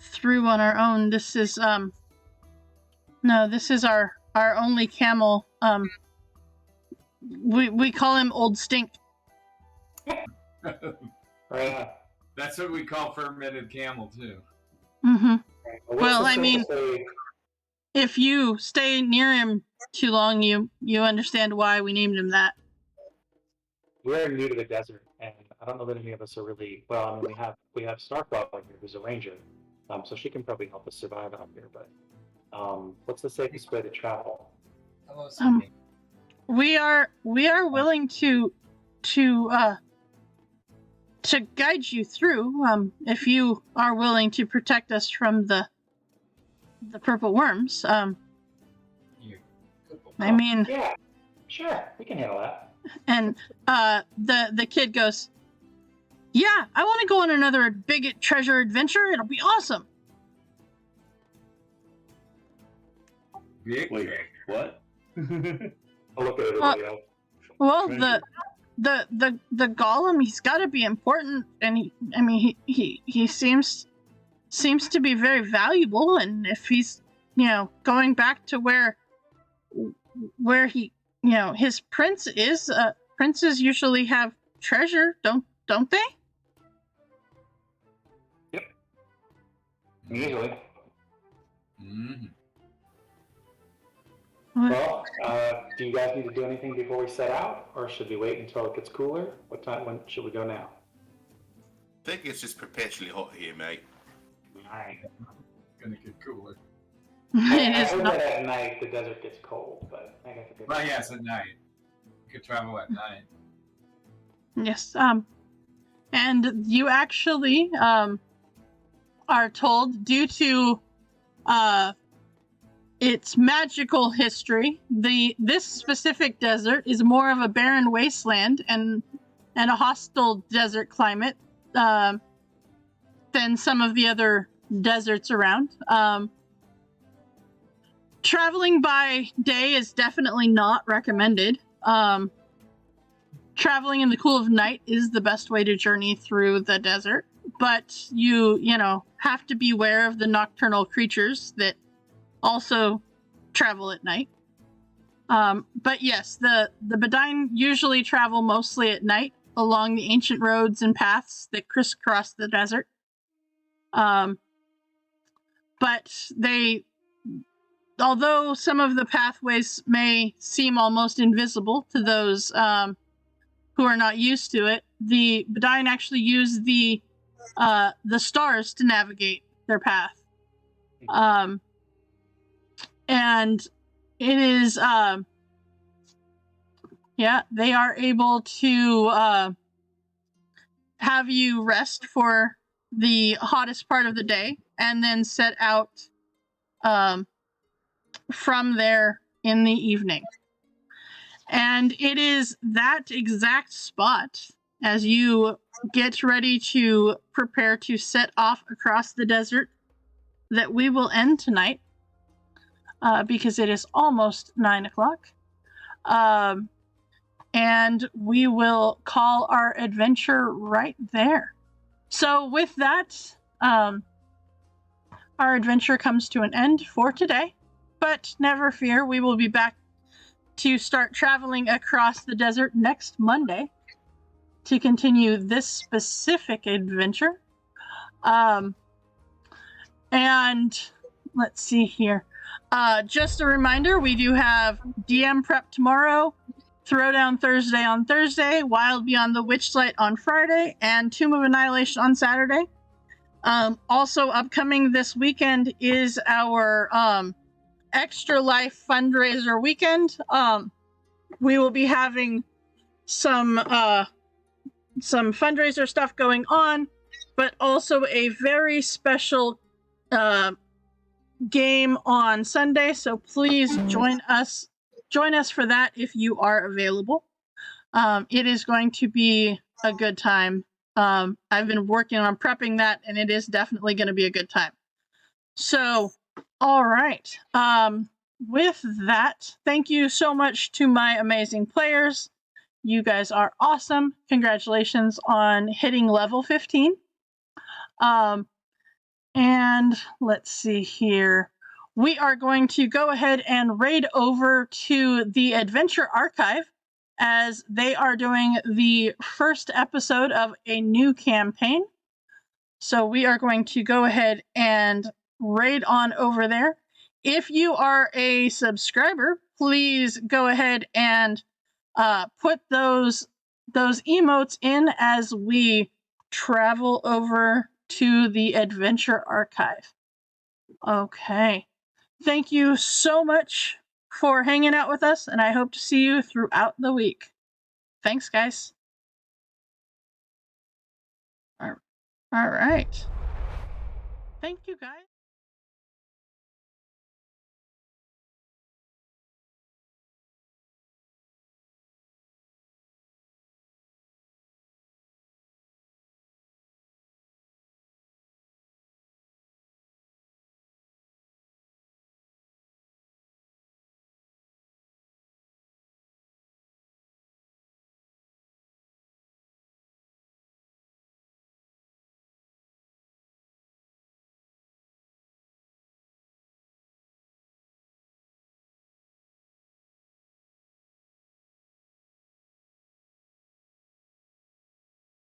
through on our own. This is this is our only camel. We call him Old Stink. Right. That's what we call fermented camel too. Mm-hmm. Right. Well, I mean, if you stay near him too long, you understand why we named him that. We're new to the desert, and I don't know that any of us are really well. I mean, we have Starclaw here, who's a ranger, so she can probably help us survive out here. But what's the safest way to travel? Hello, Cindy. We are willing to guide you through. If you are willing to protect us from the purple worms. I mean, yeah, sure, we can handle that. And the kid goes, yeah, I want to go on another big treasure adventure. It'll be awesome. Wait, what? I'll look at everybody else. Well, the golem, he's got to be important, and he seems to be very valuable. And if he's going back to where he his prince is, princes usually have treasure, don't they? Yep. Usually. Mm-hmm. Well, do you guys need to do anything before we set out, or should we wait until it gets cooler? When should we go now? I think it's just perpetually hot here, mate. Alright. Gonna get cooler. It I is heard not. that at night the desert gets cold, but I guess it gets Well, yes, at night. You could travel at night. Yes. And you actually are told, due to its magical history, this specific desert is more of a barren wasteland and a hostile desert climate than some of the other deserts around. Traveling by day is definitely not recommended. Traveling in the cool of night is the best way to journey through the desert, but you have to be aware of the nocturnal creatures that also travel at night. But yes, the Bedine usually travel mostly at night along the ancient roads and paths that crisscross the desert. But although some of the pathways may seem almost invisible to those who are not used to it, the Bedine actually use the stars to navigate their path. And it is, they are able to have you rest for the hottest part of the day and then set out from there in the evening. And it is that exact spot as you get ready to prepare to set off across the desert that we will end tonight, because it is almost 9 o'clock. And we will call our adventure right there. So with that, our adventure comes to an end for today. But never fear, we will be back to start traveling across the desert next Monday to continue this specific adventure. And let's see here. Just a reminder, we do have DM prep tomorrow, Throwdown Thursday on Thursday, Wild Beyond the Witchlight on Friday, and Tomb of Annihilation on Saturday. Also upcoming this weekend is our Extra Life fundraiser weekend. We will be having some fundraiser stuff going on, but also a very special game on Sunday. So please join us for that if you are available. It is going to be a good time. I've been working on prepping that, and it is definitely going to be a good time. So, all right. With that, thank you so much to my amazing players. You guys are awesome. Congratulations on hitting level 15. And let's see here. We are going to go ahead and raid over to the Adventure Archive as they are doing the first episode of a new campaign. So we are going to go ahead and raid on over there. If you are a subscriber, please go ahead and put those emotes in as we travel over to the Adventure Archive. Okay. Thank you so much for hanging out with us, and I hope to see you throughout the week. Thanks, guys. All right. Thank you, guys.